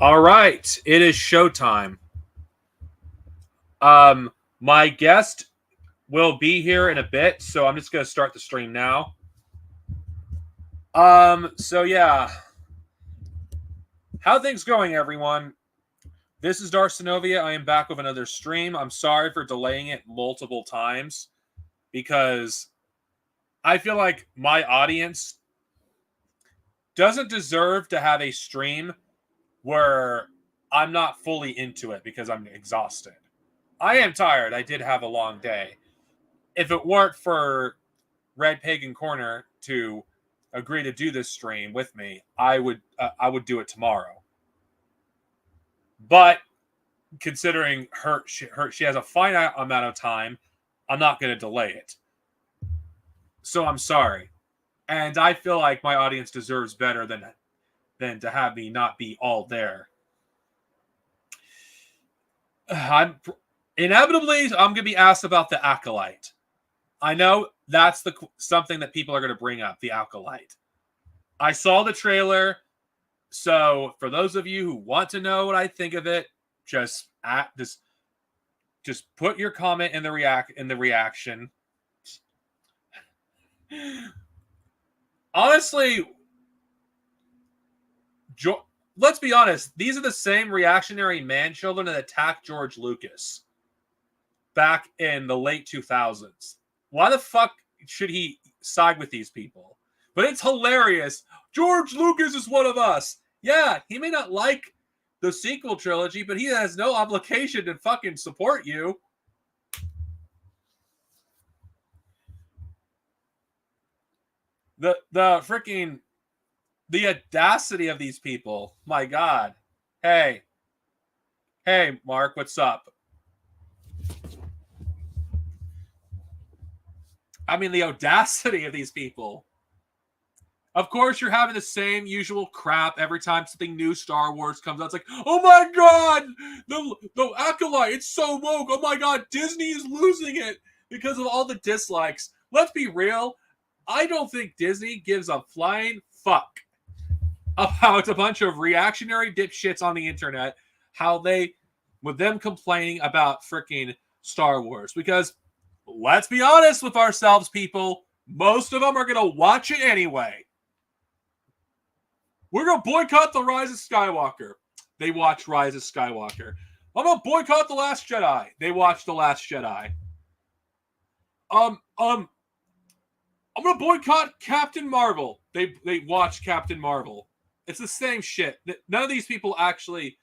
All right, it is showtime. My guest will be here in a bit, so I'm just gonna start the stream now. So yeah, how things going, everyone? This is Darcinovia. I am back with another stream. I'm sorry for delaying it multiple times because I feel like my audience doesn't deserve to have a stream where I'm not fully into it because I'm exhausted. I am tired. I did have a long day. If it weren't for Red Pagan Corner to agree to do this stream with me, I would do it tomorrow. But considering she has a finite amount of time, I'm not going to delay it. So I'm sorry, and I feel like my audience deserves better than to have me not be all there. I'm I'm going to be asked about the Acolyte. I know that's something that people are going to bring up, the Acolyte. I saw the trailer, so for those of you who want to know what I think of it, just put your comment in the reaction. Honestly, let's be honest. These are the same reactionary man children that attacked George Lucas back in the late 2000s. Why the fuck should he side with these people? But it's hilarious. George Lucas is one of us. Yeah, he may not like the sequel trilogy, but he has no obligation to fucking support you. The freaking the audacity of these people. My God. Hey. Hey, Mark, what's up? I mean, the audacity of these people. Of course, you're having the same usual crap every time something new Star Wars comes out. It's like, oh my God, the Acolyte, it's so woke. Oh my God, Disney is losing it because of all the dislikes. Let's be real. I don't think Disney gives a flying fuck about a bunch of reactionary dipshits on the internet, with them complaining about freaking Star Wars. Because let's be honest with ourselves, people, most of them are going to watch it anyway. We're going to boycott The Rise of Skywalker. They watch Rise of Skywalker. I'm going to boycott The Last Jedi. They watch The Last Jedi. I'm going to boycott Captain Marvel. They watch Captain Marvel. It's the same shit. None of these people actually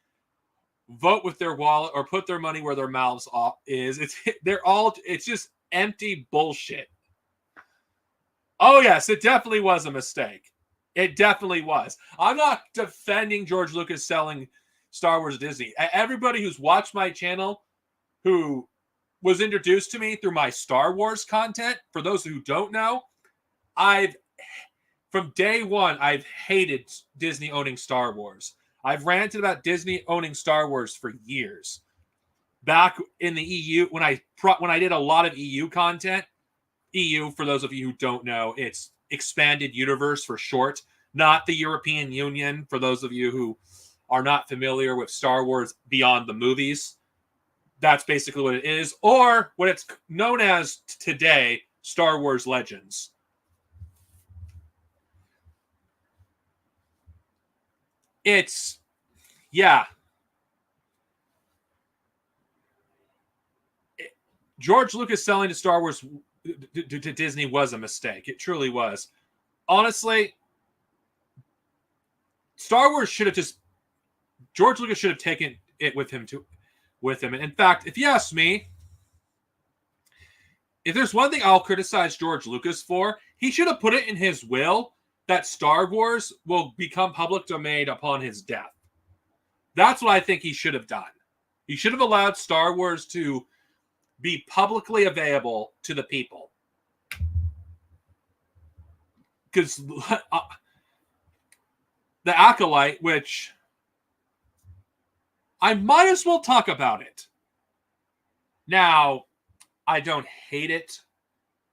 vote with their wallet or put their money where their mouths is. It's just empty bullshit. Oh yes, it definitely was a mistake. It definitely was. I'm not defending George Lucas selling Star Wars to Disney. Everybody who's watched my channel, who was introduced to me through my Star Wars content, for those who don't know, from day one, I've hated Disney owning Star Wars. I've ranted about Disney owning Star Wars for years. Back in the EU, when I did a lot of EU content, EU, for those of you who don't know, it's Expanded Universe for short, not the European Union, for those of you who are not familiar with Star Wars beyond the movies. That's basically what it is, or what it's known as today, Star Wars Legends. It's, yeah. George Lucas selling to Star Wars to Disney was a mistake. It truly was. Honestly, Star Wars should have George Lucas should have taken it with him. In fact, if you ask me, if there's one thing I'll criticize George Lucas for, he should have put it in his will that Star Wars will become public domain upon his death. That's what I think he should have done. He should have allowed Star Wars to be publicly available to the people. Because the Acolyte, which I might as well talk about it. Now, I don't hate it,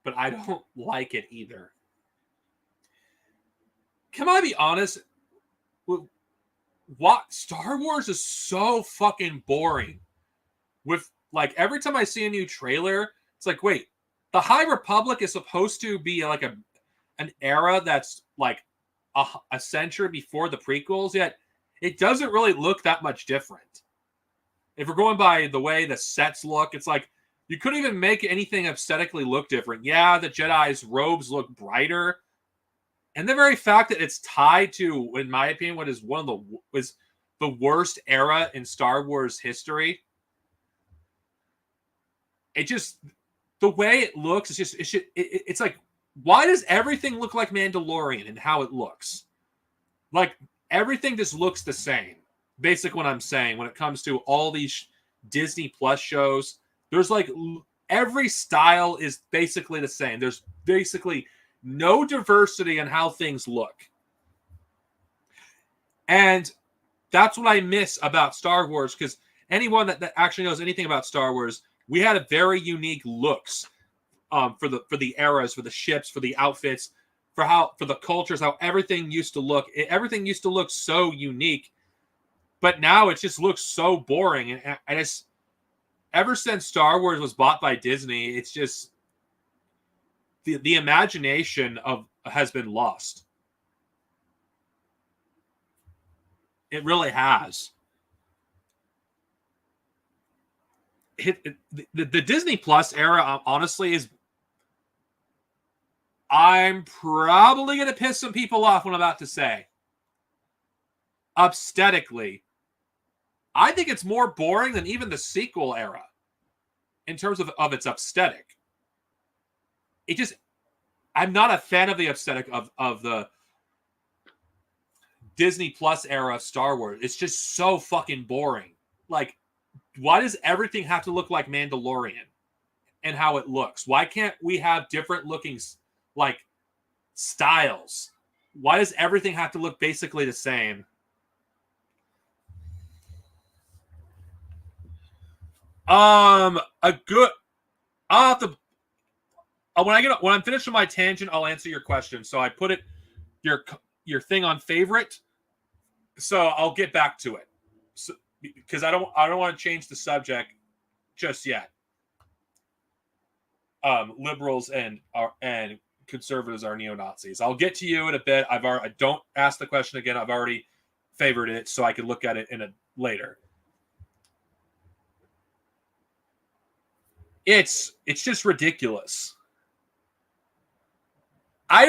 but I don't like it either. Can I be honest? what Star Wars is so fucking boring. With like every time I see a new trailer, it's like, wait, the High Republic is supposed to be like an era that's like a century before the prequels, yet it doesn't really look that much different. If we're going by the way the sets look, it's like you couldn't even make anything aesthetically look different. Yeah, the Jedi's robes look brighter, and the very fact that it's tied to, in my opinion, what is the worst era in Star Wars history. It just, the way it looks, it's like, why does everything look like Mandalorian and how it looks? Like everything just looks the same. Basically, what I'm saying when it comes to all these Disney Plus shows, there's like every style is basically the same. There's basically no diversity in how things look. And that's what I miss about Star Wars, because anyone that actually knows anything about Star Wars, we had a very unique looks for the eras, for the ships, for the outfits, for the cultures, how everything used to look. Everything used to look so unique, but now it just looks so boring. And it's ever since Star Wars was bought by Disney, it's just the imagination has been lost. It really has. The Disney Plus era, honestly, is. I'm probably going to piss some people off what I'm about to say. Aesthetically, I think it's more boring than even the sequel era in terms of its aesthetic. I'm not a fan of the aesthetic of the Disney Plus era of Star Wars. It's just so fucking boring. Like, why does everything have to look like Mandalorian and how it looks? Why can't we have different looking like styles? Why does everything have to look basically the same? A good. I'll have to. When I'm finished with my tangent, I'll answer your question. So I put your thing on favorite. So I'll get back to it. So, because I don't want to change the subject just yet. Liberals and conservatives are neo-Nazis. I'll get to you in a bit. I don't ask the question again. I've already favored it so I can look at it later. It's just ridiculous. I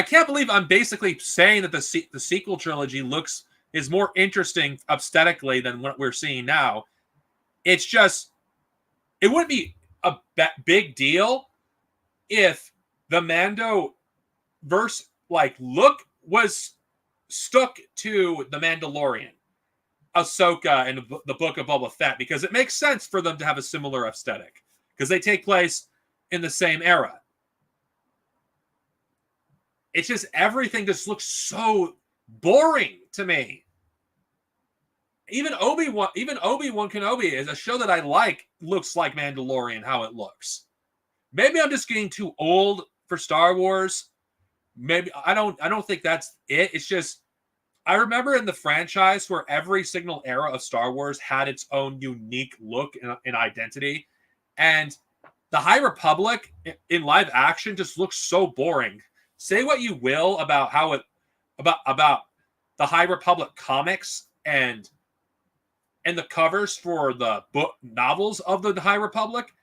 can't believe I'm basically saying that the sequel trilogy is more interesting aesthetically than what we're seeing now. It's just, it wouldn't be a big deal if the Mando verse look was stuck to the Mandalorian, Ahsoka, and the Book of Boba Fett, because it makes sense for them to have a similar aesthetic because they take place in the same era. It's just everything just looks so boring to me. Even Obi-Wan Kenobi is a show that I like, looks like Mandalorian, how it looks. Maybe I'm just getting too old for Star Wars. Maybe I don't think that's it. It's just, I remember in the franchise where every single era of Star Wars had its own unique look and identity. And the High Republic in live action just looks so boring. Say what you will about how about the High Republic comics and the covers for the book novels of the High Republic,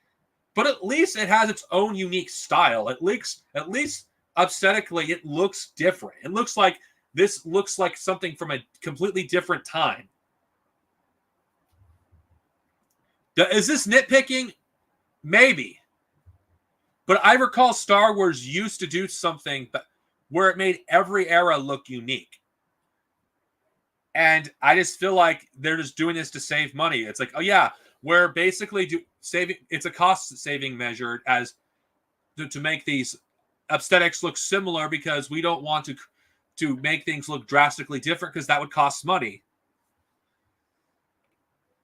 but at least it has its own unique style. At least aesthetically, it looks different. This looks like something from a completely different time. Is this nitpicking? Maybe. But I recall Star Wars used to do something where it made every era look unique. And I just feel like they're just doing this to save money. It's like, oh yeah, we're basically saving. It's a cost-saving measure as to make these aesthetics look similar because we don't want to make things look drastically different because that would cost money.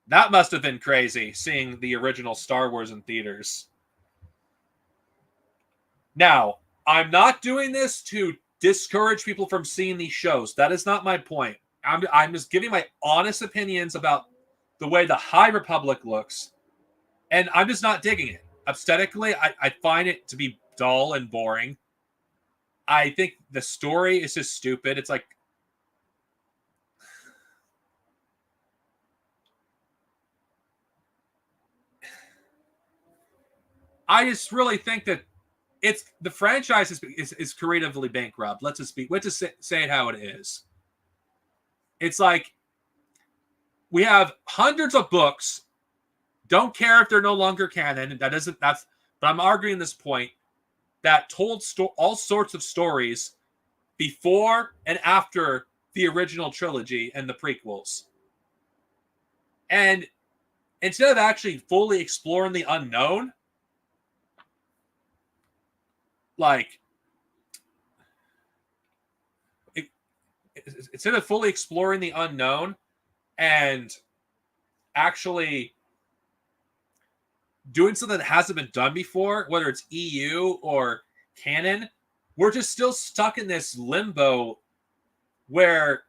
That must have been crazy, seeing the original Star Wars in theaters. Now, I'm not doing this to discourage people from seeing these shows. That is not my point. I'm just giving my honest opinions about the way the High Republic looks, and I'm just not digging it. Aesthetically, I find it to be dull and boring. I think the story is just stupid. It's like, I just really think that it's the franchise is creatively bankrupt. Let's just say it how it is. It's like we have hundreds of books. Don't care if they're no longer canon. But I'm arguing this point that told all sorts of stories before and after the original trilogy and the prequels. And instead of actually fully exploring the unknown, like instead of fully exploring the unknown and actually doing something that hasn't been done before, whether it's EU or canon, we're just still stuck in this limbo where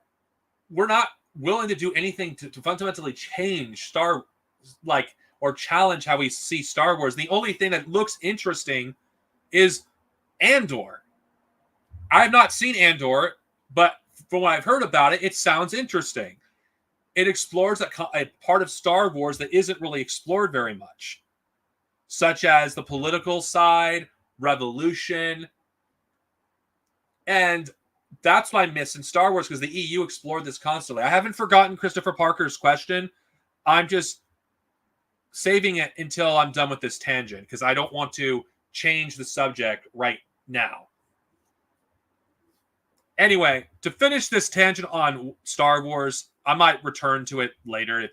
we're not willing to do anything to fundamentally change or challenge how we see Star Wars. The only thing that looks interesting is Andor. I have not seen Andor, but from what I've heard about it, it sounds interesting. It explores a part of Star Wars that isn't really explored very much, such as the political side, revolution. And that's what I miss in Star Wars, because the EU explored this constantly. I haven't forgotten Christopher Parker's question. I'm just saving it until I'm done with this tangent, because I don't want to change the subject right now. Anyway, to finish this tangent on Star Wars, I might return to it later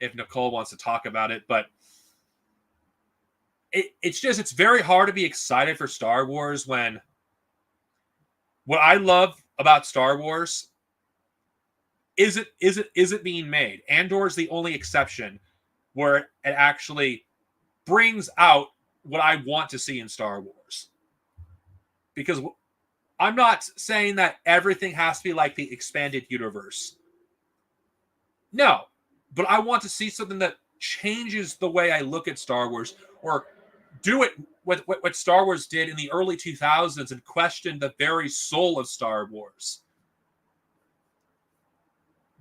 if Nicole wants to talk about it, but it's very hard to be excited for Star Wars when what I love about Star Wars isn't being made. Andor is the only exception where it actually brings out what I want to see in Star Wars. Because I'm not saying that everything has to be like the expanded universe. No, but I want to see something that changes the way I look at Star Wars, or do it with what Star Wars did in the early 2000s and question the very soul of Star Wars.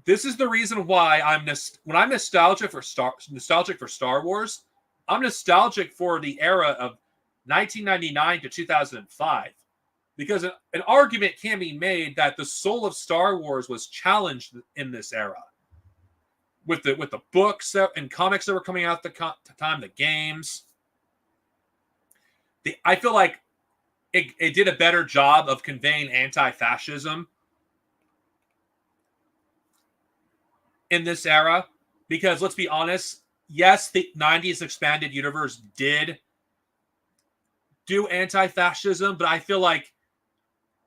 This is the reason why when I'm nostalgic for Star Wars, I'm nostalgic for the era of 1999 to 2005, because an argument can be made that the soul of Star Wars was challenged in this era with the books and comics that were coming out at the time, the games. I feel like it did a better job of conveying anti-fascism in this era, because let's be honest, yes, the 90s expanded universe did do anti-fascism, but I feel like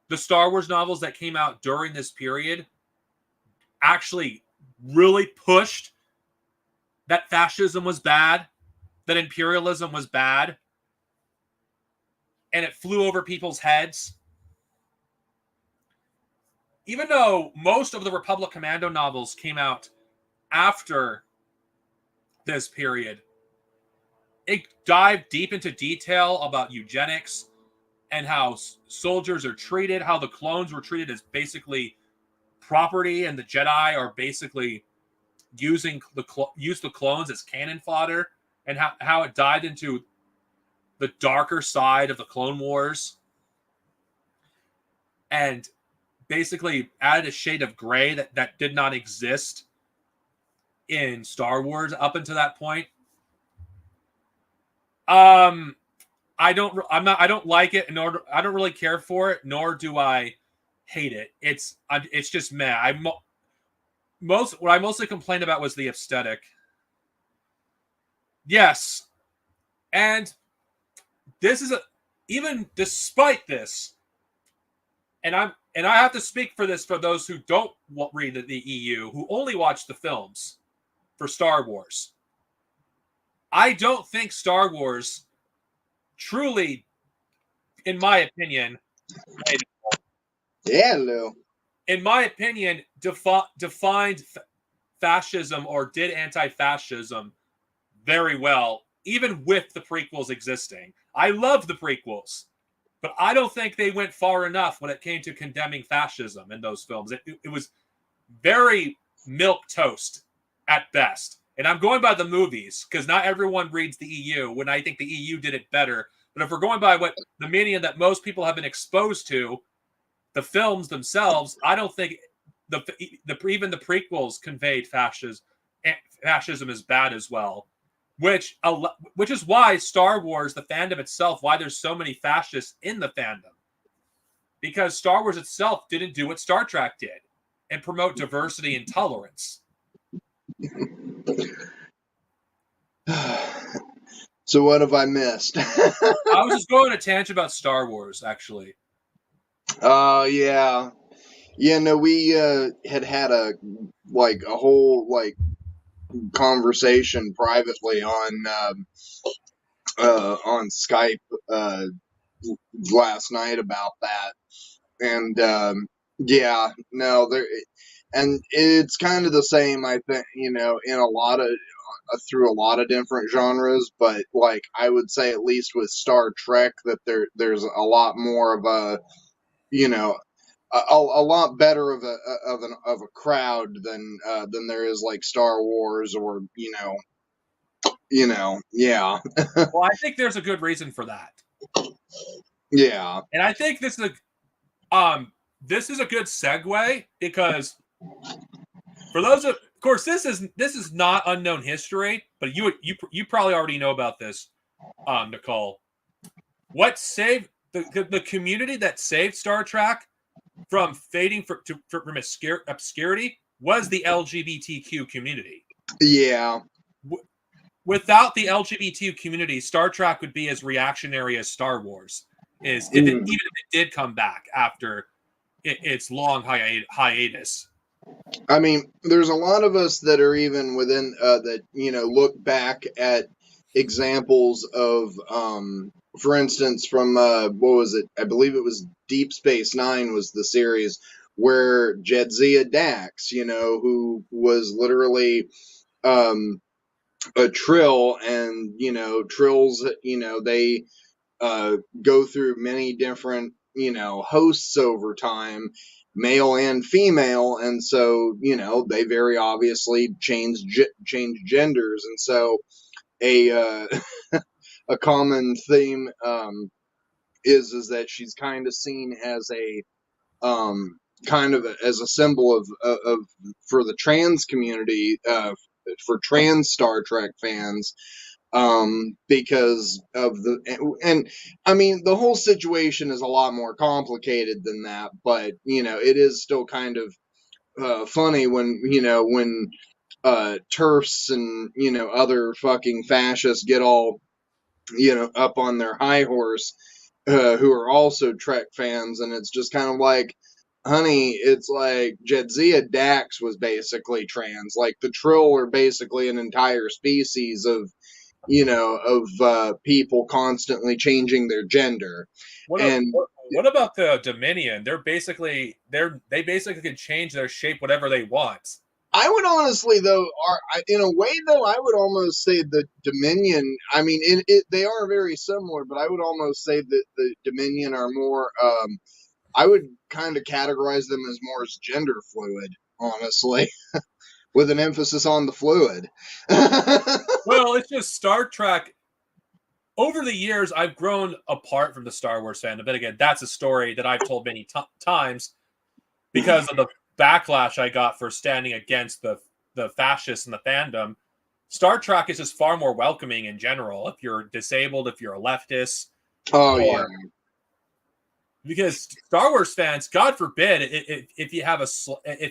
the Star Wars novels that came out during this period actually really pushed that fascism was bad, that imperialism was bad, and it flew over people's heads. Even though most of the Republic Commando novels came out after this period, it dived deep into detail about eugenics and how soldiers are treated, how the clones were treated as basically property, and the Jedi are basically use the clones as cannon fodder, and how it dived into the darker side of the Clone Wars and basically added a shade of gray that did not exist in Star Wars up until that point. I don't like it, nor I don't really care for it, nor do I hate it. It's just meh. What I mostly complained about was the aesthetic. Yes, and this is even despite this, and I have to speak for this for those who don't read the EU, who only watch the films for Star Wars. I don't think Star Wars truly, in my opinion, yeah, Lou. in my opinion, defined fascism or did anti-fascism very well, even with the prequels existing. I love the prequels, but I don't think they went far enough when it came to condemning fascism in those films. It was very milk toast at best. And I'm going by the movies because not everyone reads the EU. When I think the EU did it better, but if we're going by what the media that most people have been exposed to, the films themselves, I don't think the even the prequels conveyed fascism is bad as well. Which is why Star Wars, the fandom itself, why there's so many fascists in the fandom, because Star Wars itself didn't do what Star Trek did and promote diversity and tolerance. So what have I missed? I was just going on a tangent about Star Wars, actually. Oh, yeah. Yeah, no, we had a whole conversation privately on Skype last night about that. And yeah, no, there, and it's kind of the same, I think, in a lot of through a lot of different genres, but like I would say at least with Star Trek that there's a lot more of a, a lot better of a crowd than there is like Star Wars or yeah. Well, I think there's a good reason for that. Yeah. And I think this is a good segue because for those of course this is not unknown history, but you probably already know about this, Nicole. What saved the community that saved Star Trek from fading from obscurity was the LGBTQ community. Yeah. Without the LGBT community, Star Trek would be as reactionary as Star Wars is, even if it did come back after its long hiatus. I mean, there's a lot of us that are even within that look back at examples of, for instance, from what was it? I believe it was Deep Space Nine was the series where Jadzia Dax, who was literally a Trill, and Trills, they go through many different hosts over time, male and female, and so they very obviously change genders, and so a a common theme is that she's kind of seen as a kind of as a symbol of for the trans community, for trans Star Trek fans, because of and I mean, the whole situation is a lot more complicated than that, but it is still kind of funny when TERFs and other fucking fascists get all up on their high horse, who are also Trek fans, and it's just kind of like, honey, it's like Jadzia Dax was basically trans. Like the Trill are basically an entire species of people constantly changing their gender. What about the Dominion? They basically can change their shape whatever they want. I would honestly, though, in a way, though, I would almost say the Dominion. I mean, they are very similar, but I would almost say that the Dominion are more. I would kind of categorize them as more as gender fluid, honestly, with an emphasis on the fluid. Well, it's just Star Trek. Over the years, I've grown apart from the Star Wars fandom. But again, that's a story that I've told many times because of the backlash I got for standing against the fascists in the fandom. Star Trek is just far more welcoming in general. If you're disabled, if you're a leftist, yeah. Because Star Wars fans, God forbid, if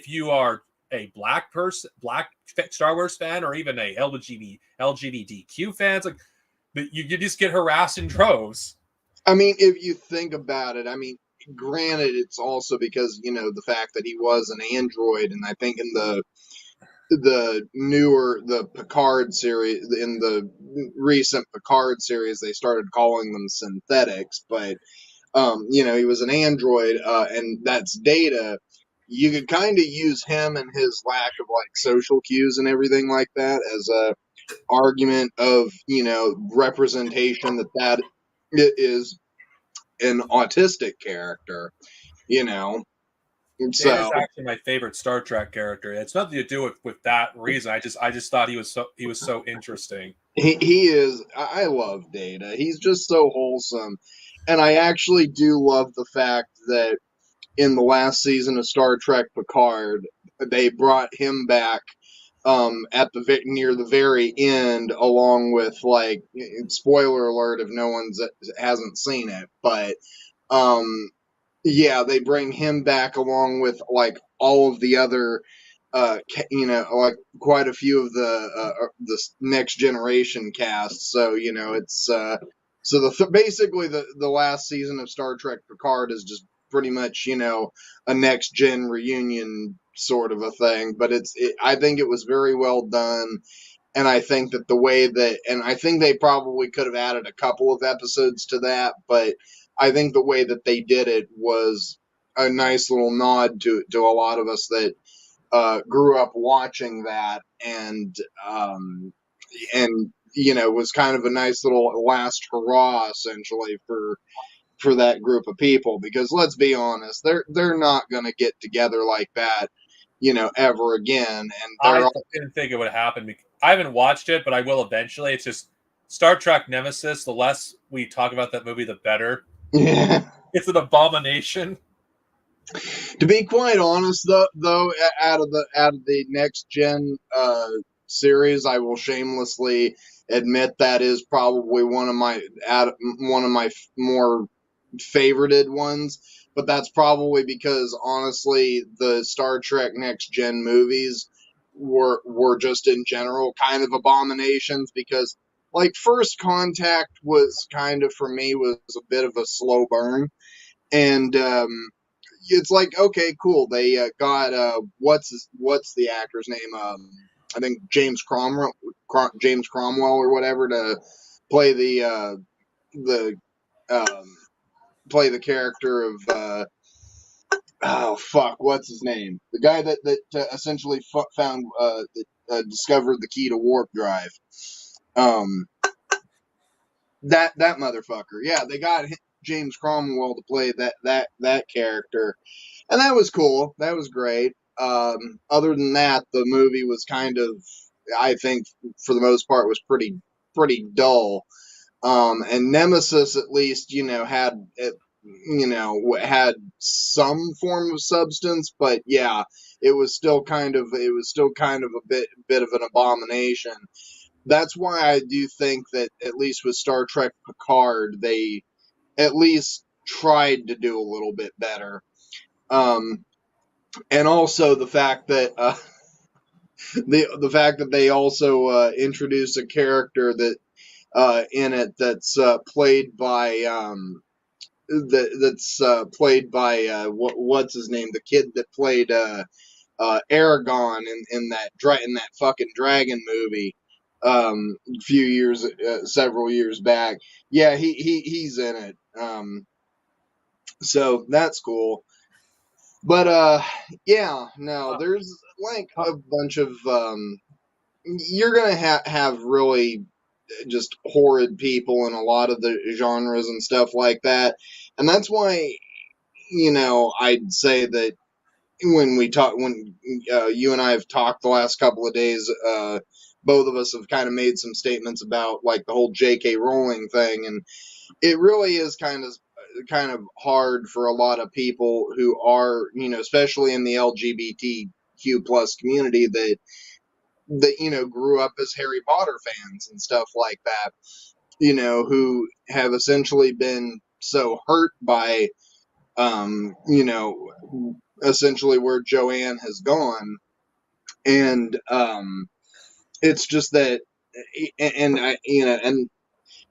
you are a black Star Wars fan, or even a LGBTQ fans, like you just get harassed in droves. I mean, if you think about it, I mean, granted, it's also because the fact that he was an android, and I think in the Picard series, in the recent Picard series, they started calling them synthetics, but he was an android, and that's Data, you could kind of use him and his lack of like social cues and everything like that as a argument of representation that it is an autistic character, you know. Data's So actually my favorite Star Trek character. It's nothing to do with that reason. I just thought he was so interesting. he is. I love Data. He's just so wholesome, and I actually do love the fact that in the last season of Star Trek Picard, they brought him back at the near the very end, along with like spoiler alert if no one's hasn't seen it, but um yeah, they bring him back along with like all of the other like quite a few of the next generation cast. So it's so basically the last season of Star Trek Picard is just pretty much a next gen reunion sort of a thing, but I think it was very well done. And I think that the way that, and I think they probably could have added a couple of episodes to that, but I think the way that they did it was a nice little nod to a lot of us that grew up watching that, and was kind of a nice little last hurrah essentially for that group of people, because let's be honest, they're not going to get together like that ever again, and I they're didn't think it would happen. I haven't watched it, but I will eventually. It's just Star Trek Nemesis. The less we talk about that movie, the better. yeah. It's an abomination. To be quite honest, though, out of the next gen series, I will shamelessly admit that is probably one of my more favorited ones. But that's probably because honestly, the Star Trek Next Gen movies were just in general kind of abominations, because like First Contact was kind of, for me, was a bit of a slow burn, and it's like, okay, cool. They got what's the actor's name? I think James Cromwell or whatever, to play the um, play the character of oh fuck, what's his name? The guy that essentially found discovered the key to warp drive. Um, that motherfucker. Yeah, they got James Cromwell to play that character, and that was cool. That was great. Other than that, the movie was kind of, I think, for the most part, was pretty dull. And Nemesis, at least, had some form of substance, but yeah, it was still kind of a bit of an abomination. That's why I do think that at least with Star Trek Picard, they at least tried to do a little bit better. Um, and also the fact that the fact that they also introduce a character that in it that's played by played by what's his name, the kid that played Aragon in that fucking dragon movie several years back. Yeah, he's in it. So that's cool. But yeah, no, there's like a bunch of you're gonna have really just horrid people in a lot of the genres and stuff like that, and that's why I'd say that when you and I have talked the last couple of days, both of us have kind of made some statements about like the whole J.K. Rowling thing, and it really is kind of hard for a lot of people who are, especially in the LGBTQ plus community, that grew up as Harry Potter fans and stuff like that, who have essentially been so hurt by essentially where Joanne has gone. And it's just that, and I, and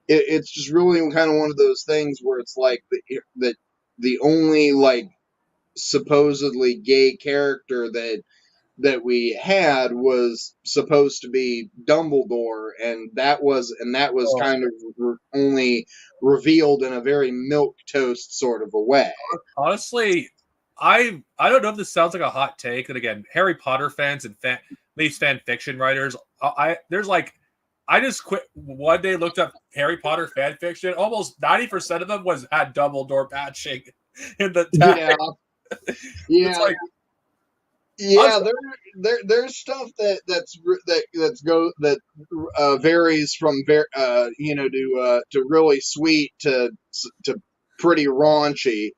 it's just really kind of one of those things where it's like that the only like supposedly gay character that we had was supposed to be Dumbledore, and that was Oh, kind of only revealed in a very milk toast sort of a way. honestly, I don't know if this sounds like a hot take, and again, Harry Potter fans and at least fan fiction writers, I just quit one day, looked up Harry Potter fan fiction. Almost 90% of them had Dumbledore patching in the tag. Yeah, It's like, yeah. There's stuff that varies from to really sweet to pretty raunchy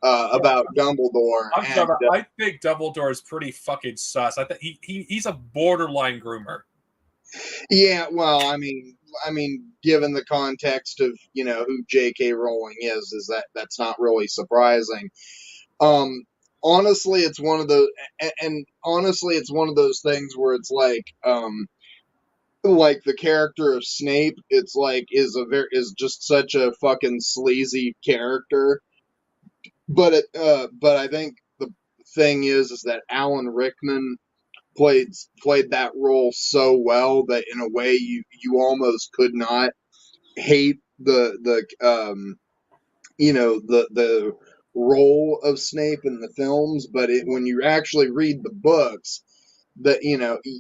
about Dumbledore. I'm And sorry, I think Dumbledore is pretty fucking sus. I think he's a borderline groomer. yeah, well, I mean, given the context of who J.K. Rowling is that's not really surprising. Honestly, it's one of those, and honestly, it's one of those things where it's like the character of Snape, it's like is just such a fucking sleazy character. But I think the thing is that Alan Rickman played that role so well that in a way you almost could not hate the role of Snape in the films, but when you actually read the books, that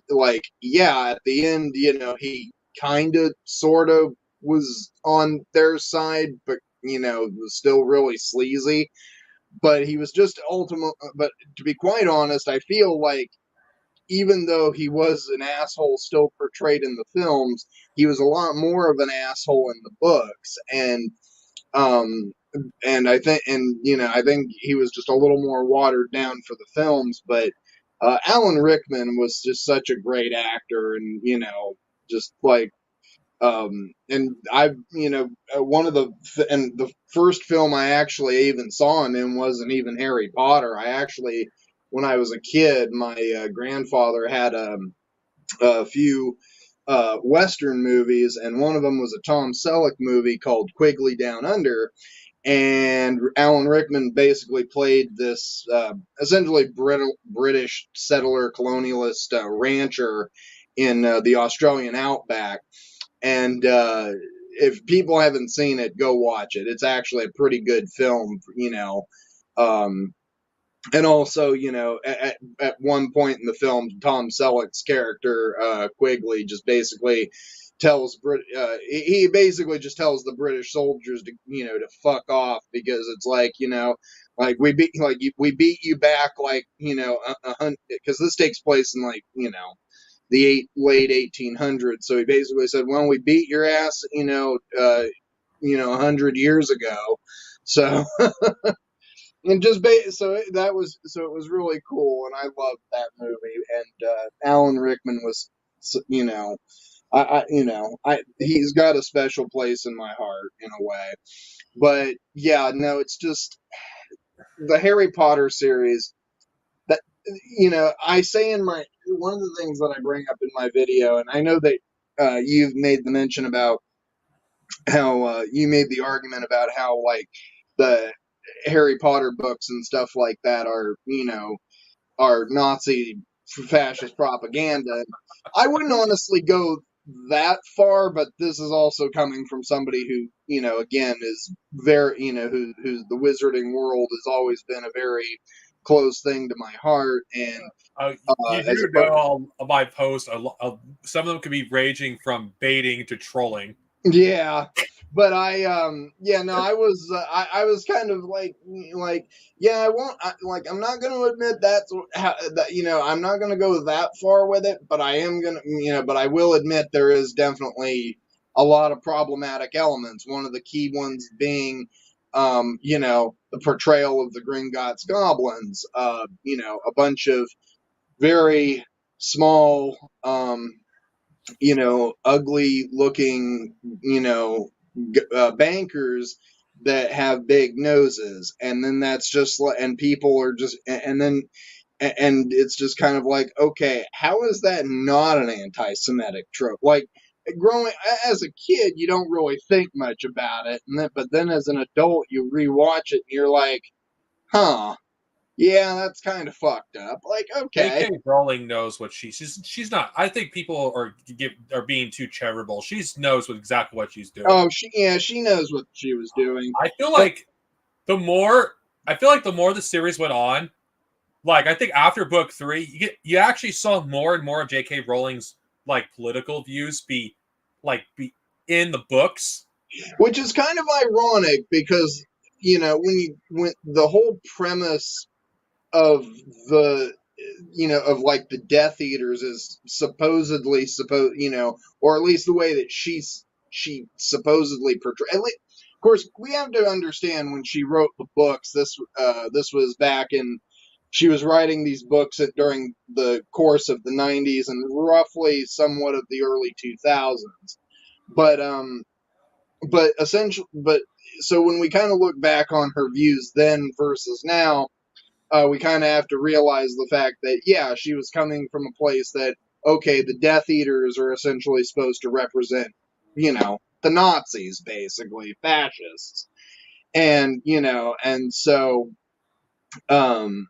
like, yeah, at the end, he kind of sort of was on their side, but was still really sleazy. But he was just ultimate. But to be quite honest, I feel like even though he was an asshole still portrayed in the films, he was a lot more of an asshole in the books. Um I think he was just a little more watered down for the films. But Alan Rickman was just such a great actor, and just like and I one of the first film I actually even saw him in wasn't even Harry Potter. I actually, when I was a kid, my grandfather had a few Western movies, and one of them was a Tom Selleck movie called Quigley Down Under. And Alan Rickman basically played this essentially British settler colonialist rancher in the Australian outback. And if people haven't seen it, go watch it. It's actually a pretty good film, and also, at one point in the film, Tom Selleck's character, Quigley, just basically tells he basically just tells the British soldiers to fuck off, because it's like, like we beat you back, like, because this takes place in, like, the late 1800s. So he basically said, well, we beat your ass, 100 years ago. So and so it was really cool, and I loved that movie. And Alan Rickman was, he's got a special place in my heart in a way. But yeah, no, it's just the Harry Potter series that I say in my one of the things that I bring up in my video, and I know that you've made the mention about how you made the argument about how, like, the Harry Potter books and stuff like that are Nazi fascist propaganda. I wouldn't honestly go that far, but this is also coming from somebody who, again, is very, who the wizarding world has always been a very close thing to my heart. And you do know all of my posts, some of them could be ranging from baiting to trolling. Yeah, but I I was kind of like, yeah, I won't, I'm not going to admit that's how, that I'm not going to go that far with it, but I am going to, but I will admit there is definitely a lot of problematic elements. One of the key ones being the portrayal of the Gringotts goblins, a bunch of very small, ugly looking, bankers that have big noses. And then that's just like, and people are just, and it's just kind of like, okay, how is that not an anti-Semitic trope? Like, growing as a kid, you don't really think much about it, but then as an adult, you rewatch it and you're like, huh, yeah, that's kind of fucked up. Like, okay. J.K. Rowling knows what she's not. I think people are being too charitable. She knows exactly what she's doing. Oh, she knows what she was doing. I feel like the more I feel like the more the series went on, like I think after book 3, you actually saw more and more of J.K. Rowling's like political views be in the books. Which is kind of ironic because, when the whole premise of the of like the Death Eaters is supposedly or at least the way that she supposedly portrayed. Of course, we have to understand when she wrote the books. This was back in she was writing these books during the course of the 90s and roughly somewhat of the early 2000s. But essentially, so when we kind of look back on her views then versus now, we kind of have to realize the fact that, yeah, she was coming from a place that, okay, the Death Eaters are essentially supposed to represent, the Nazis, basically, fascists. And, and so, and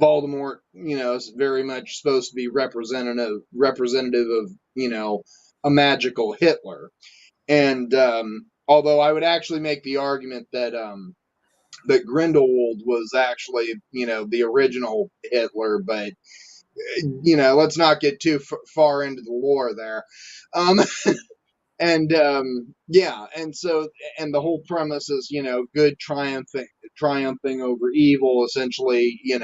Voldemort, is very much supposed to be representative of, a magical Hitler. And, although I would actually make the argument that Grindelwald was actually, the original Hitler, but, let's not get too far into the lore there. Um, and, yeah, and so, and the whole premise is, good triumphing over evil, essentially, the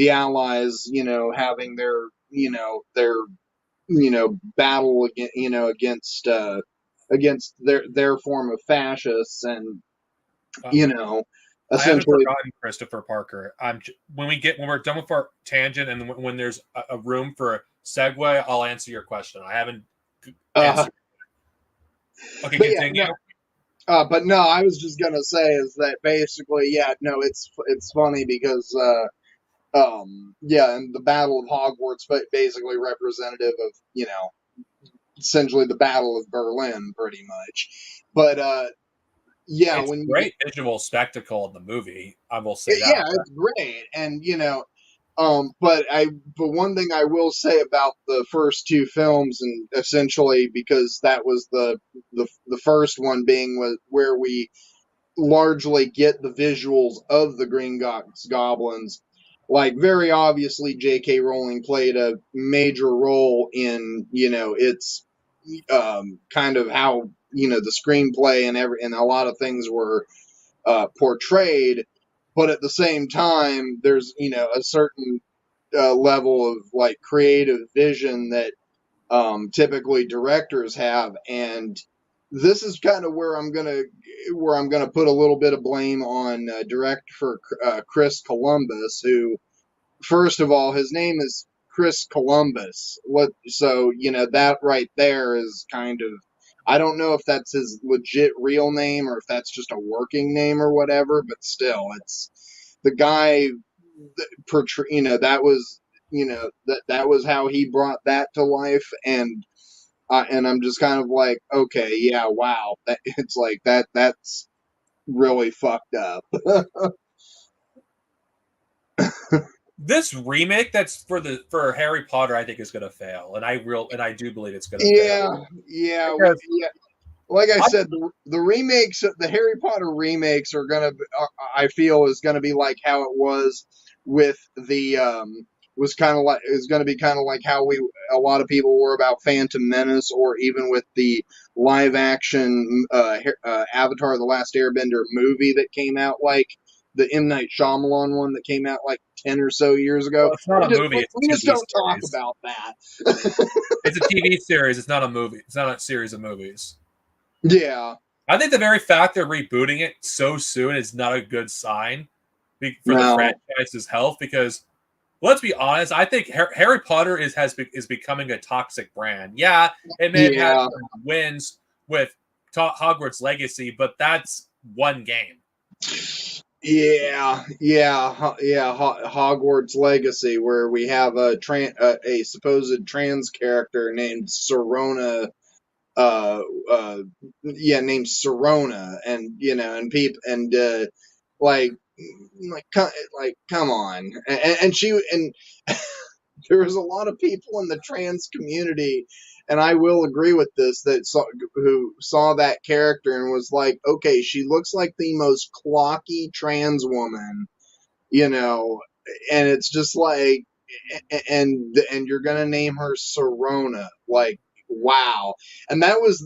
Allies, having their battle against their form of fascists, you know, I haven't essentially. forgotten Christopher Parker. When we're done with our tangent, and when there's a room for a segue, I'll answer your question. I haven't answered. Okay, But continue. yeah, no, but no, I was just gonna say is that basically, yeah, no, it's funny because, yeah, and the Battle of Hogwarts, but basically representative of, essentially the Battle of Berlin, pretty much. But yeah, It's when great visual spectacle in the movie. I will say that. yeah, it's great, and but one thing I will say about the first two films, and essentially because that was the first one being where we largely get the visuals of the Green Goblins. Like, very obviously, J.K. Rowling played a major role in its kind of how the screenplay and a lot of things were portrayed. But at the same time, there's a certain level of like creative vision that typically directors have, and this is kind of where I'm gonna put a little bit of blame on director Chris Columbus, who, first of all, his name is Chris Columbus. So that right there is kind of, I don't know if that's his legit real name or if that's just a working name or whatever, but still, it's the guy that was that was how he brought that to life, and I'm just kind of like, okay, yeah, wow, it's like that's really fucked up. This remake that's for Harry Potter, I think is going to fail, and I do believe it's going to Yeah, fail. yeah, Because yeah. Like I said, the remakes, the Harry Potter remakes are I feel, is gonna be like how it was with the was kind of like is gonna be kind of like how a lot of people were about Phantom Menace, or even with the live action Avatar: The Last Airbender movie that came out, like the M. Night Shyamalan one that came out like 10 or so years ago. well, it's not a movie; it's We a just TV don't talk series. about that. It's a TV series. It's not a movie. It's not a series of movies. Yeah. I think the very fact they're rebooting it so soon is not a good sign for the No. franchise's health. Because let's be honest, I think Harry Potter is becoming a toxic brand. Yeah, it may have had some wins with Hogwarts Legacy, but that's one game. Yeah, Hogwarts Legacy, where we have a supposed trans character named Serona, named Serona, and and people, and like, come on, and she, and there's a lot of people in the trans community, and I will agree with this, who saw that character and was like, okay, she looks like the most clocky trans woman, you know, and it's just like, and you're gonna name her Sorona, like, wow. And that was,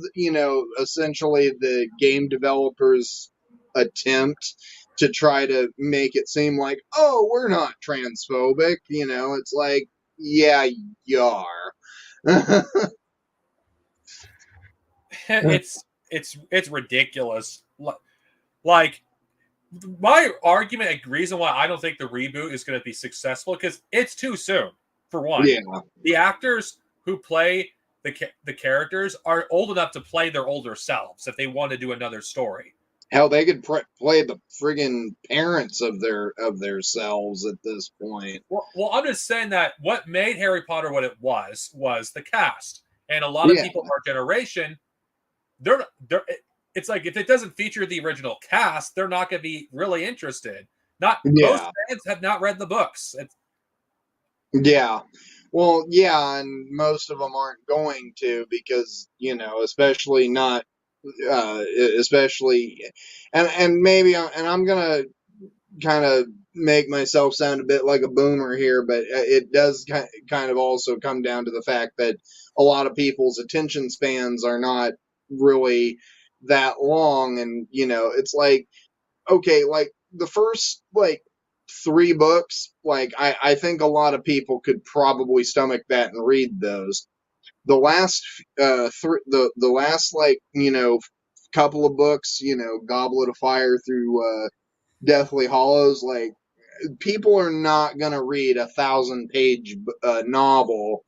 essentially the game developers attempt to try to make it seem like, oh, we're not transphobic, it's like, yeah, you are. It's ridiculous. Like, my argument and reason why I don't think the reboot is going to be successful, because it's too soon. For one, Yeah. the actors who play the characters are old enough to play their older selves if they want to do another story. Hell, they could play the friggin' parents of their selves at this point. Well, I'm just saying that what made Harry Potter what it was the cast, and a lot of people of our generation, they're it's like, if it doesn't feature the original cast, they're not going to be really interested. Most fans have not read the books. Yeah. Well, yeah, and most of them aren't going to, because, especially not, especially, and maybe, and I'm gonna kind of make myself sound a bit like a boomer here, but it does kind of also come down to the fact that a lot of people's attention spans are not really that long, and, it's like, okay, like the first, like, 3 books, like, I think a lot of people could probably stomach that and read those. The last the last, like, couple of books, Goblet of Fire through Deathly Hollows, like, people are not gonna read 1,000-page novel,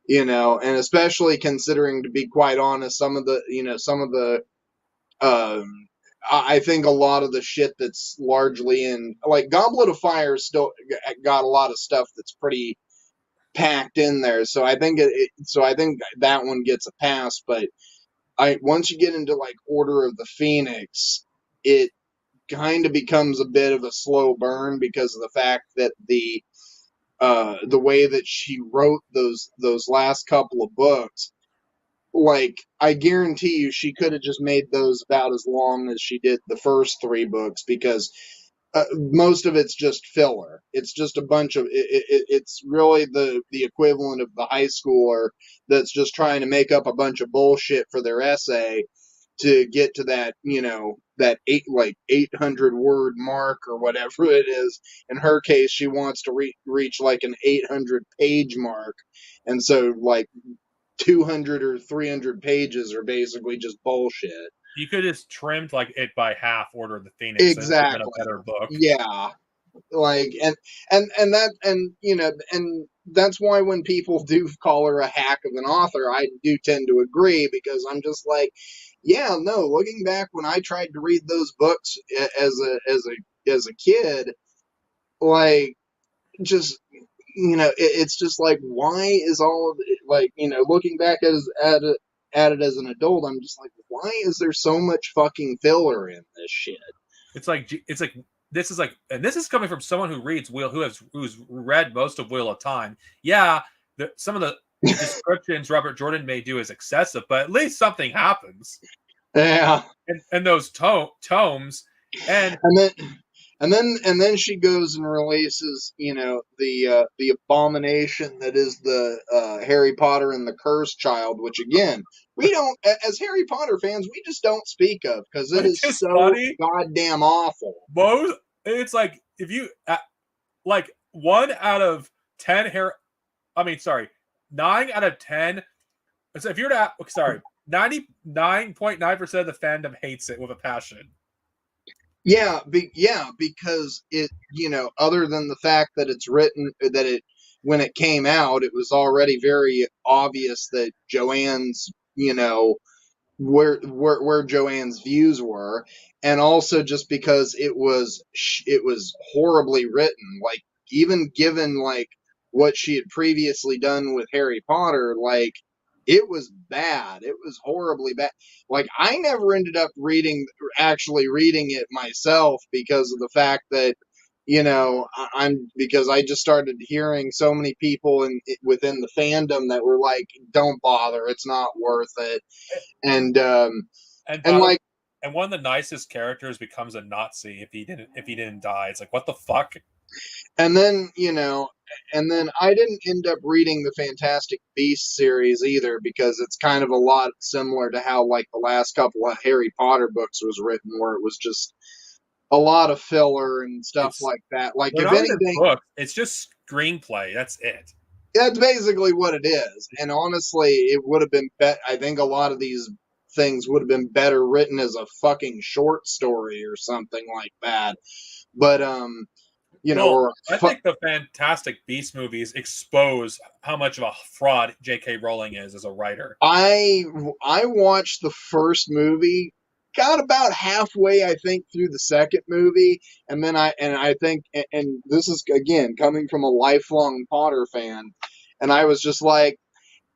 and especially considering, to be quite honest, some of the I think a lot of the shit that's largely in, like, Goblet of Fire still got a lot of stuff that's pretty packed in there. So I think that one gets a pass. But once you get into, like, Order of the Phoenix, it kind of becomes a bit of a slow burn, because of the fact that the way that she wrote those last couple of books, like, I guarantee you she could have just made those about as long as she did the first 3 books, because most of it's just filler. It's just a bunch of it's really the equivalent of the high schooler that's just trying to make up a bunch of bullshit for their essay to get to that, that 800 word mark or whatever it is. In her case, she wants to reach like an 800 page mark, and so, like, 200 or 300 pages are basically just bullshit. You could have trimmed, like, it by half, Order of the Phoenix, Exactly. and a better book. Yeah. Like, and that's why when people do call her a hack of an author, I do tend to agree, because I'm just like, yeah, no, looking back when I tried to read those books as a kid, like, just, it's just like, why is all of it, like, looking back at it as an adult, I'm just like, why is there so much fucking filler in this shit? It's like this is like, and this is coming from someone who reads who's read most of Wheel of Time. Yeah, some of the descriptions Robert Jordan may do is excessive, but at least something happens. Yeah. And those tomes, and then she goes and releases, the abomination that is the Harry Potter and the Cursed Child, which, again, we don't, as Harry Potter fans, we just don't speak of, because it is so funny, goddamn awful. It's like, if you like 1 out of 10 9 out of 10. So if you're to, 99.9% of the fandom hates it with a passion. Yeah, because it, other than the fact that it's written, that when it came out, it was already very obvious that Joanne's, where Joanne's views were, and also just because it was horribly written. Like, even given, like, what she had previously done with Harry Potter, like, it was bad. It was horribly bad. Like, I never ended up actually reading it myself, because of the fact that I'm because I just started hearing so many people within the fandom that were like, "Don't bother, it's not worth it," and And and by the like, and one of the nicest characters becomes a Nazi if he didn't die. It's like, what the fuck? and then and then I didn't end up reading the Fantastic Beasts series either because it's kind of a lot similar to how like the last couple of Harry Potter books was written, where it was just a lot of filler and stuff It's like that. Like, they're if not even anything, books. It's just screenplay. That's it. that's basically what it is. And honestly, it would have been I think a lot of these things would have been better written as a fucking short story or something like that. But Well, or I think the Fantastic Beast movies expose how much of a fraud J.K. Rowling is as a writer. I watched the first movie, got about halfway, I think, through the second movie, and then I think, and this is again coming from a lifelong Potter fan, and I was just like,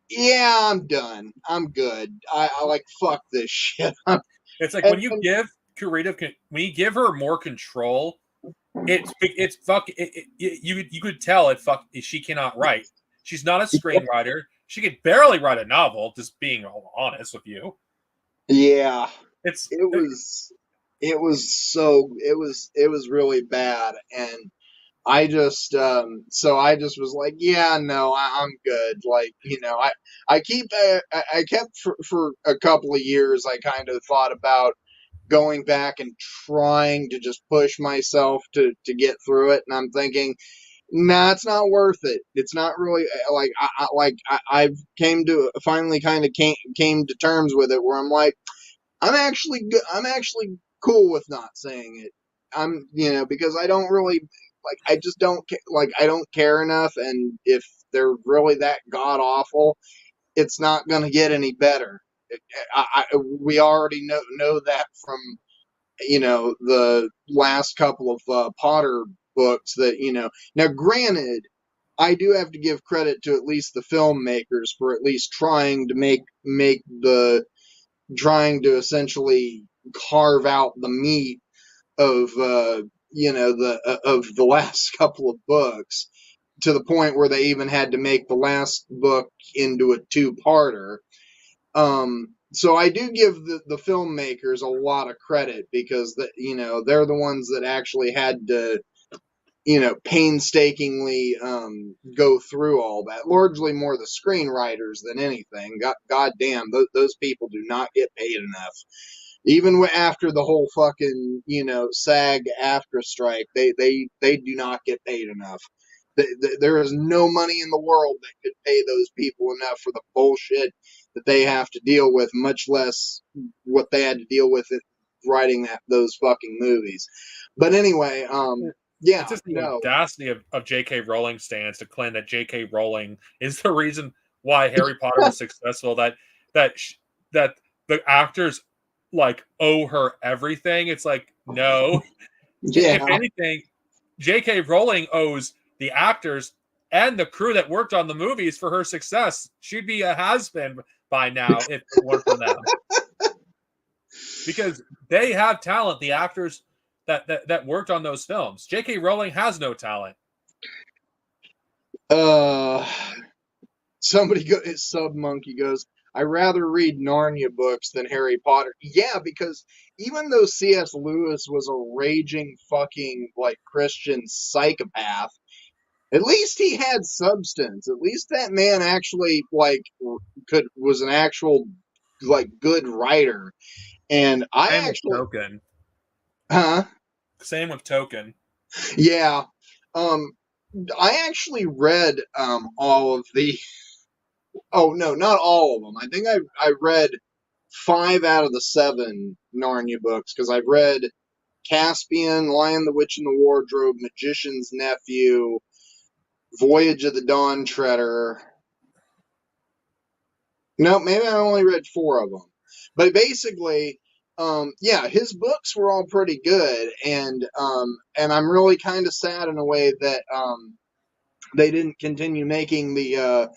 yeah, I'm done. I'm good. I like fuck this shit. It's like and, when you and give when you give her more control, it's fuck. You could tell it fuck. She cannot write. She's not a screenwriter. She could barely write a novel. Just being honest with you, yeah, it's it was it was really bad, and I just was like, yeah, no, I'm good. Like, I kept for a couple of years, I kind of thought about going back and trying to just push myself to get through it. And I'm thinking, nah, it's not worth it. It's not really I've came to finally kind of came to terms with it where I'm like, I'm actually cool with not saying it. Because I don't really like. I just don't like. I don't care enough, and if they're really that god awful, it's not going to get any better. We already know that from the last couple of Potter books that Now, granted, I do have to give credit to at least the filmmakers for at least trying to essentially carve out the meat of the last couple of books, to the point where they even had to make the last book into a two-parter. So I do give the filmmakers a lot of credit, because they're the ones that actually had to painstakingly go through all that. Largely more the screenwriters than anything. God damn, those people do not get paid enough. Even after the whole fucking SAG after strike, they do not get paid enough. There is no money in the world that could pay those people enough for the bullshit that they have to deal with, much less what they had to deal with writing those fucking movies. But anyway, it's yeah, just the no, audacity of J.K. Rowling stands to claim that J.K. Rowling is the reason why Harry Potter was successful. That that the actors like owe her everything. It's like, no. If yeah, anything, J.K. Rowling owes the actors and the crew that worked on the movies for her success. She'd be a has-been by now if it weren't for them, because they have talent. The actors that worked on those films. J.K. Rowling has no talent. uh, Sub Monkey goes, I rather read Narnia books than Harry Potter. Yeah, because even though C.S. Lewis was a raging fucking like Christian psychopath, at least he had substance. At least that man actually like was an actual like good writer. And I Same with actually, Token. huh? Same with Token. Yeah. Um, I actually read all of the. Oh no, not all of them. I think I read 5 out of the 7 Narnia books, because I've read Caspian, Lion, the Witch, and the Wardrobe, Magician's Nephew, Voyage of the Dawn Treader. No, maybe I only read 4 of them. But basically, yeah, his books were all pretty good, and I'm really kind of sad in a way that they didn't continue making the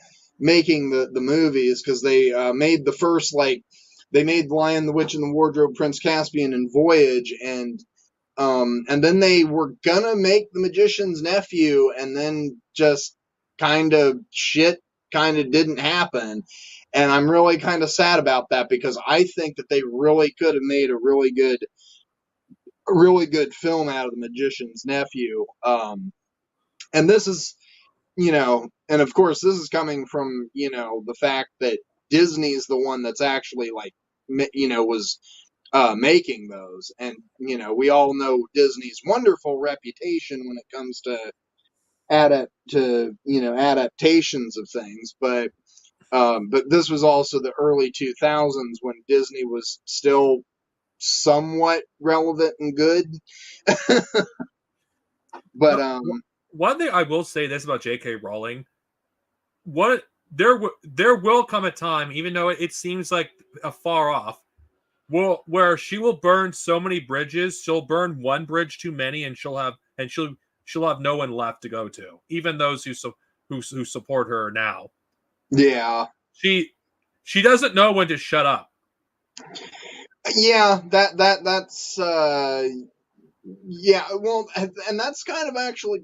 movies, because they made the first, like, they made Lion, the Witch, and the Wardrobe, Prince Caspian, and Voyage, and And then they were gonna make The Magician's Nephew, and then just kind of didn't happen. And I'm really kind of sad about that, because I think that they really could have made a really good film out of The Magician's Nephew. And this is, and of course, this is coming from, the fact that Disney's the one that's actually like, was making those. And, we all know Disney's wonderful reputation when it comes to adaptations of things. But this was also the early 2000s, when Disney was still somewhat relevant and good. But one thing I will say this about J.K. Rowling: there will come a time, even though it seems like far off, where she will burn so many bridges. She'll burn one bridge too many, and she'll have no one left to go to, even those who support her now. Yeah, she doesn't know when to shut up. Yeah, that's yeah. Well, and that's kind of actually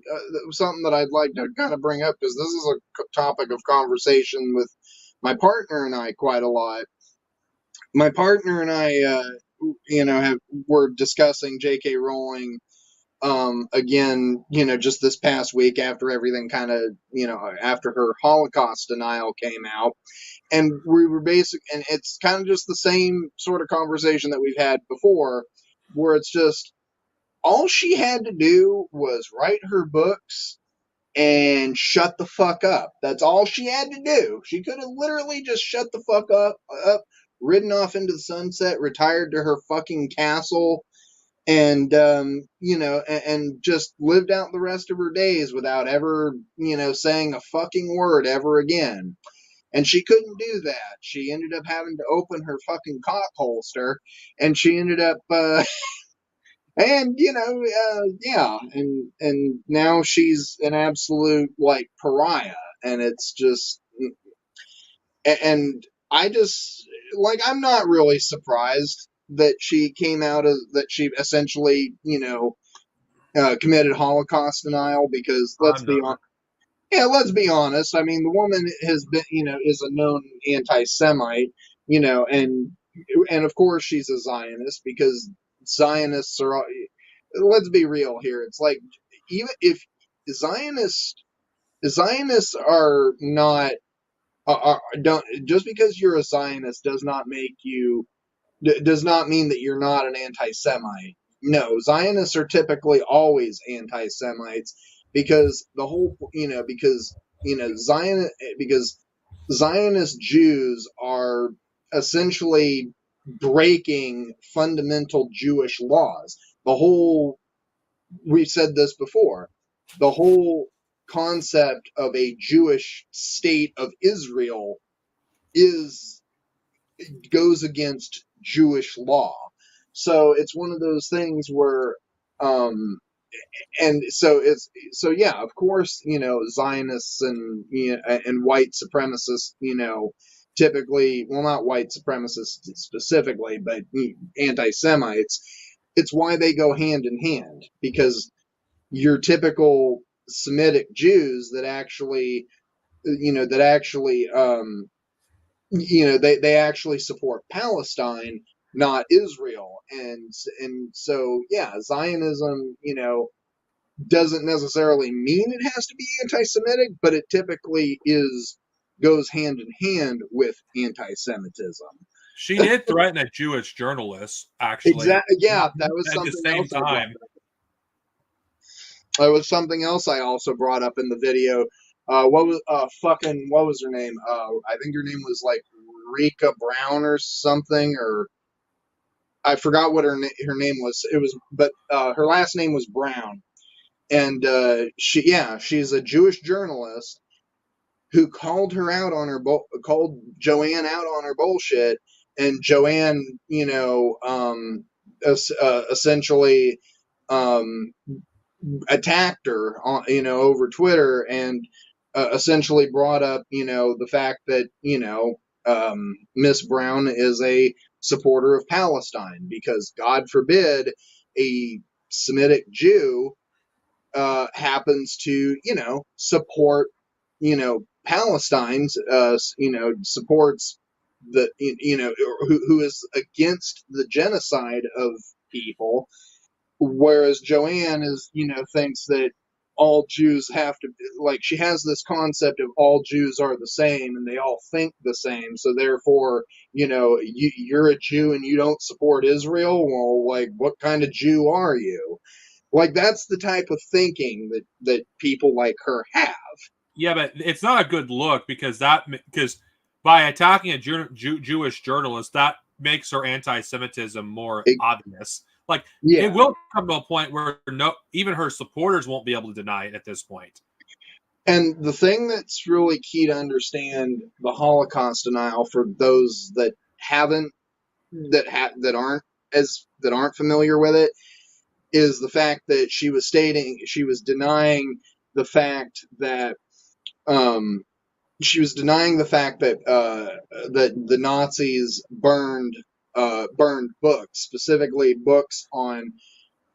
something that I'd like to kind of bring up, because this is a topic of conversation with my partner and I quite a lot. My partner and I, were discussing J.K. Rowling again, just this past week, after everything kind of, after her Holocaust denial came out. And we were and it's kind of just the same sort of conversation that we've had before, where it's just, all she had to do was write her books and shut the fuck up. That's all she had to do. She could have literally just shut the fuck up, ridden off into the sunset, retired to her fucking castle, and and just lived out the rest of her days without ever, saying a fucking word ever again. And she couldn't do that. She ended up having to open her fucking cock holster, and she ended up and yeah, and now she's an absolute like pariah. And it's just, and I just, like, I'm not really surprised that she came out of that she essentially, committed Holocaust denial, because let's be honest. I mean, the woman has been, is a known anti-Semite, and of course she's a Zionist, because Zionists are. Let's be real here. It's like, even if Zionists are not, don't, just because you're a Zionist does not mean that you're not an anti-Semite. No, Zionists are typically always anti-Semites, because the whole, because Zionist Jews are essentially breaking fundamental Jewish laws. We've said this before, the whole concept of a Jewish state of Israel goes against Jewish law. So it's one of those things where, and so yeah, of course, Zionists and and white supremacists, typically, well, not white supremacists specifically, but anti-Semites, it's why they go hand in hand, because your typical Semitic Jews that actually, they actually support Palestine, not Israel. And so, yeah, Zionism, doesn't necessarily mean it has to be anti-Semitic, but it typically goes hand in hand with anti-Semitism. She did threaten a Jewish journalist, actually. Exactly. Yeah, that was at something the same else. Time. That was something else I also brought up in the video. What was her name? I think her name was like Rika Brown or something, or I forgot what her name was. But her last name was Brown, and she's a Jewish journalist who called Joanne out on her bullshit, and Joanne, essentially attacked her on, over Twitter, and essentially brought up, the fact that, Miss Brown is a supporter of Palestine, because God forbid a Semitic Jew happens to, support, Palestine's, supports the, who is against the genocide of people, whereas Joanne is, thinks that all Jews have to, like, she has this concept of all Jews are the same and they all think the same, so therefore, you're a Jew and you don't support Israel. Well, like, what kind of Jew are you? Like, that's the type of thinking that people like her have. Yeah, but it's not a good look because by attacking a Jewish journalist, that makes her anti-Semitism more obvious. Like, it will come to a point where even her supporters won't be able to deny it at this point. And the thing that's really key to understand the Holocaust denial for those that aren't familiar with it is the fact that she was denying the fact that that the Nazis burned books, specifically books on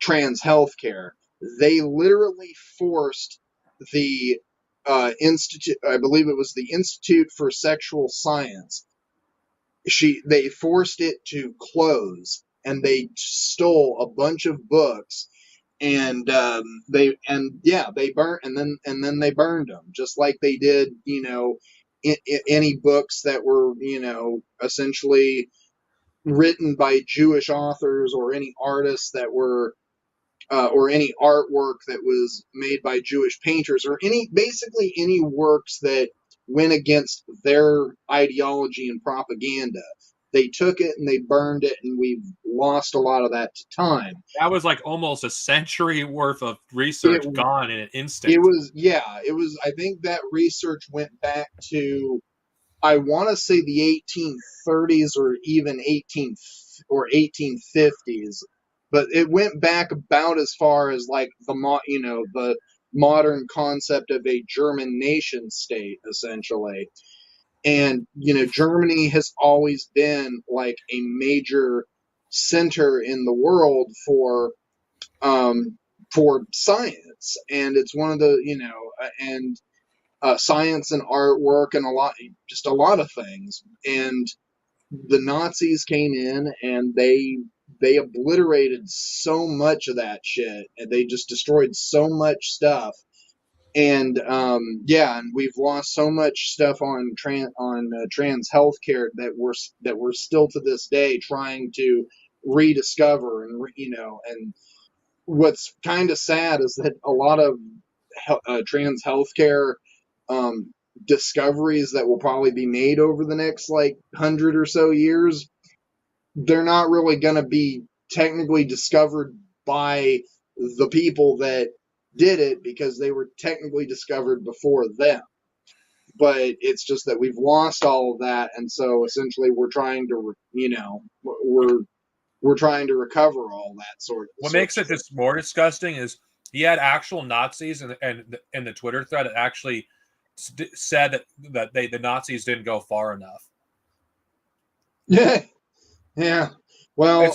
trans healthcare. They literally forced the institute, I believe it was the Institute for Sexual Science. They forced it to close, and they stole a bunch of books, and they burned, and then they burned them, just like they did, any books that were, essentially written by Jewish authors, or any artists that were, or any artwork that was made by Jewish painters, or basically any works that went against their ideology and propaganda. They took it and they burned it, and we've lost a lot of that to time. That was like almost a century worth of research gone in an instant. It was. I think that research went back to, I want to say, the 1830s or even 1850s, but it went back about as far as like the modern concept of a German nation state, essentially. And Germany has always been like a major center in the world for science, and it's one of the and science and artwork and a lot of things. And the Nazis came in and they obliterated so much of that shit, and they just destroyed so much stuff. And and we've lost so much stuff on trans healthcare that we're still to this day trying to rediscover. And and what's kind of sad is that a lot of trans healthcare discoveries that will probably be made over the next 100 or so years, they're not really going to be technically discovered by the people that did it, because they were technically discovered before them. But it's just that we've lost all of that, and so essentially we're trying to we're trying to recover all that sort of. What makes it just more disgusting is he had actual Nazis in the Twitter thread that actually said that the Nazis didn't go far enough. Yeah. Well,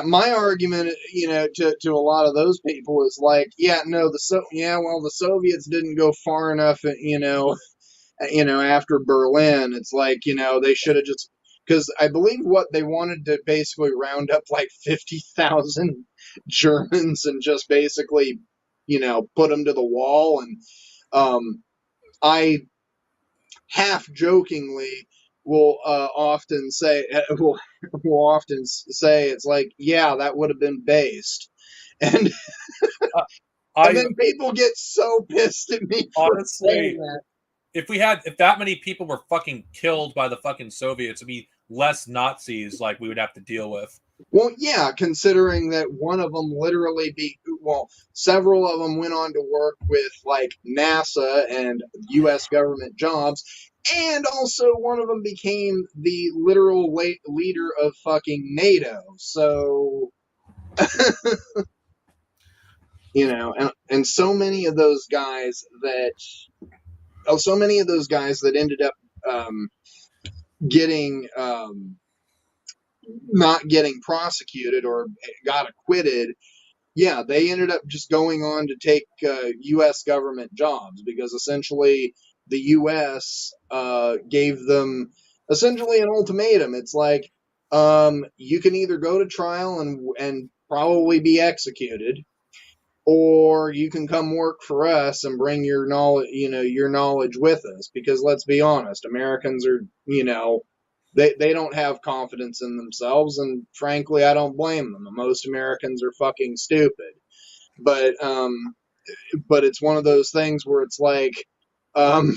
my argument, to a lot of those people is like, the Soviets didn't go far enough, after Berlin. It's like, they should have just, because I believe what they wanted to basically round up 50,000 Germans and just basically, put them to the wall. And I half jokingly will often say it's like, yeah, that would have been based. And and then people get so pissed at me. Honestly, if that many people were fucking killed by the fucking Soviets, it'd be less Nazis we would have to deal with. Well, yeah, considering that one of them several of them went on to work with NASA and U.S. government jobs, and also one of them became the literal leader of fucking NATO. So, and so many of those guys that ended up not getting prosecuted or got acquitted yeah, they ended up just going on to take U.S. government jobs because essentially the U.S. Gave them essentially an ultimatum. It's like, you can either go to trial and probably be executed, or you can come work for us and bring your knowledge, your knowledge with us. Because let's be honest, Americans are, they don't have confidence in themselves, and frankly, I don't blame them. Most Americans are fucking stupid. But it's one of those things where it's like, um,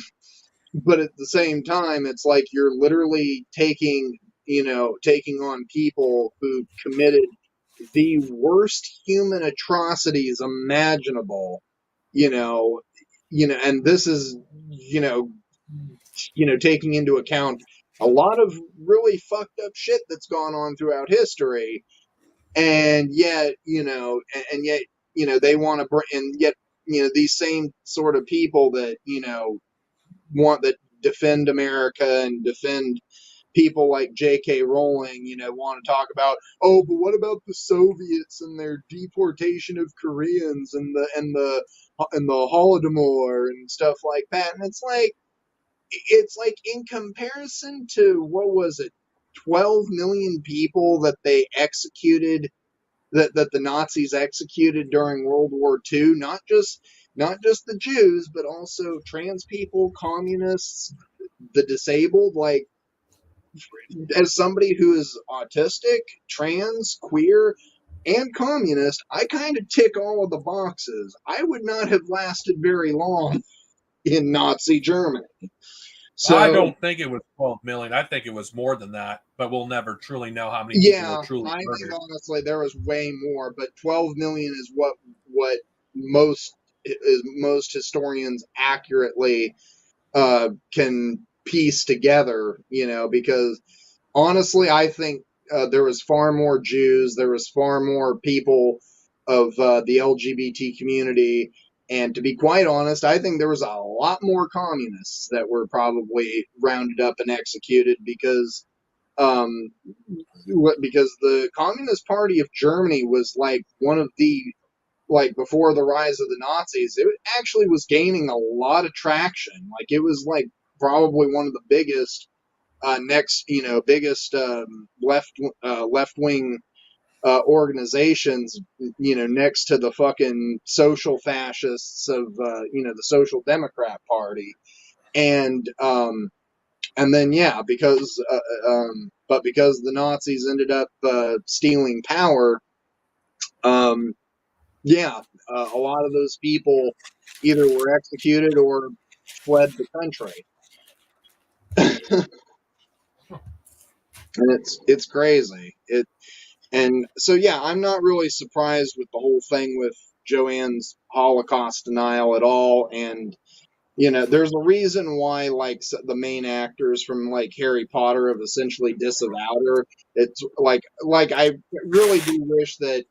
but at the same time, it's like you're literally taking on people who committed the worst human atrocities imaginable, you know, and this is, taking into account a lot of really fucked up shit that's gone on throughout history, and yet, and yet, they want to bring, and yet, these same sort of people that, want that defend America and defend people like J.K. Rowling, want to talk about, oh, but what about the Soviets and their deportation of Koreans and the Holodomor and stuff like that? And it's like in comparison to, what was it, 12 million people that they executed, that the Nazis executed during World War II, not just the Jews, but also trans people, communists, the disabled. Like, as somebody who is autistic, trans, queer, and communist, I kind of tick all of the boxes. I would not have lasted very long in Nazi Germany. So I don't think it was 12 million. I think it was more than that, but we'll never truly know how many people were truly I murdered. think honestly there was way more, but 12 million is what most historians accurately can piece together, because honestly, I think there was far more Jews, there was far more people of the LGBT community, and to be quite honest, I think there was a lot more communists that were probably rounded up and executed um, because the Communist Party of Germany was like one of the, like, before the rise of the Nazis, it actually was gaining a lot of traction. Like, it was like probably one of the biggest biggest left wing organizations, next to the fucking social fascists of the Social Democrat Party, and then yeah, but because the Nazis ended up stealing power, um, yeah, a lot of those people either were executed or fled the country. And it's crazy. And so, yeah, I'm not really surprised with the whole thing with Joanne's Holocaust denial at all. And, there's a reason why, like, the main actors from, like, Harry Potter have essentially disavowed her. It's like I really do wish that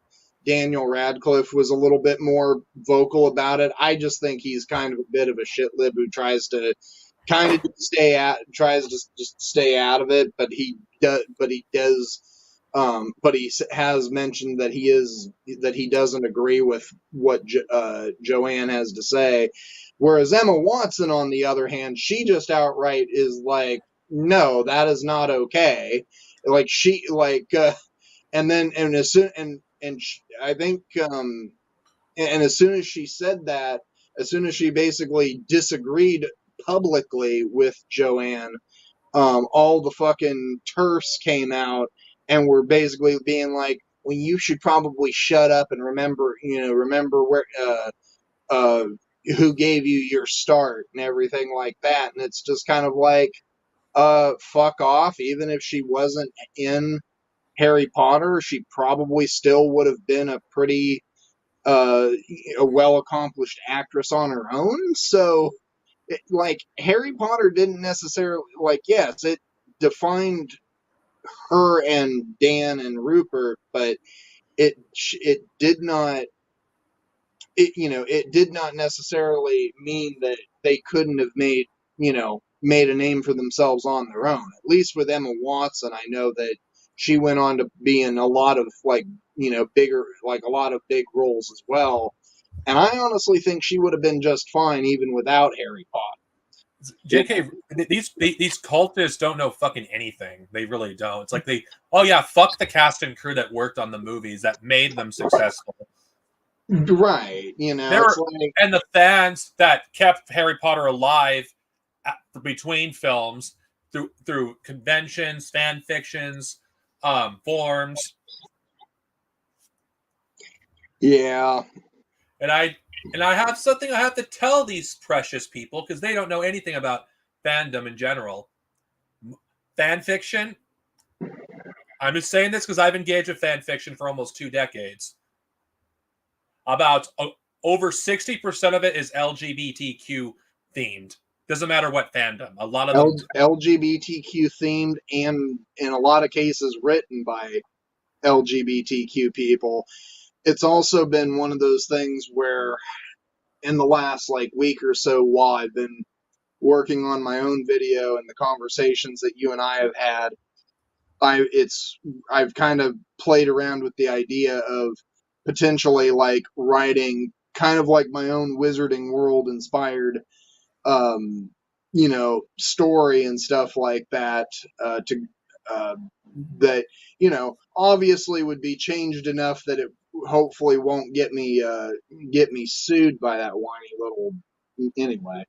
Daniel Radcliffe was a little bit more vocal about it. I just think he's kind of a bit of a shitlib who tries to kind of tries to just stay out of it, but he does, but he has mentioned that he doesn't agree with what Joanne has to say. Whereas Emma Watson, on the other hand, she just outright is like, no, that is not okay. Like, and then, and as soon, and I think, and as soon as she said that, as soon as she basically disagreed publicly with Joanne, all the fucking TERFs came out and were basically being like, well, you should probably shut up and remember where, who gave you your start and everything like that. And it's just kind of like, fuck off. Even if she wasn't in Harry Potter, she probably still would have been a pretty, a well-accomplished actress on her own. So, like, Harry Potter didn't necessarily, like, yes, it defined her and Dan and Rupert, but it did not, it did not necessarily mean that they couldn't have made a name for themselves on their own. At least with Emma Watson, I know that she went on to be in a lot of, like, bigger, like a lot of big roles as well. And I honestly think she would have been just fine even without Harry Potter. JK, these cultists don't know fucking anything. They really don't. It's like oh yeah, fuck the cast and crew that worked on the movies that made them successful. Right. And the fans that kept Harry Potter alive between films through conventions, fan fictions, forums. Yeah. And I have something I have to tell these precious people because they don't know anything about fandom in general. Fan fiction. I'm just saying this because I've engaged with fan fiction for almost 2 decades. About over 60% of it is LGBTQ themed. Doesn't matter what fandom. A lot of them LGBTQ themed, and in a lot of cases written by LGBTQ people. It's also been one of those things where in the last week or so, while I've been working on my own video and the conversations that you and I have had, I've kind of played around with the idea of potentially writing kind of like my own Wizarding World inspired story and stuff like that, that obviously would be changed enough that it hopefully won't get me sued by that whiny little. Anyway,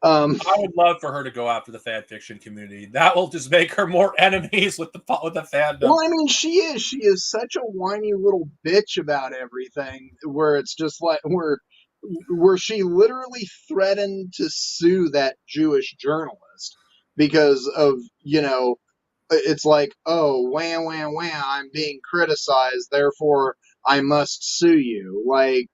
I would love for her to go after the fan fiction community. That will just make her more enemies with the fandom. Well, I mean, she is such a whiny little bitch about everything, where it's just like where she literally threatened to sue that Jewish journalist because of, it's like, oh, wham, wham, wham, I'm being criticized, therefore I must sue you. Like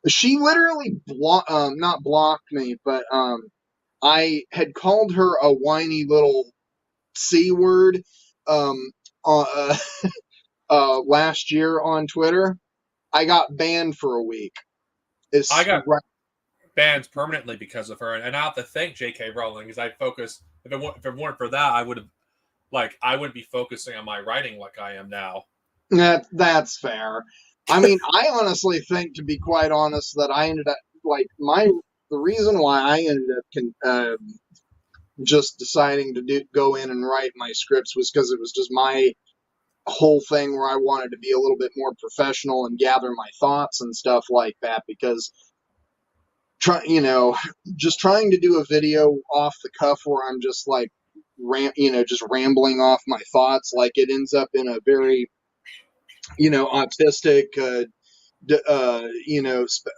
she literally not blocked me, but I had called her a whiny little C word last year on Twitter. I got banned for a week. I got banned permanently because of her, and I have to thank J.K. Rowling because I focused. If it weren't for that, I wouldn't be focusing on my writing like I am now. That's fair. I mean, I honestly think, to be quite honest, that I ended up the reason why I ended up just deciding to go in and write my scripts was because it was just my whole thing where I wanted to be a little bit more professional and gather my thoughts and stuff like that, because just trying to do a video off the cuff where I'm just just rambling off my thoughts, it ends up in a very autistic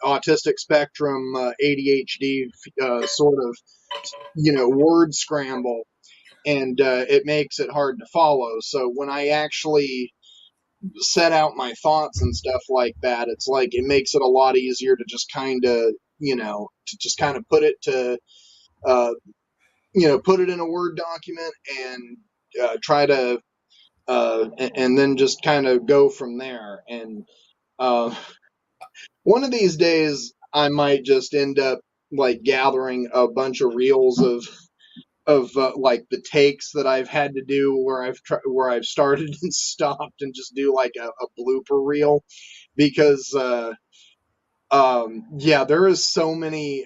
autistic spectrum, ADHD sort of word scramble, and it makes it hard to follow. So when I actually set out my thoughts and stuff like that, it's it makes it a lot easier to just kind of put it in a Word document and try to and then just kind of go from there. And one of these days I might just end up gathering a bunch of reels of the takes that I've had to do where I've started and stopped, and just do a blooper reel, because there is so many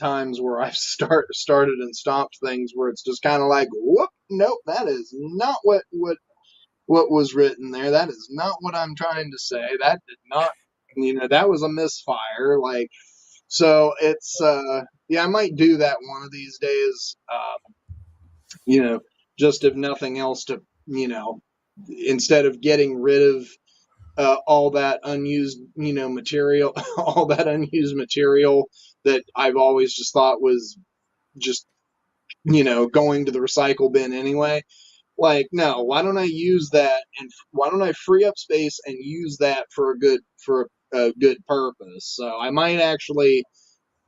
times where I've started and stopped things where it's just kind of whoop, nope, that is not what was written there. That is not what I'm trying to say. That did not, that was a misfire. So it's I might do that one of these days. Just if nothing else, to instead of getting rid of all that unused material, all that unused material that I've always just thought was just going to the recycle bin anyway. No, why don't I use that, and why don't I free up space and use that for a good purpose? So I might actually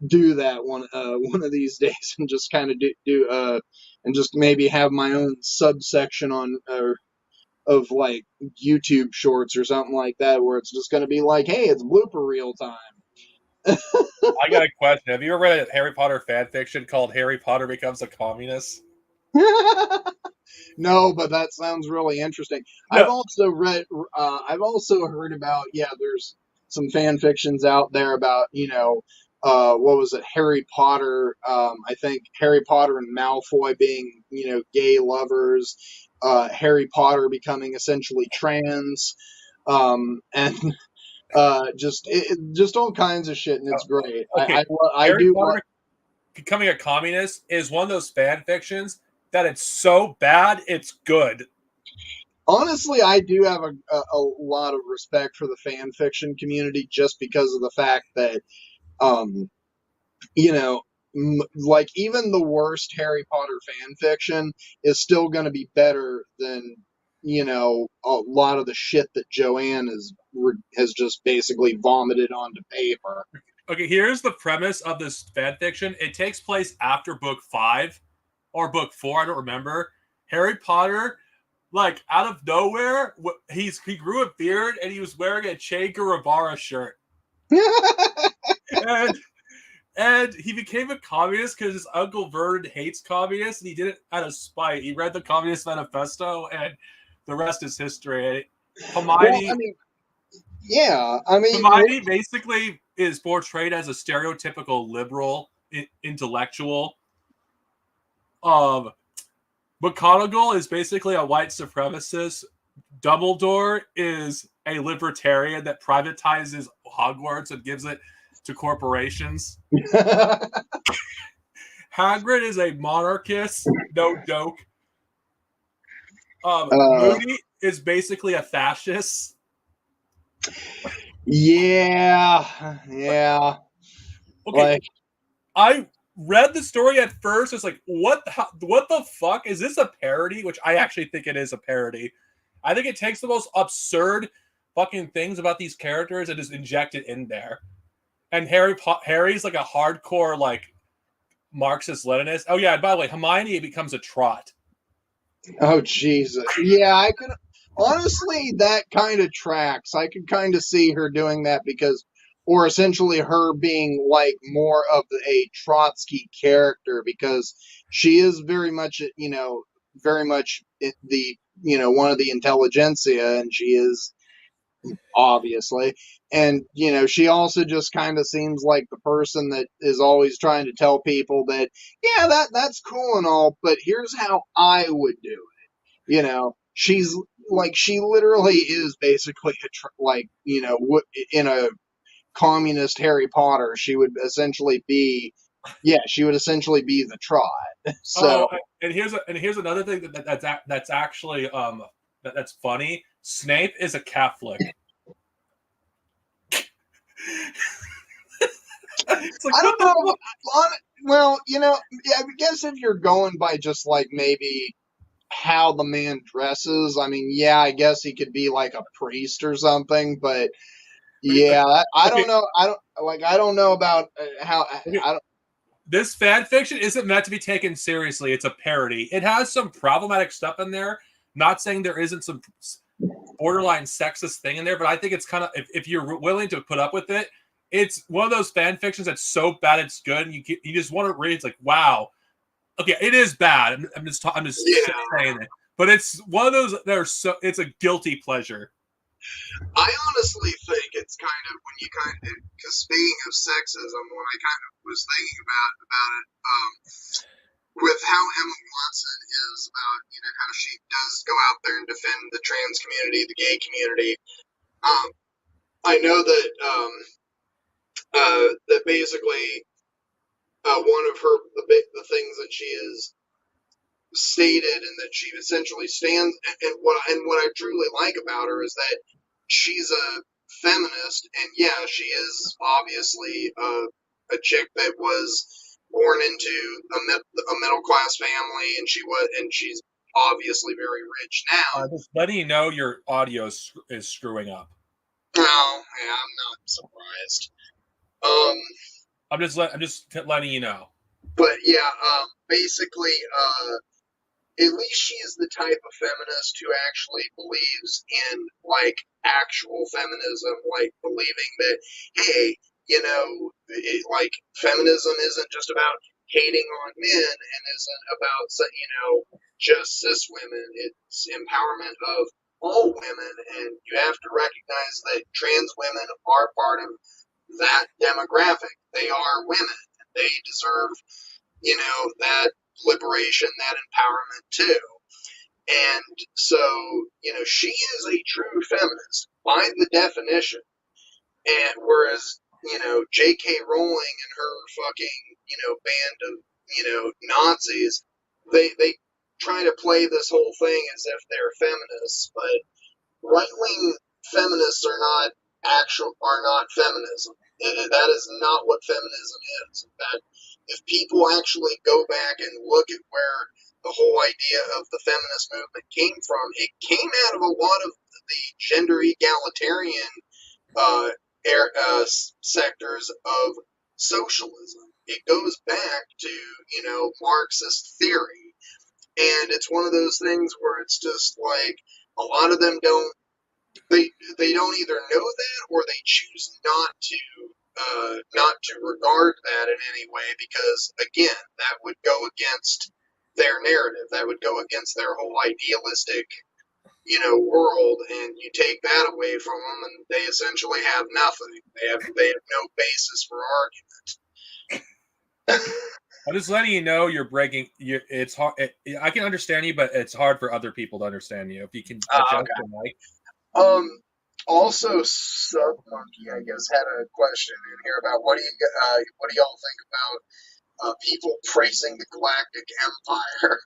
do that one of these days, and just kind of do and just maybe have my own subsection on of YouTube shorts or something like that, where it's just going to be hey, it's blooper reel time. I got a question. Have you ever read a Harry Potter fan fiction called Harry Potter Becomes a Communist? No, but that sounds really interesting. No. I've also heard about, there's some fan fictions out there about, what was it, Harry Potter, I think Harry Potter and Malfoy being, gay lovers, Harry Potter becoming essentially trans, and just all kinds of shit, and it's great. Okay, I Harry do. Potter becoming a communist is one of those fan fictions that it's so bad it's good. Honestly, I do have a lot of respect for the fan fiction community just because of the fact that, um, you know, like even the worst Harry Potter fan fiction is still going to be better than, a lot of the shit that Joanne has just basically vomited onto paper. Okay, here's the premise of this fan fiction. It takes place after book 5 or book 4, I don't remember. Harry Potter, like out of nowhere, he grew a beard and he was wearing a Che Guevara shirt. And he became a communist because his uncle Vernon hates communists, and he did it out of spite. He read the Communist Manifesto, and the rest is history. Hermione, Hermione basically is portrayed as a stereotypical liberal intellectual. McGonagall is basically a white supremacist. Dumbledore is a libertarian that privatizes Hogwarts and gives it to corporations. Hagrid is a monarchist, no joke. Moody is basically a fascist. Yeah. Okay, I read the story at first. It's like, what the fuck? Is this a parody? Which I actually think it is a parody. I think it takes the most absurd fucking things about these characters and just inject it in there. And Harry's like a hardcore like Marxist Leninist. Oh yeah, and by the way, Hermione becomes a trot. Oh Jesus. Yeah, I could honestly that kind of tracks. I could kind of see her doing that or essentially her being like more of a Trotsky character because she is very much, very much the, one of the intelligentsia, and she is obviously. And, she also just kind of seems like the person that is always trying to tell people that, yeah, that's cool and all, but here's how I would do it. She's like, she literally is basically in a communist Harry Potter, she would essentially be the Trot. So, and here's another thing that's actually that's funny. Snape is a Catholic. Like, I don't know. Well, I guess if you're going by just like maybe how the man dresses, I mean, yeah, I guess he could be like a priest or something, but yeah, I don't know. I don't know about how. This fan fiction isn't meant to be taken seriously. It's a parody. It has some problematic stuff in there. Not saying there isn't some borderline sexist thing in there, but I think it's kind of if you're willing to put up with it, it's one of those fan fictions that's so bad it's good, and you just want to read. It's like, wow, okay, it is bad. I'm just saying it, but it's one of those that are so. It's a guilty pleasure. I honestly think it's kind of because speaking of sexism, when I kind of was thinking about it, with how Emma Watson is about, how she does go out there and defend the trans community, the gay community. I know that that basically one of the things that she has stated and that she essentially stands and what I truly like about her is that she's a feminist, and yeah, she is obviously a chick that was born into a middle class family, and she's obviously very rich now. Just letting you know your audio is screwing up. Oh, yeah, I'm not surprised. I'm just letting you know. But yeah, basically, at least she is the type of feminist who actually believes in like actual feminism, like believing that, hey, like feminism isn't just about hating on men and isn't about, just cis women. It's empowerment of all women, and you have to recognize that trans women are part of that demographic. They are women. They deserve, that liberation, that empowerment too. And so, she is a true feminist by the definition. And whereas, J.K. Rowling and her fucking, band of, Nazis, they try to play this whole thing as if they're feminists, but right-wing feminists are not feminism. And that is not what feminism is. In fact, if people actually go back and look at where the whole idea of the feminist movement came from, it came out of a lot of the gender egalitarian sectors of socialism. It goes back to, Marxist theory. And it's one of those things where it's just like a lot of them they don't either know that or they choose not to regard that in any way, because again, that would go against their narrative. That would go against their whole idealistic, world, and you take that away from them and they essentially have nothing. They have no basis for argument. I'm just letting you know you're breaking. It's hard. I can understand you, but it's hard for other people to understand you. If you can adjust Okay. the mic. Also, Sub Monkey, I guess, had a question in here about what do y'all think about people praising the Galactic Empire?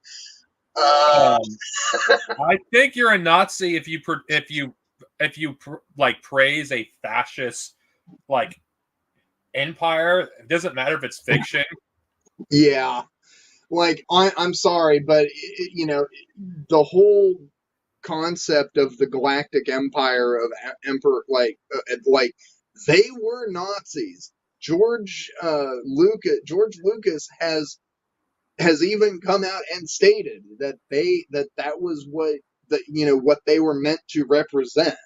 I think you're a Nazi if you praise a fascist empire. It doesn't matter if it's fiction. Yeah, I'm sorry, but the whole concept of the Galactic Empire of Emperor, they were Nazis. George Lucas has even come out and stated that that was what what they were meant to represent.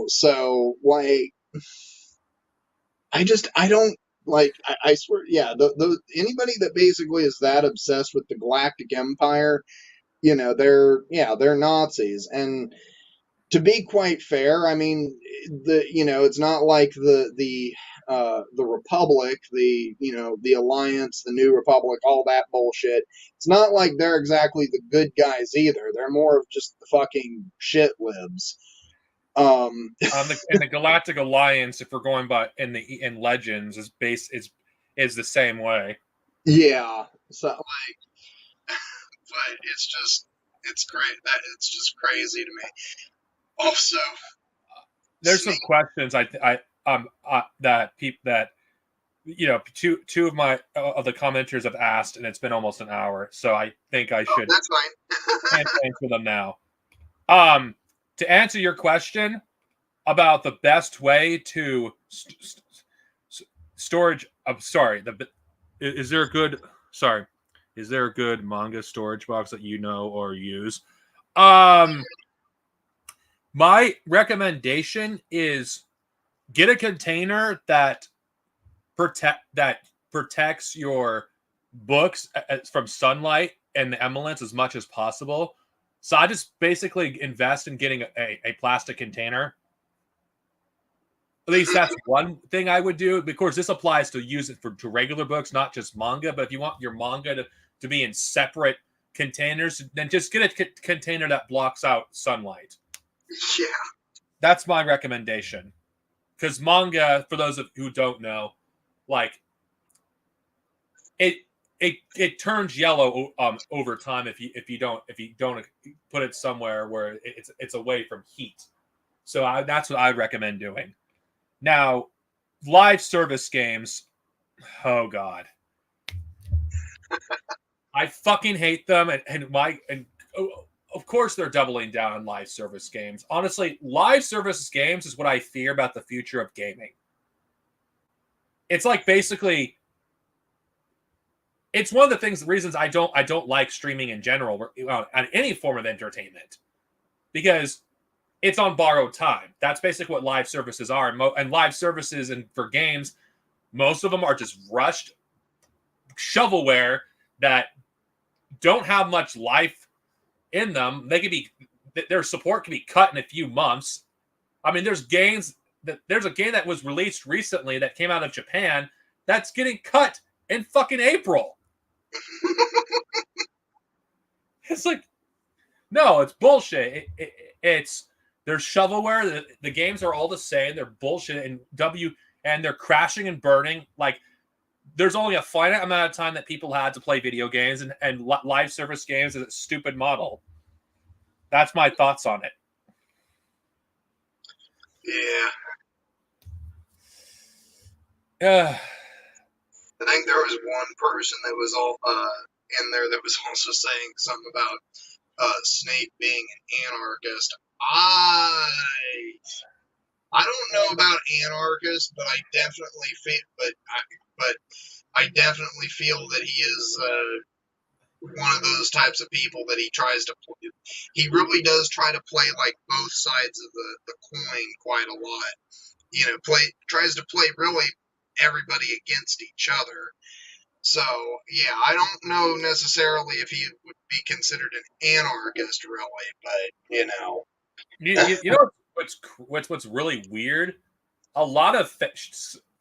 So I don't I swear, yeah, anybody that basically is that obsessed with the Galactic Empire, they're Nazis. And to be quite fair, I mean, it's not like the Republic, the Alliance, the New Republic, all that bullshit. It's not like they're exactly the good guys either. They're more of just the fucking shit libs. In the Galactic Alliance, if we're going by in Legends, is the same way. Yeah. So but it's great. It's just crazy to me. Also, there's some questions that two of the commenters have asked, and it's been almost an hour, so I think I should. That's fine. Answer them now. To answer your question about the best way to storage. I'm sorry. Is there a good manga storage box that or use? My recommendation is get a container that protects your books from sunlight and the elements as much as possible. So I just basically invest in getting a plastic container. At least that's one thing I would do. Of course, this applies to use it to regular books, not just manga. But if you want your manga to be in separate containers, then just get a container that blocks out sunlight. Yeah. That's my recommendation. Because manga, for those who don't know, it turns yellow over time if you don't put it somewhere where it's away from heat. So that's what I recommend doing. Now, live service games, oh god, I fucking hate them, and of course they're doubling down on live service games. Honestly, live service games is what I fear about the future of gaming. It's basically. It's one of the reasons I don't like streaming in general, on any form of entertainment, because it's on borrowed time. That's basically what live services are, and live services and for games, most of them are just rushed. shovelware that don't have much life in them. They could be, their support can be cut in a few months. I mean, there's a game that was released recently that came out of Japan that's getting cut in fucking April. It's like, no, it's bullshit. It's there's shovelware. The games are all the same. They're bullshit and they're crashing and burning. Like, there's only a finite amount of time that people had to play video games, and live service games is a stupid model. That's my thoughts on it. Yeah. I think there was one person that was all in there that was also saying something about Snape being an anarchist. I don't know about anarchist, but I definitely feel that he is one of those types of people that he really does try to play like both sides of the coin quite a lot. Tries to play really everybody against each other. So, yeah, I don't know necessarily if he would be considered an anarchist, really, but, You know what's really weird? A lot of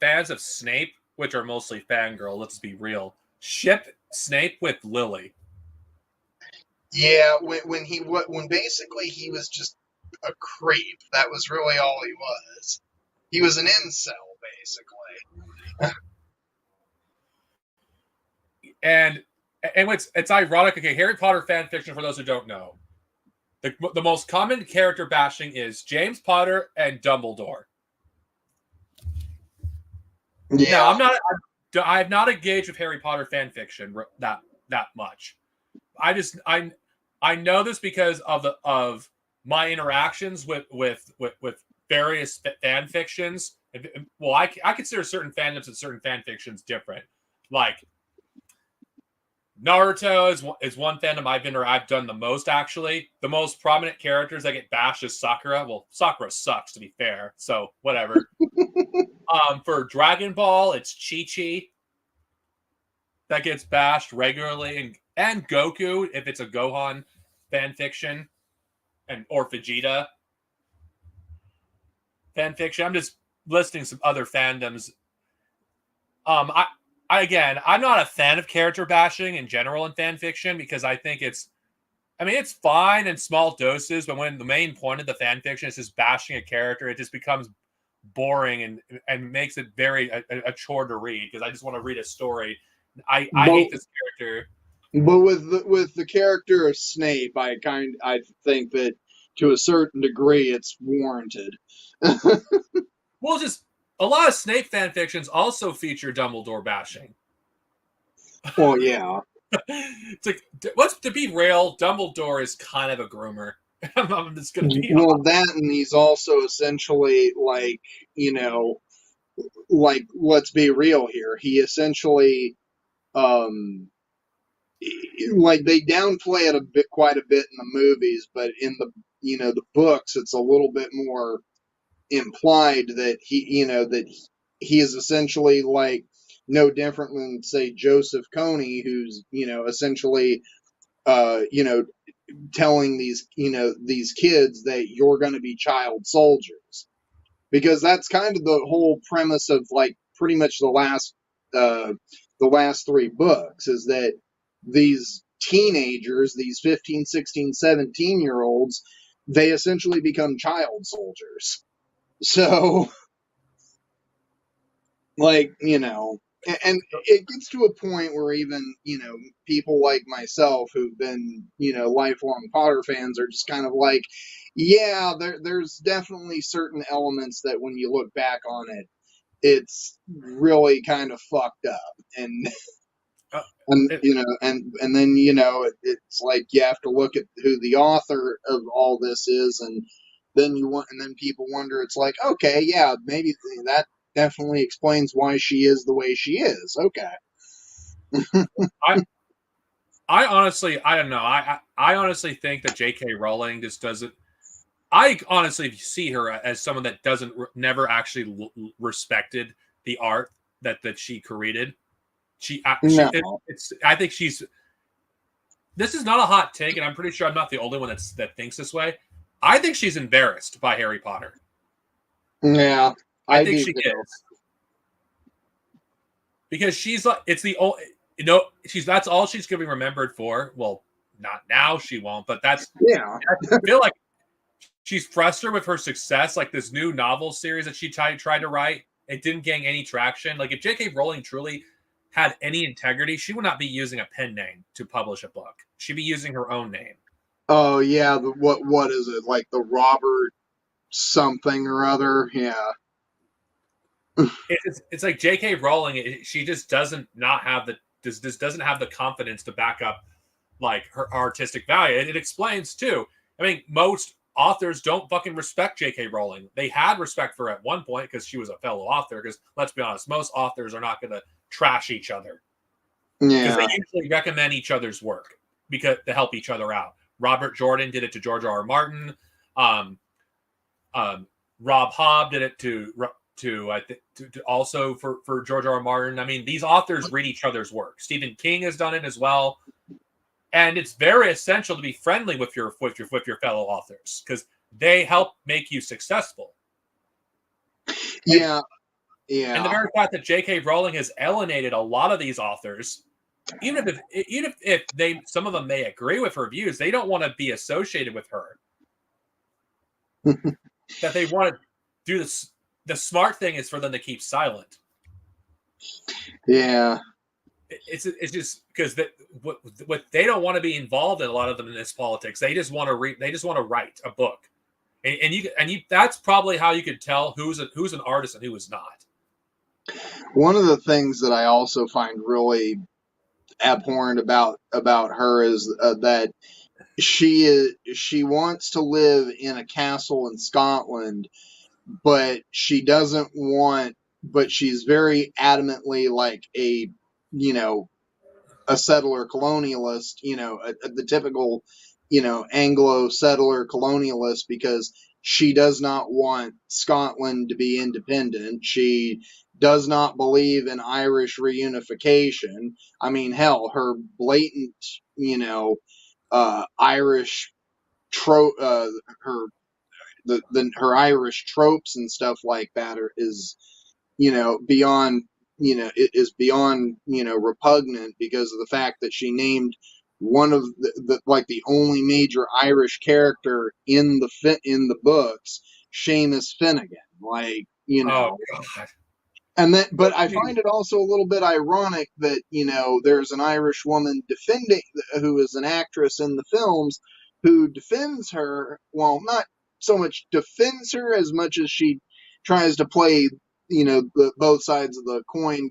fans of Snape, which are mostly fangirl, let's be real, ship Snape with Lily. Yeah, when basically he was just a creep. That was really all he was. He was an incel, basically. And it's ironic. Okay, Harry Potter fan fiction, for those who don't know, the most common character bashing is James Potter and Dumbledore. Yeah, Now, I'm not engaged with Harry Potter fan fiction that much. I know this because of my interactions with various fan fictions. Well, I consider certain fandoms and certain fan fictions different. Like, Naruto is one fandom I've done the most, actually. The most prominent characters that get bashed is Sakura. Well, Sakura sucks, to be fair, so whatever. For Dragon Ball, it's Chi-Chi that gets bashed regularly, and Goku if it's a Gohan fan fiction, or Vegeta fan fiction. I'm just listing some other fandoms. I'm not a fan of character bashing in general in fan fiction because I think it's fine in small doses, but when the main point of the fan fiction is just bashing a character, it just becomes boring and makes it very a chore to read because I just want to read a story. I hate this character. But with the character of Snape, I think that to a certain degree it's warranted. Well, just a lot of Snape fan fictions also feature Dumbledore bashing. Well, yeah. It's like, to be real, Dumbledore is kind of a groomer. I'm just gonna be honest. That, and he's also essentially let's be real here. He essentially, they downplay it quite a bit in the movies, but in the books, it's a little bit more implied that he is essentially like no different than, say, Joseph Kony, who's essentially telling these kids that you're going to be child soldiers, because that's kind of the whole premise of like pretty much the last three books, is that these teenagers, these 15, 16, 17-year-olds, they essentially become child soldiers. So, and it gets to a point where even, people like myself who've been, lifelong Potter fans are just kind of like, yeah, there's definitely certain elements that when you look back on it, it's really kind of fucked up. And then it's like you have to look at who the author of all this is, and then people wonder, it's like, okay, yeah, maybe that definitely explains why she is the way she is. Okay. I honestly, I don't know. I honestly think that J.K. Rowling just doesn't. I honestly see her as someone that never actually respected the art that she created. No. I think she's. This is not a hot take, and I'm pretty sure I'm not the only one that thinks this way. I think she's embarrassed by Harry Potter. Yeah, I think do she too. is. Because she's like, it's the old, that's all she's going to be remembered for. Well, not now, she won't, but Yeah. I feel like she's frustrated with her success, like this new novel series that she tried to write. It didn't gain any traction. Like if J.K. Rowling truly had any integrity, she would not be using a pen name to publish a book. She'd be using her own name. Oh yeah, what is it, like the Robert something or other? Yeah. It's like J.K. Rowling. She just doesn't have the confidence to back up like her artistic value. And it explains too. I mean, most authors don't fucking respect J.K. Rowling. They had respect for her at one point because she was a fellow author. Because let's be honest, most authors are not going to trash each other. Because they usually recommend each other's work because to help each other out. Robert Jordan did it to George R. R. Martin. Rob Hobb did it to also for George R. R. Martin. I mean, these authors read each other's work. Stephen King has done it as well, and it's very essential to be friendly with your fellow authors because they help make you successful. Yeah. And the very fact that J.K. Rowling has alienated a lot of these authors, even if they some of them may agree with her views, they don't want to be associated with her. That they want to do this. The smart thing is for them to keep silent. Yeah. It's just because what they don't want to be involved in a lot of them in this politics. They just want to read. They just want to write a book, and you. That's probably how you could tell who's an artist and who is not. One of the things that I also find really abhorrent about her is that she wants to live in a castle in Scotland, but she doesn't want. But she's very adamantly like a settler colonialist, the typical, Anglo settler colonialist, because she does not want Scotland to be independent. She does not believe in Irish reunification. I mean, hell, her blatant, Irish her Irish tropes and stuff like that is beyond it is beyond repugnant because of the fact that she named one of the only major Irish character in the books Seamus Finnegan, Oh God. And then, but I find it also a little bit ironic that there's an Irish woman who is an actress in the films who defends her. Well, not so much defends her as much as she tries to play both sides of the coin.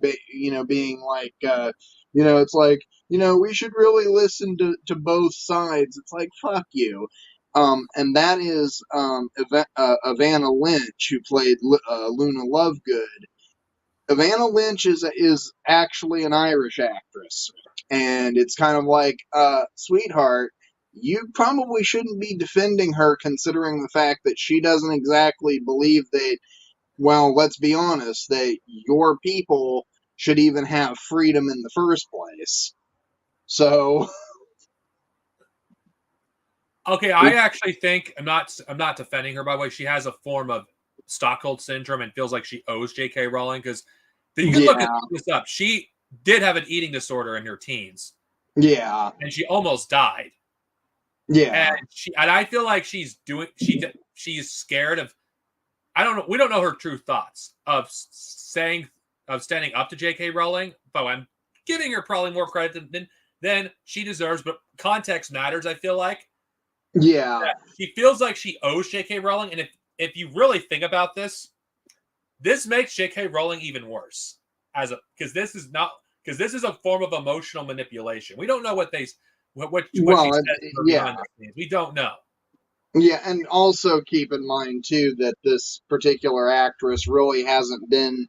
Being like it's like we should really listen to both sides. It's like fuck you. And that is Evanna Lynch, who played Luna Lovegood. Evanna Lynch is actually an Irish actress, and it's kind of like, sweetheart, you probably shouldn't be defending her, considering the fact that she doesn't exactly believe that. Well, let's be honest, that your people should even have freedom in the first place. So, okay, I actually think I'm not defending her. By the way, she has a form of Stockholm syndrome and feels like she owes J.K. Rowling because you can look this up. She did have an eating disorder in her teens. Yeah, and she almost died. Yeah, and I feel like she's scared of. I don't know. We don't know her true thoughts of standing up to J.K. Rowling, but I'm giving her probably more credit than she deserves. But context matters. I feel like. Yeah, she feels like she owes J.K. Rowling, and if you really think about this makes J.K. Rowling even worse because this is a form of emotional manipulation. We don't know what she said behind the scenes. We don't know. Yeah, and also keep in mind too that this particular actress really hasn't been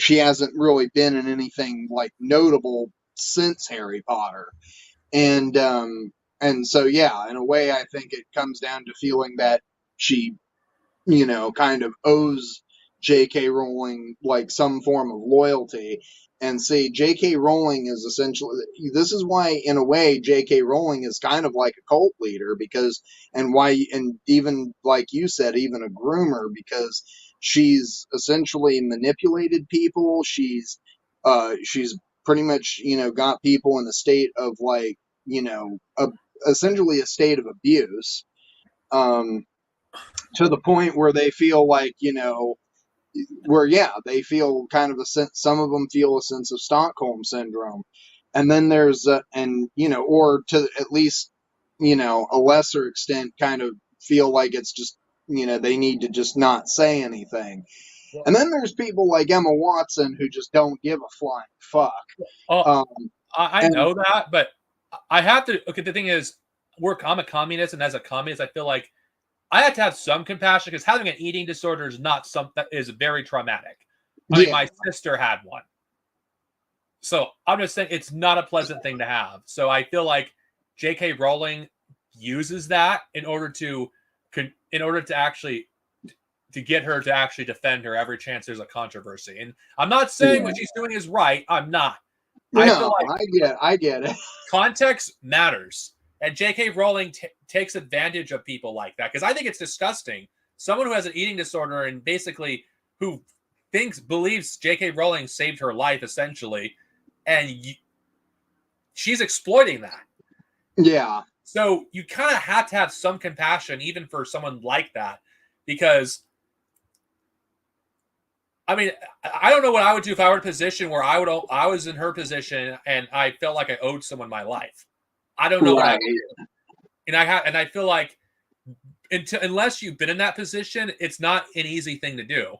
in anything like notable since Harry Potter. And so yeah, in a way I think it comes down to feeling that she kind of owes J.K. Rowling like some form of loyalty. And say J.K. Rowling is essentially, this is why in a way J.K. Rowling is kind of like a cult leader, because, and why, and even like you said, even a groomer, because she's essentially manipulated people. She's pretty much, got people in a state of like, essentially a state of abuse, to the point where they feel like, where they feel kind of a sense, some of them feel a sense of Stockholm syndrome. And then there's or to at least a lesser extent kind of feel like it's just they need to just not say anything. And then there's people like Emma Watson who just don't give a flying fuck. I know that, but I have to. Okay, the thing is, I'm a communist, and as a communist, I feel like I have to have some compassion, because having an eating disorder is not something that is very traumatic. I mean, my sister had one. So I'm just saying it's not a pleasant thing to have. So I feel like J.K. Rowling uses that in order to actually to get her to actually defend her every chance there's a controversy. And I'm not saying what she's doing is right. I'm not. I get it. Context matters. And J.K. Rowling takes advantage of people like that, because I think it's disgusting. Someone who has an eating disorder and basically who believes J.K. Rowling saved her life, essentially, and she's exploiting that. Yeah. So you kind of have to have some compassion, even for someone like that, because, I mean, I don't know what I would do if I were in a position where I was in her position and I felt like I owed someone my life. I don't know what I would do. And I feel like unless you've been in that position, it's not an easy thing to do.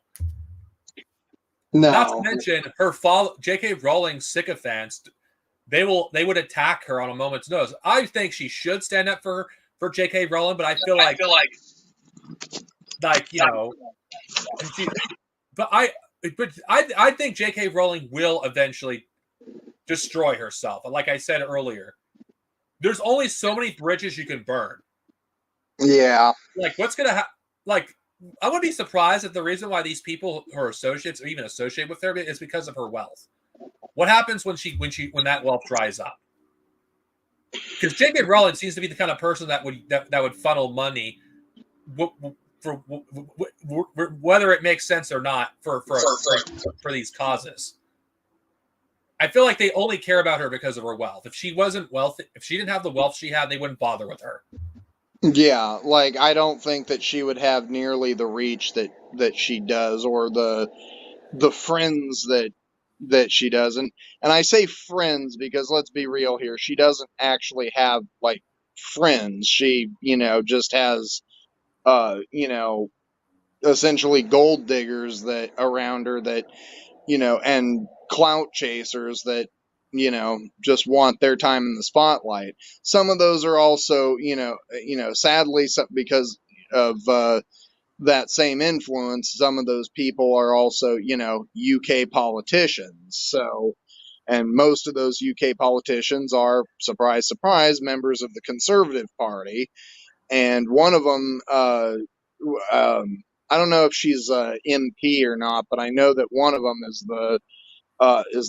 No. Not to mention her father, J.K. Rowling's sycophants. They would attack her on a moment's notice. I think she should stand up for J.K. Rowling, but I feel like I think J.K. Rowling will eventually destroy herself. Like I said earlier, there's only so many bridges you can burn. Yeah. Like, what's gonna happen? Like, I would be surprised if the reason why these people, her associates, or even associate with her, is because of her wealth. What happens when that wealth dries up? Because J.K. Rowling seems to be the kind of person that would funnel money, for whether it makes sense or not, for these causes. I feel like they only care about her because of her wealth. If she wasn't wealthy, if she didn't have the wealth she had, they wouldn't bother with her. Yeah, like I don't think that she would have nearly the reach that she does, or the friends that she does. And I say friends because let's be real here, she doesn't actually have like friends. She, just has essentially gold diggers that around her that, and clout chasers that, just want their time in the spotlight. Some of those are also, sadly, because of that same influence, some of those people are also, UK politicians. So, and most of those UK politicians are, surprise, surprise, members of the Conservative Party. And one of them, I don't know if she's MP or not, but I know that one of them is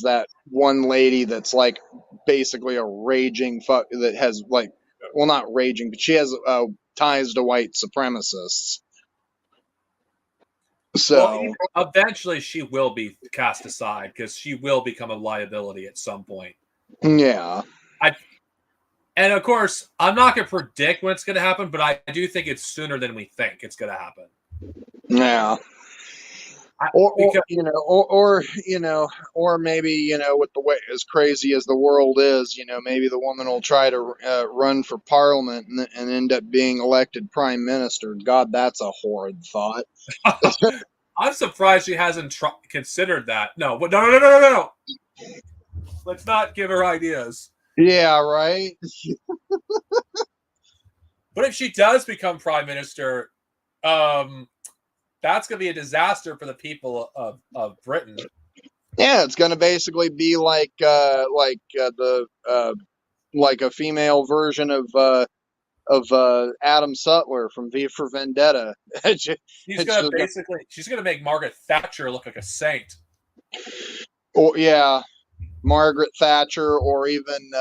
that one lady that's like basically a raging fuck that has like, well, not raging, but she has ties to white supremacists. So eventually she will be cast aside because she will become a liability at some point. Yeah. And of course, I'm not going to predict when it's going to happen, but I do think it's sooner than we think it's going to happen. Yeah. Or maybe, with the way as crazy as the world is, maybe the woman will try to run for parliament and end up being elected prime minister. God, that's a horrid thought. I'm surprised she hasn't considered that. No. Let's not give her ideas. Yeah, right. But if she does become prime minister, that's going to be a disaster for the people of Britain. Yeah, it's going to basically be like a female version of Adam Sutler from V for Vendetta. She's gonna make Margaret Thatcher look like a saint. Or yeah, Margaret Thatcher, or even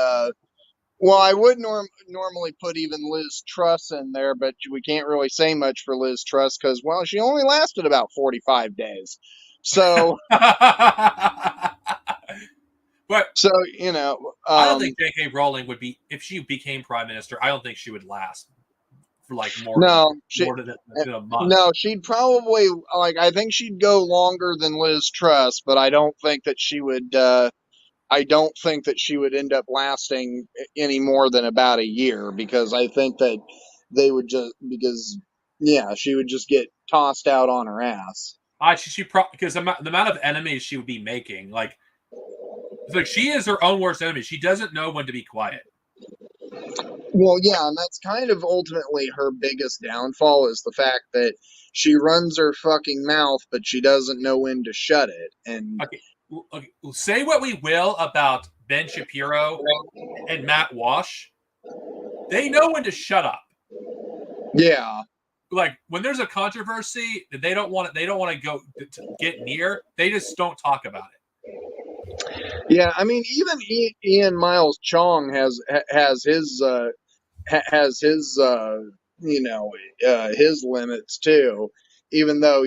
well, I would normally put even Liz Truss in there, but we can't really say much for Liz Truss because, well, she only lasted about 45 days. So, but so you know, I don't think J.K. Rowling would be, if she became prime minister. I don't think she would last for like more than a month. No, she'd probably I think she'd go longer than Liz Truss, but I don't think that she would. I don't think that she would end up lasting any more than about a year, because I think that they would she would just get tossed out on her ass. Because the amount of enemies she would be making, like she is her own worst enemy. She doesn't know when to be quiet. Well, yeah, and that's kind of ultimately her biggest downfall, is the fact that she runs her fucking mouth, but she doesn't know when to shut it. And okay, say what we will about Ben Shapiro and Matt Walsh, they know when to shut up. Yeah. Like when there's a controversy that they don't want to go to get near, they just don't talk about it. Yeah, I mean, even Ian Miles Chong has his his limits too. Even though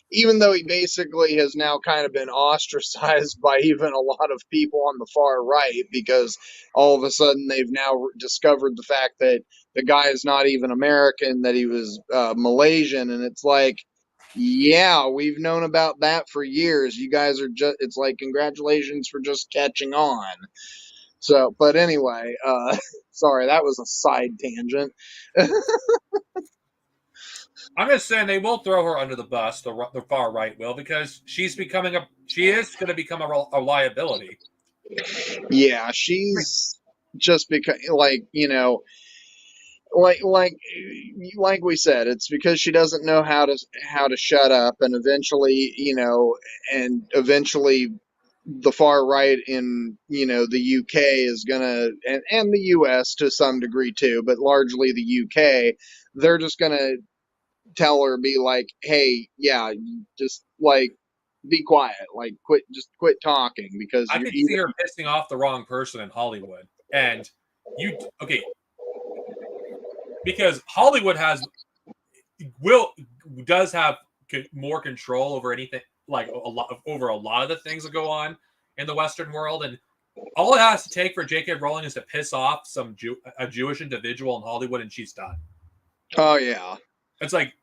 even though he basically has now kind of been ostracized by even a lot of people on the far right, because all of a sudden they've now discovered the fact that the guy is not even American, that he was Malaysian, and it's like, yeah, we've known about that for years. You guys are just, it's like, congratulations for just catching on. So, but anyway, sorry, that was a side tangent. I'm just saying they will throw her under the bus, the far right will, because she is going to become a liability. Yeah, she's just because, like we said, it's because she doesn't know how to shut up, and eventually, the far right in the UK is gonna, and the US to some degree too, but largely the UK, they're just gonna tell her, be like, hey, yeah, just like be quiet, like quit talking, because I could see her pissing off the wrong person in Hollywood, and because Hollywood does have more control over anything, like over a lot of the things that go on in the Western world, and all it has to take for J.K. Rowling is to piss off a Jewish individual in Hollywood, and she's done. Oh yeah, it's like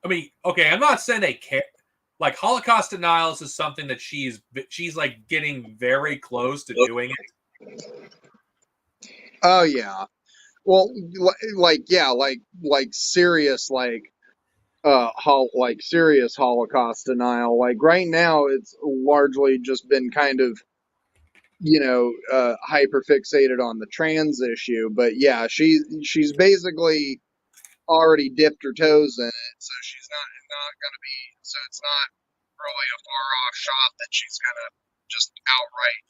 I mean, okay, I'm not saying they care. Like Holocaust denials is something that she's like getting very close to doing it. Oh yeah. Well, serious, serious Holocaust denial. Like right now, it's largely just been kind of, hyper fixated on the trans issue. But yeah, she's basically already dipped her toes in it, so she's not going to be. So it's not really a far off shot that she's going to just outright,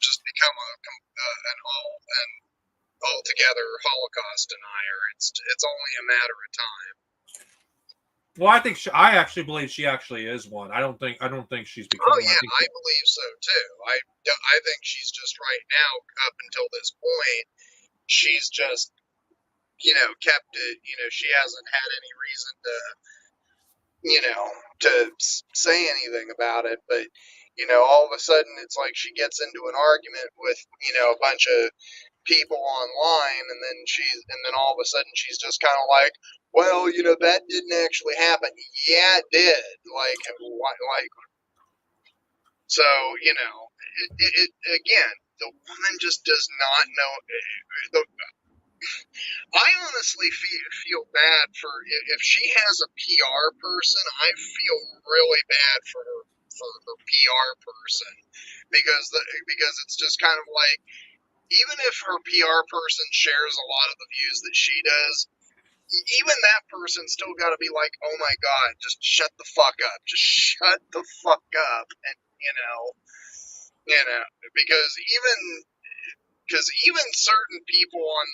just become an altogether Holocaust denier. It's only a matter of time. Well, I actually believe she actually is one. I don't think she's becoming. Oh yeah, I believe so too. I think she's just right now, up until this point, she's just kept it. She hasn't had any reason to say anything about it, but all of a sudden it's like she gets into an argument with a bunch of people online, and then all of a sudden she's just kind of like, well, that didn't actually happen. Yeah, it did. So again, the woman just does not know. I honestly feel bad for, if she has a PR person. I feel really bad for her PR person, because it's just kind of like, even if her PR person shares a lot of the views that she does, even that person's still got to be like, oh my God, just shut the fuck up. Just shut the fuck up. And, Because even certain people on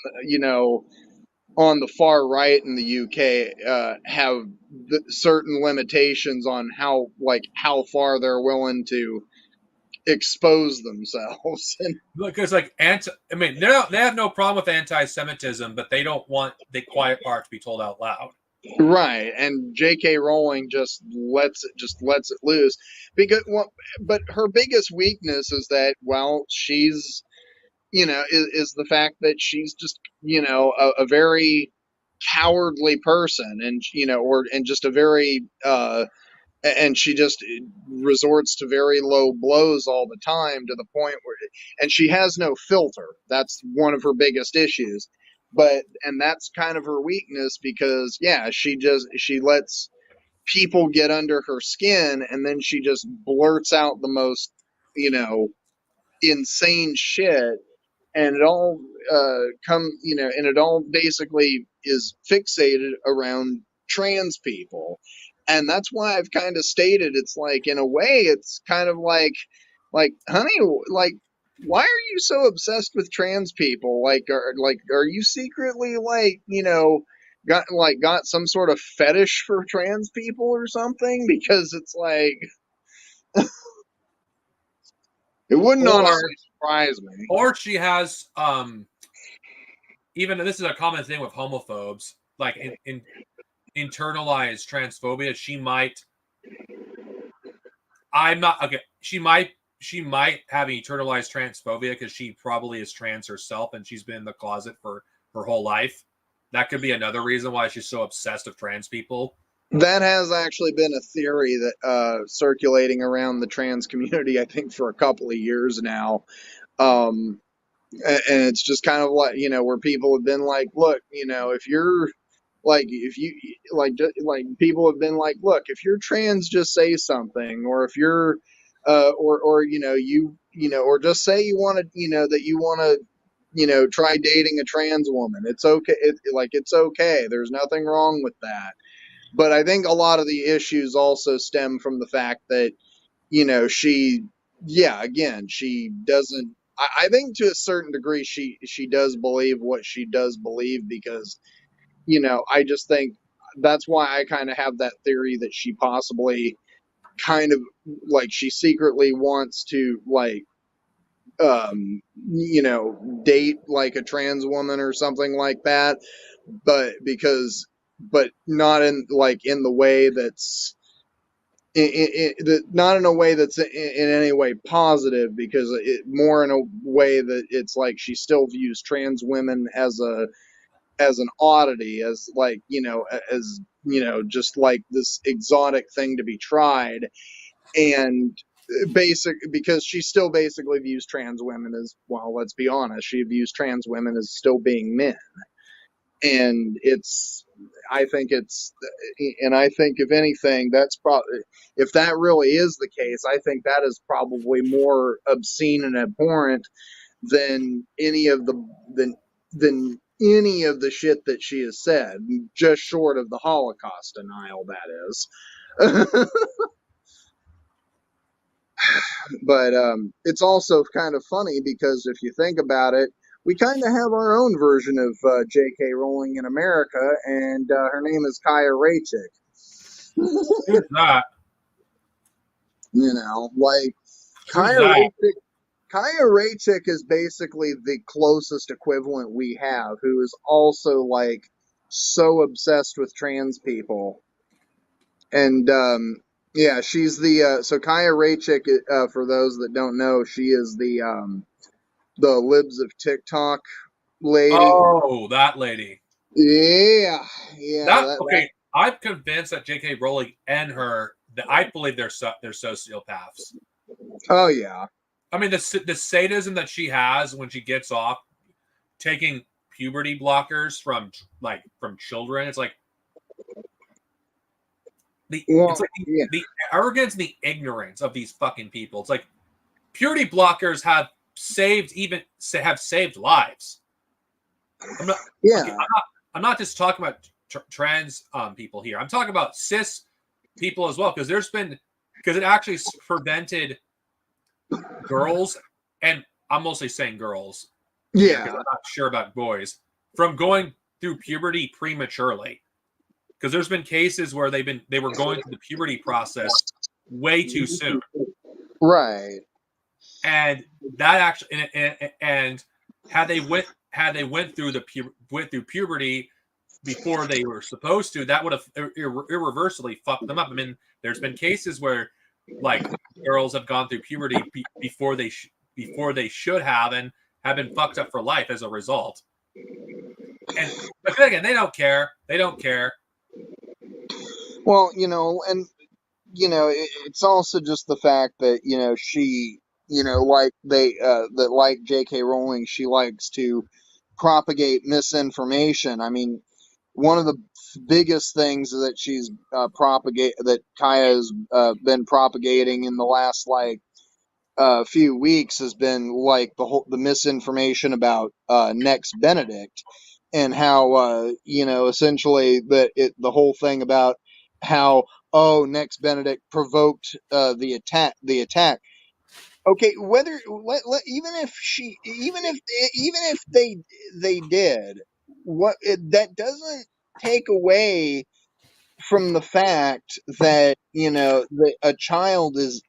on the far right in the UK have certain limitations on how far they're willing to expose themselves. And Because I mean, they have no problem with anti-Semitism, but they don't want the quiet part to be told out loud. right, and J.K. Rowling just lets it loose but her biggest weakness is that she's is the fact that she's just a very cowardly person, and just a very and she just resorts to very low blows all the time, to the point where, and she has no filter. That's one of her biggest issues. And that's kind of her weakness, because she lets people get under her skin, and then she just blurts out the most insane shit, and it all and it all basically is fixated around trans people. And that's why I've kind of stated, it's like, in a way, it's kind of like, honey, like, why are you so obsessed with trans people? Are you secretly got some sort of fetish for trans people or something? Because it's like, it wouldn't honestly surprise me. Or she has even this is a common thing with homophobes, like in internalized transphobia. She might have internalized transphobia because she probably is trans herself, and she's been in the closet for her whole life. That could be another reason why she's so obsessed with trans people. That has actually been a theory that circulating around the trans community, I think, for a couple of years now. And it's just kind of like, where people have been like, look, if you're people have been like, look, if you're trans, just say something. Or if you're or just say you want to, that you want to, try dating a trans woman. It's okay. It's okay. There's nothing wrong with that. But I think a lot of the issues also stem from the fact that, she doesn't. I think to a certain degree she does believe what she does believe, because, I just think that's why I kind of have that theory that she possibly kind of she secretly wants to date a trans woman or something like that, but not in in the way that's not in a way that's in any way positive, because more in a way that it's like she still views trans women as an oddity, as just like this exotic thing to be tried. And because she still basically views trans women as, well, let's be honest, she views trans women as still being men. And I think if anything, that's probably, if that really is the case, I think that is probably more obscene and abhorrent than any of the shit that she has said, just short of the Holocaust denial, that is. But it's also kind of funny, because if you think about it, we kind of have our own version of J.K. Rowling in America, and her name is Kaya Raichik. Who's that? Kaya Raichik is basically the closest equivalent we have, who is also so obsessed with trans people. And she's the so Kaya Raichik, for those that don't know, she is the Libs of TikTok lady. Oh, that lady. Yeah. Okay. I'm convinced that J.K. Rowling and her, I believe they're sociopaths. Oh yeah. I mean, the sadism that she has when she gets off taking puberty blockers from children, it's like the arrogance and the ignorance of these fucking people. It's like purity blockers have saved lives. I'm not just talking about trans people here. I'm talking about cis people as well, because it actually prevented girls, and I'm mostly saying girls, because Yeah. I'm not sure about boys, from going through puberty prematurely. Because there's been cases where they were going through the puberty process way too soon, Right. and that actually and had they went through puberty before they were supposed to, that would have irreversibly fucked them up. I mean, there's been cases where like girls have gone through puberty before they should have, and have been fucked up for life as a result. And but then again, they don't care. They don't care. Well, and it's also just the fact that she, like that, like J.K. Rowling, she likes to propagate misinformation. I mean, one of the biggest things that she's that Kaya's been propagating in the last few weeks has been like the misinformation about Next Benedict, and how essentially the whole thing about how Next Benedict provoked the attack. Okay, even if they did, that doesn't take away from the fact that that a child is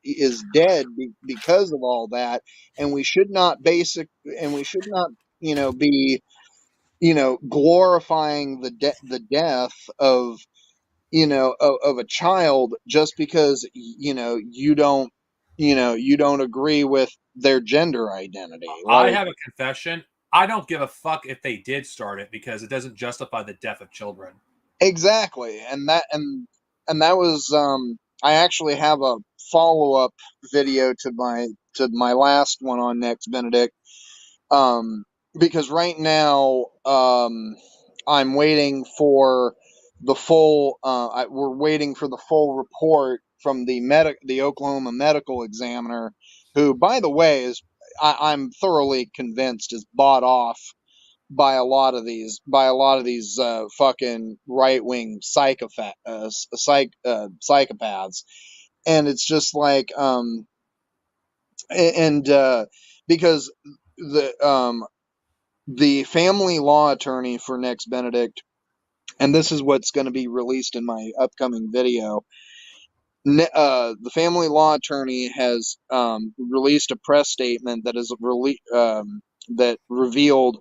dead because of all that, and we should not be glorifying the death of of a child just because you don't agree with their gender identity. I Like, have a confession. I don't give a fuck if they did start it, because it doesn't justify the death of children. exactly, and that was I actually have a follow-up video to my last one on Next Benedict, um because right now I'm waiting for the full we're waiting for the full report from the Oklahoma medical examiner, who, by the way, I'm thoroughly convinced is bought off by a lot of these fucking right wing psychopaths, and it's just like and because the family law attorney for Next Benedict, and this is what's going to be released in my upcoming video. The family law attorney has released a press statement that revealed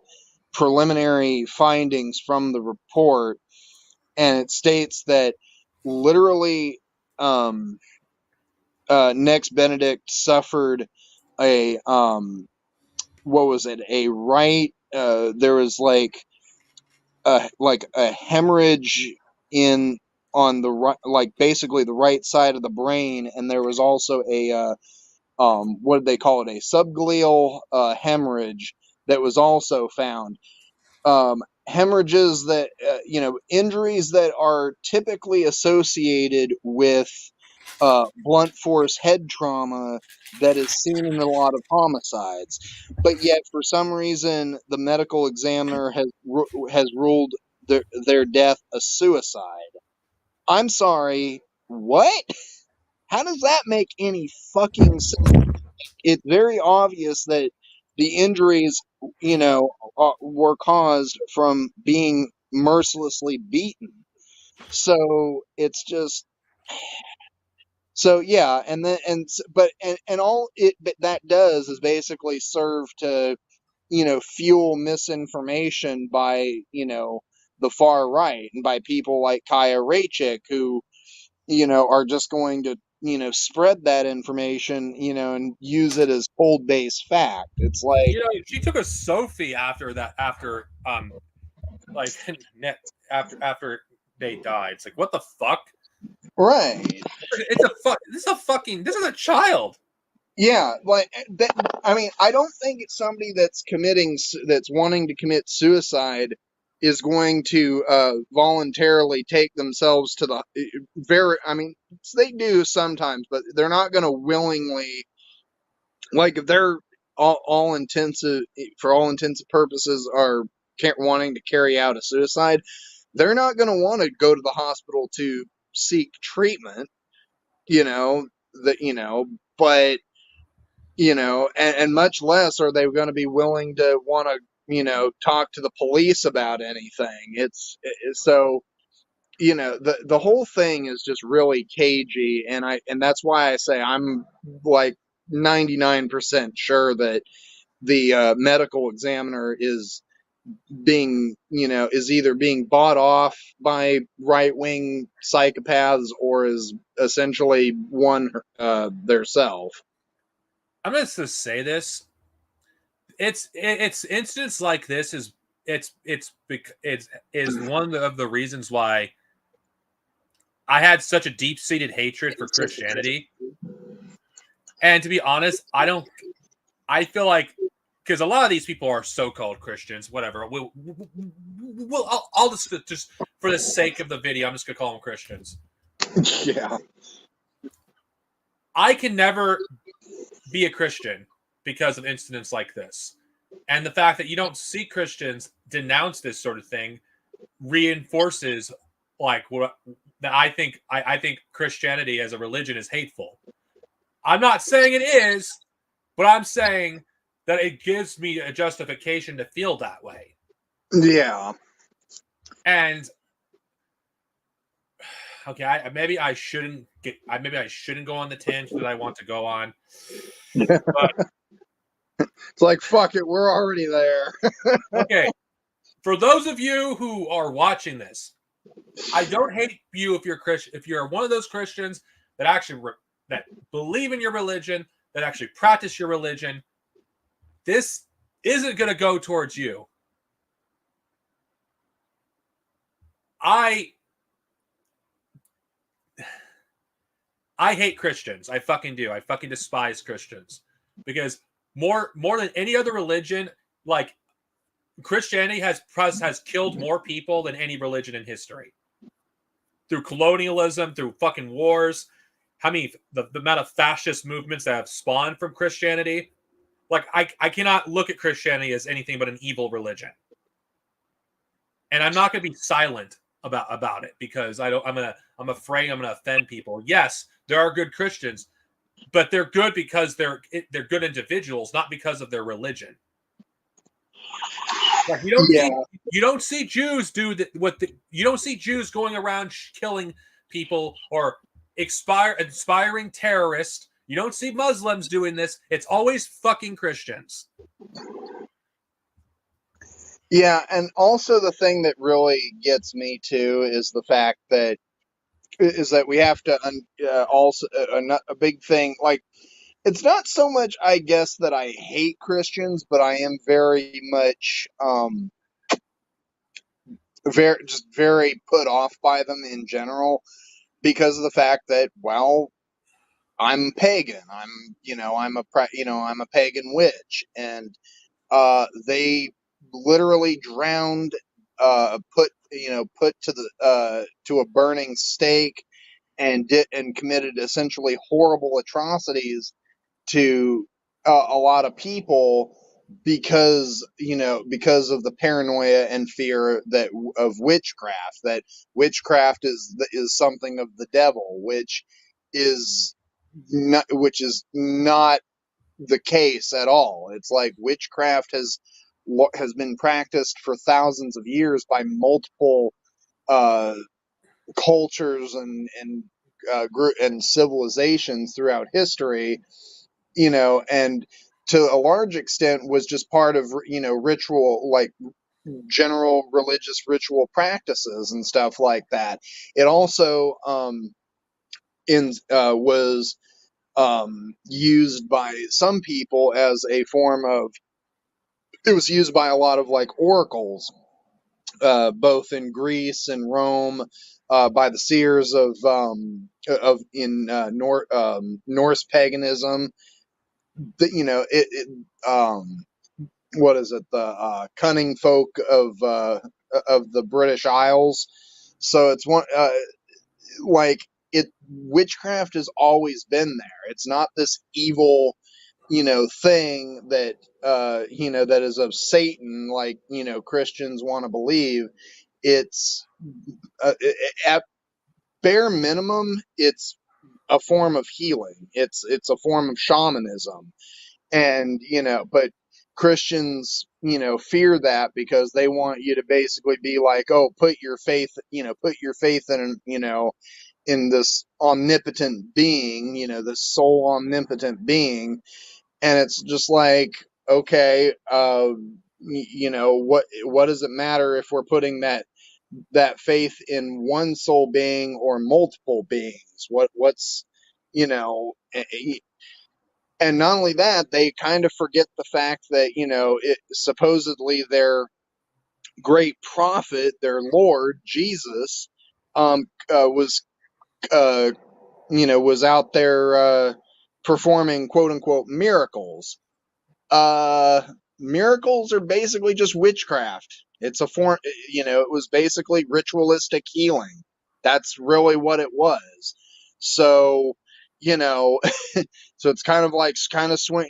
preliminary findings from the report, and it states that literally Next Benedict suffered a what was it, a right there was a hemorrhage in on the right, like basically the right side of the brain, and there was also a what did they call it, a subglial hemorrhage that was also found. Hemorrhages that injuries that are typically associated with blunt force head trauma that is seen in a lot of homicides, but yet for some reason the medical examiner has ruled their death a suicide. I'm sorry, what? How does that make any fucking sense? It's very obvious that the injuries, were caused from being mercilessly beaten. So it's just, so yeah, and then and all that does is basically serve to fuel misinformation by the far right, and by people like Kaya Rachik, who are just going to spread that information and use it as cold base fact. It's like, She took a Sophie after like after they died. It's like, what the fuck? right. This is a child. Yeah, like that. I mean, I don't think it's somebody that's wanting to commit suicide is going to voluntarily take themselves to the I mean, they do sometimes, but they're not going to willingly. Like, if they're all intensive for all intents and purposes are wanting to carry out a suicide, they're not going to want to go to the hospital to seek treatment. You know that but and much less are they going to be willing to want to, talk to the police about anything. So, the whole thing is just really cagey, and that's why I say I'm like 99% sure that the medical examiner is either being bought off by right-wing psychopaths or is essentially one theirself. I'm going to say this. It's incidents like this is one of the reasons why I had such a deep-seated hatred for Christianity. And to be honest, I feel like, because a lot of these people are so-called Christians, whatever. I'll just for the sake of the video, I'm just gonna call them Christians. Yeah. I can never be a Christian because of incidents like this, and the fact that you don't see Christians denounce this sort of thing reinforces like what that I think. I think Christianity as a religion is hateful. I'm not saying it is, but I'm saying that it gives me a justification to feel that way. Yeah. And okay, maybe I shouldn't go on the tangent that I want to go on. But it's like, fuck it, we're already there. Okay, for those of you who are watching this, I don't hate you if you're Christian. If you're one of those Christians that actually that believe in your religion, that actually practice your religion, this isn't going to go towards you. I hate Christians. I fucking do. I fucking despise Christians because more than any other religion, like Christianity has killed more people than any religion in history. Through colonialism, through fucking wars, how many the amount of fascist movements that have spawned from Christianity. Like I cannot look at Christianity as anything but an evil religion. And I'm not going to be silent about it because I'm afraid I'm going to offend people. Yes, there are good Christians, but they're good because they're good individuals, not because of their religion. Like you don't see Jews do that. You don't see Jews going around killing people or inspiring terrorists. You don't see Muslims doing this. It's always fucking Christians. Yeah, and also the thing that really gets me too is the fact that we have to also a big thing, like, it's not so much, I guess, that I hate Christians, but I am very much very put off by them in general because of the fact that, well, I'm pagan. I'm a pagan witch, and they literally drowned, put to a burning stake, and committed essentially horrible atrocities to a lot of people because of the paranoia and fear of witchcraft, that witchcraft is something of the devil, which is not the case at all. It's like witchcraft has been practiced for thousands of years by multiple cultures and civilizations throughout history, and to a large extent was just part of ritual, like general religious ritual practices and stuff like that. It also was used by some people as a form of, it was used by a lot of like oracles, both in Greece and Rome, by the seers of Norse paganism. What is it? The cunning folk of the British Isles. So it's one like it. Witchcraft has always been there. It's not this evil, thing that that is of Satan, like Christians want to believe. It's at bare minimum, it's a form of healing. It's a form of shamanism. And, but Christians, fear that because they want you to basically be like, oh, put your faith in, in this omnipotent being, this sole omnipotent being. And it's just like, okay, what does it matter if we're putting that faith in one soul being or multiple beings? What's, you know, and not only that, they kind of forget the fact that, supposedly their great prophet, their Lord Jesus, was, was out there performing quote unquote miracles. Uh, Miracles are basically just witchcraft. It's a form, it was basically ritualistic healing. That's really what it was. So, so it's kind of like, swing,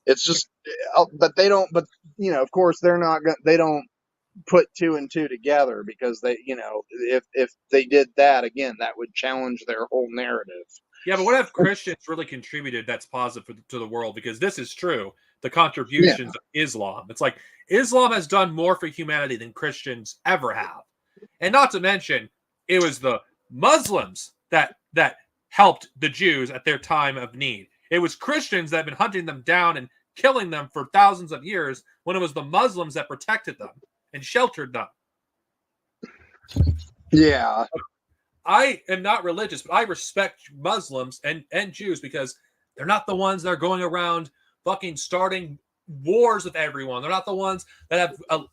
it's just, but they don't, but, of course they're not going they don't put two and two together because they, if they did that again, that would challenge their whole narrative. Yeah, but what have Christians really contributed that's positive to the world? Because this is true. The Yeah. contributions of Islam. It's like Islam has done more for humanity than Christians ever have. And not to mention, it was the Muslims that helped the Jews at their time of need. It was Christians that have been hunting them down and killing them for thousands of years when it was the Muslims that protected them and sheltered them. Yeah. I am not religious, but I respect Muslims and Jews because they're not the ones that are going around fucking starting wars with everyone. They're not the ones that have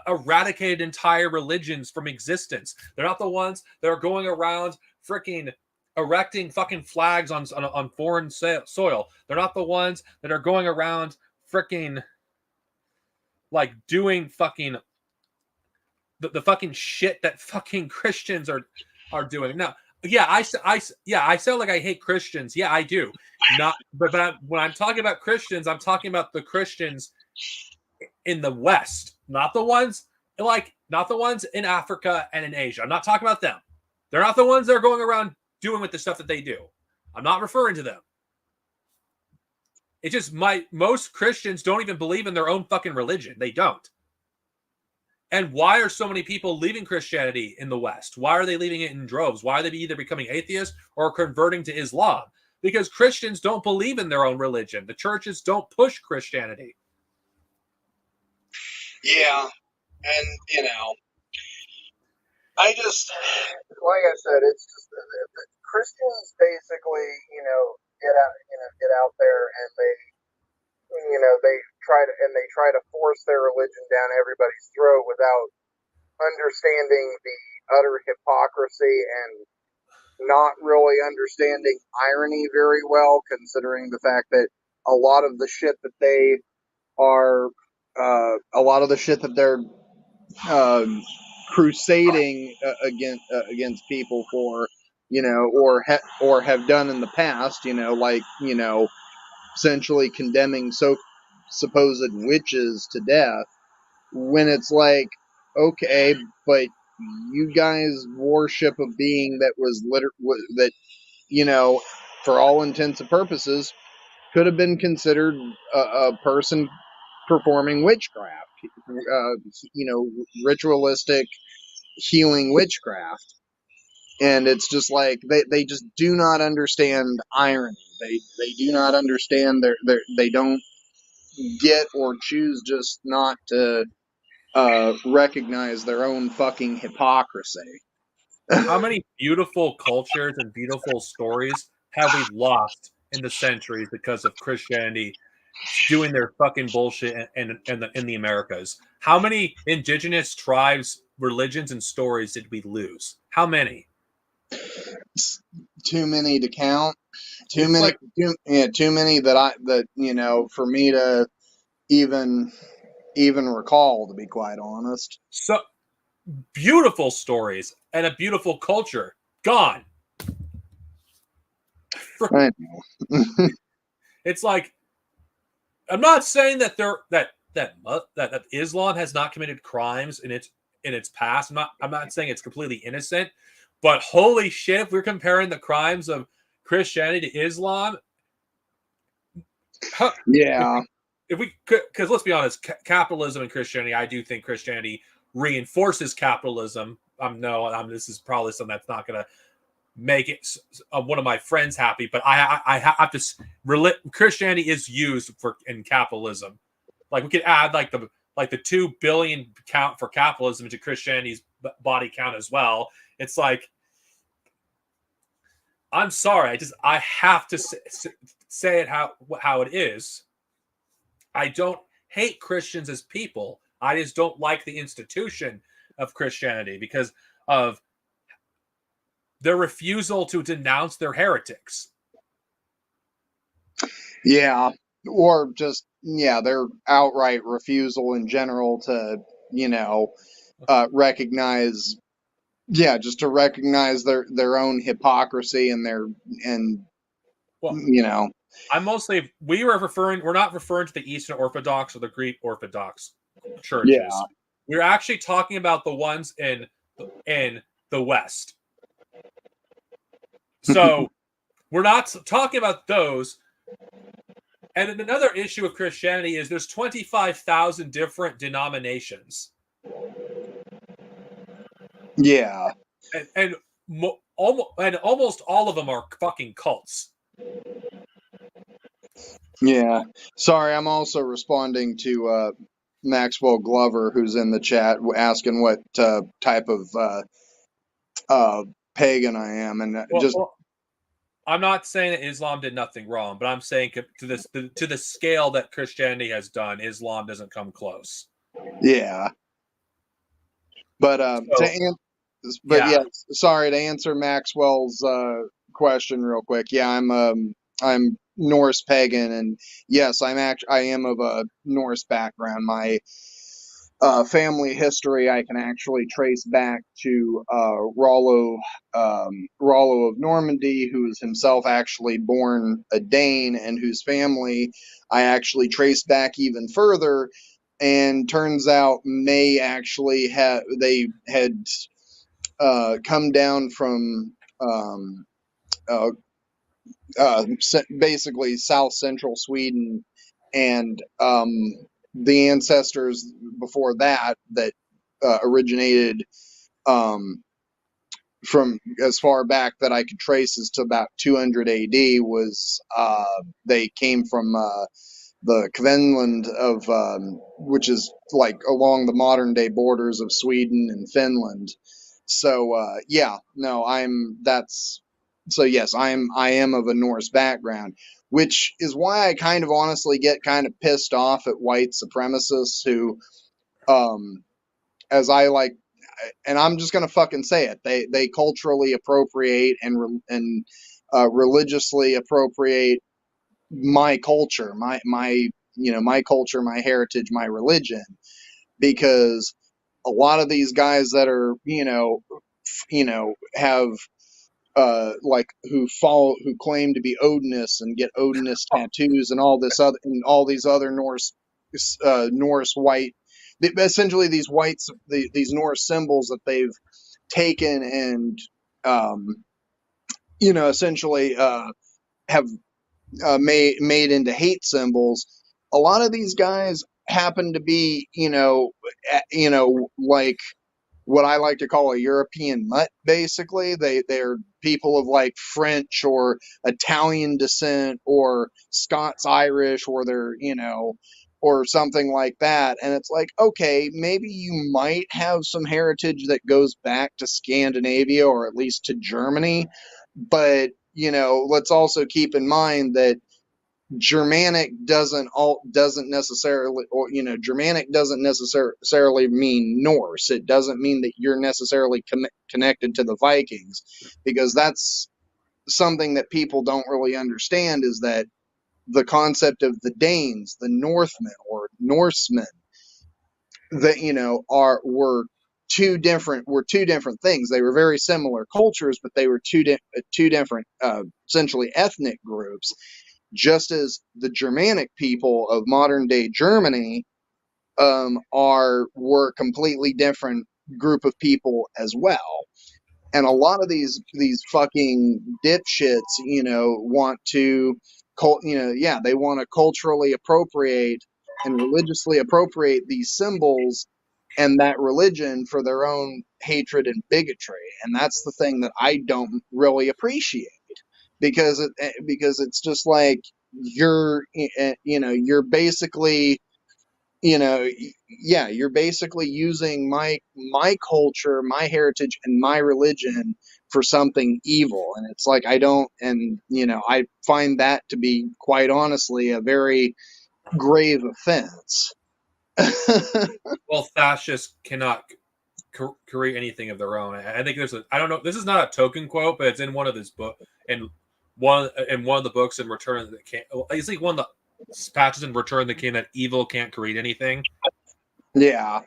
eradicated entire religions from existence. They're not the ones that are going around freaking erecting fucking flags on foreign soil. They're not the ones that are going around freaking like doing fucking the fucking shit that fucking Christians are doing. Now, yeah, I sound like I hate Christians. Yeah, I do. But when I'm talking about Christians, I'm talking about the Christians in the West, not the ones in Africa and in Asia. I'm not talking about them. They're not the ones that are going around doing with the stuff that they do. I'm not referring to them. It's just most Christians don't even believe in their own fucking religion. They don't. And why are so many people leaving Christianity in the West? Why are they leaving it in droves? Why are they either becoming atheists or converting to Islam? Because Christians don't believe in their own religion. The churches don't push Christianity. Yeah. And, I just, like I said, it's just Christians basically, get out there and they try to force their religion down everybody's throat without understanding the utter hypocrisy and not really understanding irony very well, considering the fact that a lot of the shit that they are, a lot of the shit that they're crusading against people for, or have done in the past, like, essentially condemning supposed witches to death, when it's like, okay, but you guys worship a being that was that, for all intents and purposes, could have been considered a person performing witchcraft, ritualistic healing witchcraft. And it's just like they just do not understand irony. They do not understand they don't get or choose just not to recognize their own fucking hypocrisy. How many beautiful cultures and beautiful stories have we lost in the centuries because of Christianity doing their fucking bullshit in the Americas? How many indigenous tribes, religions, and stories did we lose? How many? Too many to count. Too many that for me to even recall, to be quite honest. So beautiful stories and a beautiful culture gone. I know. It's like, I'm not saying that that Islam has not committed crimes in its past. I'm not saying it's completely innocent, but holy shit, if we're comparing the crimes of Christianity to Islam, Yeah. If we, because let's be honest, capitalism and Christianity, I do think Christianity reinforces capitalism. This is probably something that's not going to make it one of my friends happy, but I have to. Christianity is used in capitalism. Like we could add like the 2 billion count for capitalism to Christianity's body count as well. It's like, I'm sorry, I have to say it how it is. I don't hate Christians as people. I just don't like the institution of Christianity because of their refusal to denounce their heretics. Yeah. Or just, their outright refusal in general to, recognize, just to recognize their own hypocrisy and Well, we're not referring to the Eastern Orthodox or the Greek Orthodox churches. Yeah. We're actually talking about the ones in the West. So we're not talking about those. And then another issue of Christianity is there's 25,000 different denominations. Yeah. And almost all of them are fucking cults. Yeah. Sorry, I'm also responding to Maxwell Glover, who's in the chat, asking what type of pagan I am, and I'm not saying that Islam did nothing wrong, but I'm saying to the scale that Christianity has done, Islam doesn't come close. Yeah. But sorry, to answer Maxwell's question real quick. Yeah, I'm Norse pagan, and yes, I am of a Norse background. My family history I can actually trace back to Rollo of Normandy, who is himself actually born a Dane, and whose family I actually trace back even further. And turns out they actually had come down from basically south central Sweden, and the ancestors before that originated from as far back that I could trace is to about 200 AD was they came from the Kvenland of which is like along the modern day borders of Sweden and Finland. So yes, I am of a Norse background, which is why I kind of honestly get kind of pissed off at white supremacists who, as I like, and I'm just gonna fucking say it, they culturally appropriate and religiously appropriate my culture, my culture, my heritage, my religion, because a lot of these guys that are have who claim to be Odinists and get Odinist tattoos and all these other Norse white, essentially these these Norse symbols that they've taken and essentially have made into hate symbols. A lot of these guys happen to be like what I like to call a European mutt. Basically, they're people of like French or Italian descent or Scots Irish, or they're or something like that. And it's like, okay, maybe you might have some heritage that goes back to Scandinavia or at least to Germany, but let's also keep in mind that Germanic doesn't necessarily, or Germanic doesn't necessarily mean Norse. It doesn't mean that you're necessarily connected to the Vikings, because that's something that people don't really understand, is that the concept of the Danes, the Northmen or Norsemen, that were two different things. They were very similar cultures, but they were two different essentially ethnic groups. Just as the Germanic people of modern day Germany were a completely different group of people as well. And a lot of these fucking dipshits, want to they want to culturally appropriate and religiously appropriate these symbols and that religion for their own hatred and bigotry. And that's the thing that I don't really appreciate, because it's just like you're basically, you're basically using my culture, my heritage, and my religion for something evil. And it's like, I don't, and I find that to be, quite honestly, a very grave offense. Well, fascists cannot create anything of their own. I think I don't know. This is not a token quote, but it's in one of his book, in one of the books in Return of the King. It's like one of the patches in Return of the King that evil can't create anything. Yeah,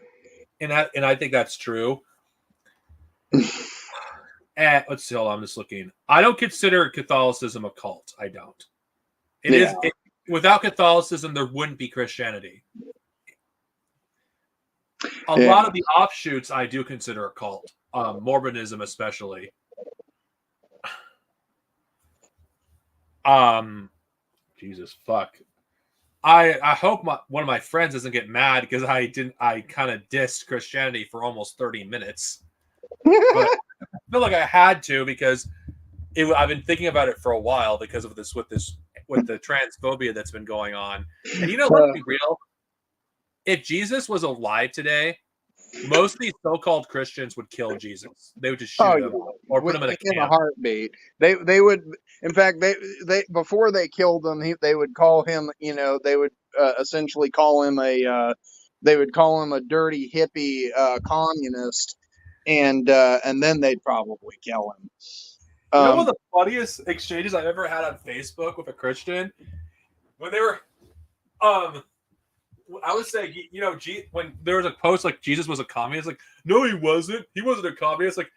and I think that's true. Let's see. Hold on, I'm just looking. I don't consider Catholicism a cult. I don't. Without Catholicism, there wouldn't be Christianity. A lot of the offshoots I do consider a cult. Mormonism especially. Jesus fuck. I hope one of my friends doesn't get mad because I kind of dissed Christianity for almost 30 minutes. But I feel like I had to, because I've been thinking about it for a while because of with the transphobia that's been going on. And let's be real. If Jesus was alive today, most of these so-called Christians would kill Jesus. They would just shoot him or put him in a heartbeat. They would, in fact, they before they killed him, they would call him, they would essentially call him they would call him a dirty hippie communist, and then they'd probably kill him. One of the funniest exchanges I've ever had on Facebook with a Christian, when they were, I would say, when there was a post like Jesus was a communist, like, no, he wasn't. He wasn't a communist. Like,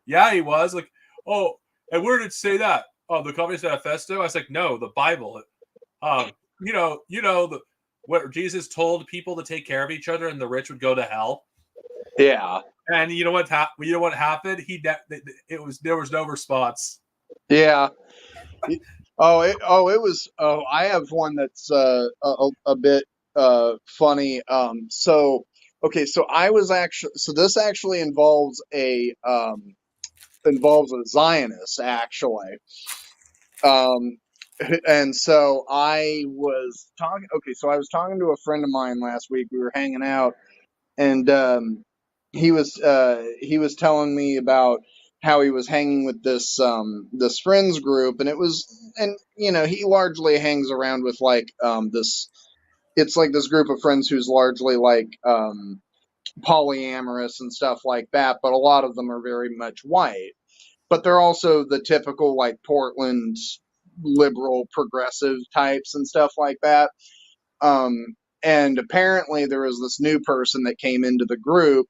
yeah, he was. Like, oh, and where did it say that? Oh, the Communist Manifesto. I was like, no, the Bible. Where Jesus told people to take care of each other and the rich would go to hell. Yeah. And you know what happened? There was no response. Yeah. I have one that's a bit funny. So this actually involves a Zionist, actually. And so I was talking to a friend of mine last week. We were hanging out, and he was telling me about how he was hanging with this friends group, and he largely hangs around with it's like this group of friends who's largely like polyamorous and stuff like that, but a lot of them are very much white, but they're also the typical like Portland liberal progressive types and stuff like that. And apparently there was this new person that came into the group,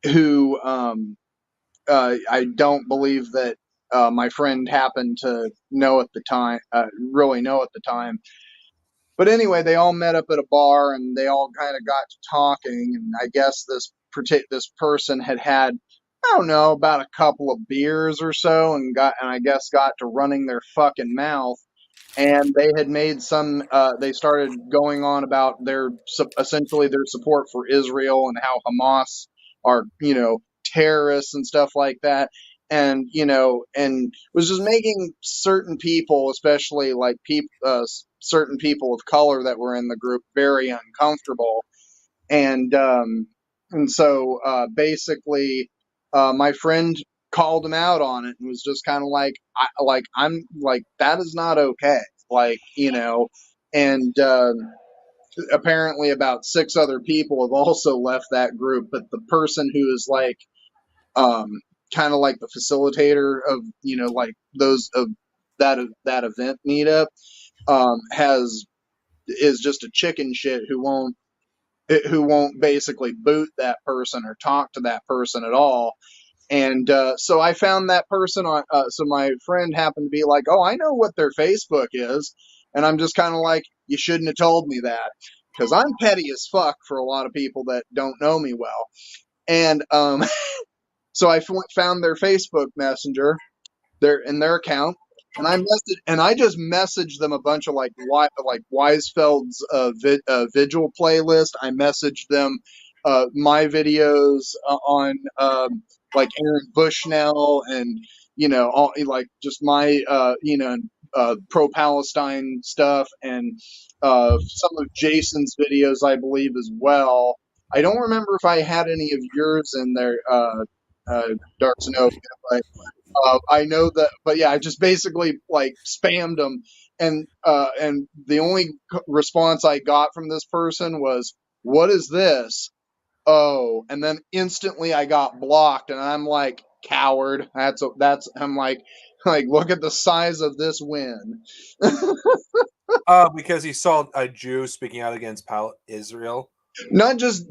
who I don't believe that my friend happened to know at the time, really know at the time. But anyway, they all met up at a bar and they all kind of got to talking. And I guess this person had, I don't know, about a couple of beers or so, and I guess got to running their fucking mouth. And they had made they started going on about essentially their support for Israel and how Hamas are, terrorists and stuff like that. And, and was just making certain people, especially like certain people of color that were in the group, very uncomfortable. And so basically, my friend called him out on it and was just kind of like, I'm like, that is not okay. Like, and apparently about 6 other people have also left that group, but the person who is like, kind of like the facilitator of, like those of that event meetup, is just a chicken shit who won't basically boot that person or talk to that person at all. And so I found that person on. So my friend happened to be like, "Oh, I know what their Facebook is," and I'm just kind of like, "You shouldn't have told me that," because I'm petty as fuck for a lot of people that don't know me well. And so I found their Facebook Messenger, their account, and I just messaged them a bunch of like Weisfeld's vigil playlist. I messaged them my videos on like Aaron Bushnell and all like just my pro Palestine stuff and some of Jason's videos I believe as well. I don't remember if I had any of yours in there, Dark Zenobia, but I know that, but yeah, I just basically like spammed them, and the only response I got from this person was, "What is this?" Oh, and then instantly I got blocked, and I'm like, coward. I'm like look at the size of this win. Because he saw a Jew speaking out against Israel. Not just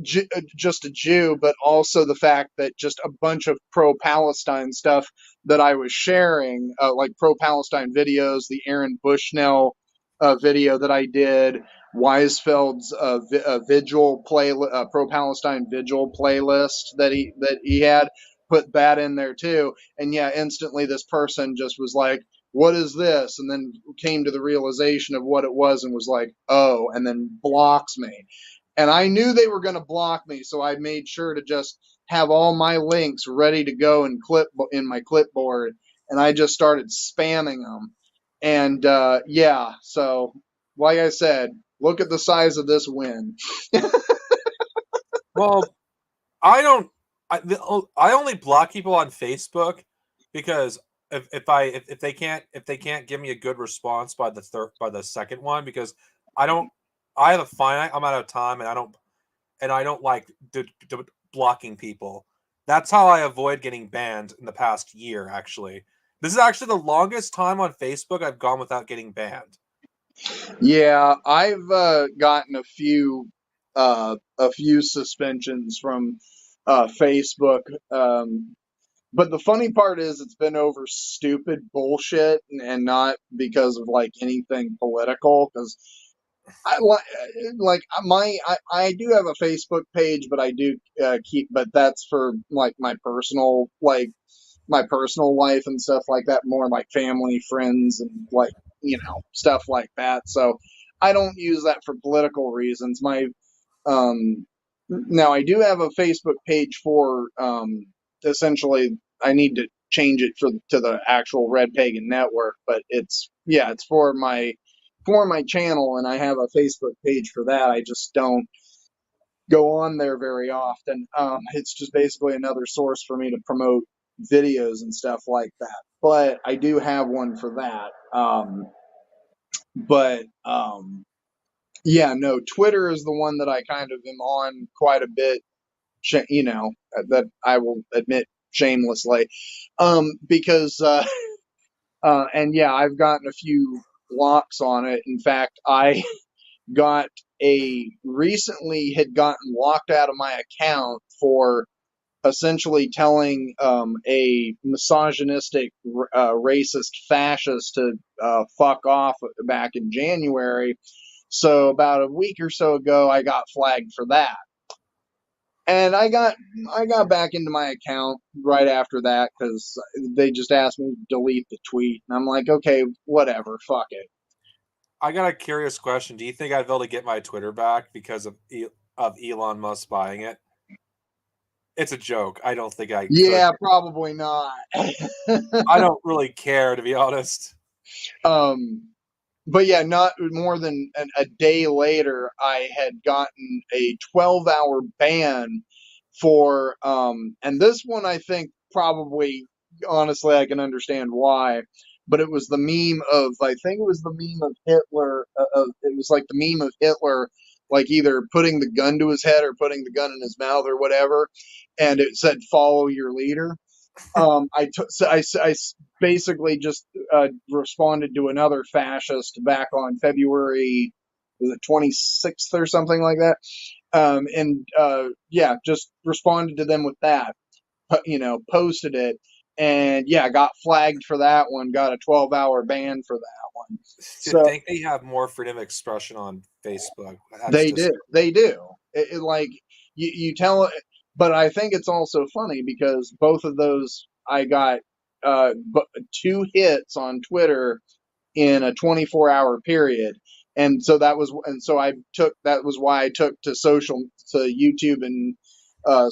a Jew, but also the fact that just a bunch of pro-Palestine stuff that I was sharing, like pro-Palestine videos, the Aaron Bushnell video that I did, Weisfeld's vigil pro-Palestine vigil playlist that he had, put that in there too. And yeah, instantly this person just was like, "What is this?" And then came to the realization of what it was and was like, "Oh," and then blocks me. And I knew they were going to block me, so I made sure to just have all my links ready to go in my clipboard, and I just started spamming them. And yeah, so like I said, look at the size of this win. Well, I don't. I only block people on Facebook because if they can't give me a good response by the second one, because I have a finite amount of time and I don't like blocking people. That's how I avoid getting banned in the past year. Actually, this is actually the longest time on Facebook I've gone without getting banned. Yeah, I've gotten a few suspensions from Facebook. But the funny part is it's been over stupid bullshit and not because of like anything political. Because I I do have a Facebook page, but I do but that's for like my personal life and stuff like that, more like family, friends, and like stuff like that. So I don't use that for political reasons. Now I do have a Facebook page for essentially I need to change it to the actual Red Pagan Network, but it's for my channel, and I have a Facebook page for that. I just don't go on there very often. It's just basically another source for me to promote videos and stuff like that. But I do have one for that. But yeah, no, Twitter is the one that I kind of am on quite a bit. That I will admit shamelessly, because and yeah, I've gotten a few blocks on it. In fact, I recently had gotten locked out of my account for essentially telling a misogynistic, racist fascist to fuck off back in January. So about a week or so ago, I got flagged for that. And I got back into my account right after that because they just asked me to delete the tweet. And I'm like, okay, whatever, fuck it. I got a curious question. Do you think I'd be able to get my Twitter back because of Elon Musk buying it? It's a joke. I don't think I Yeah, could. probably not. I don't really care, to be honest. But yeah, not more than a day later, I had gotten a 12-hour ban for, and this one I think probably, honestly, I can understand why, but it was the meme of, I think it was the meme of Hitler, it was like the meme of Hitler, like either putting the gun to his head or putting the gun in his mouth or whatever, and it said, "Follow your leader." I basically just responded to another fascist back on February, was it 26th or something like that, and yeah, just responded to them with that, posted it, and yeah, got flagged for that one, got a 12-hour ban for that one. To So think they have more freedom of expression on Facebook. they do. Like you tell, but I think it's also funny because both of those I got two hits on Twitter in a 24-hour period. And so that was why I took to YouTube and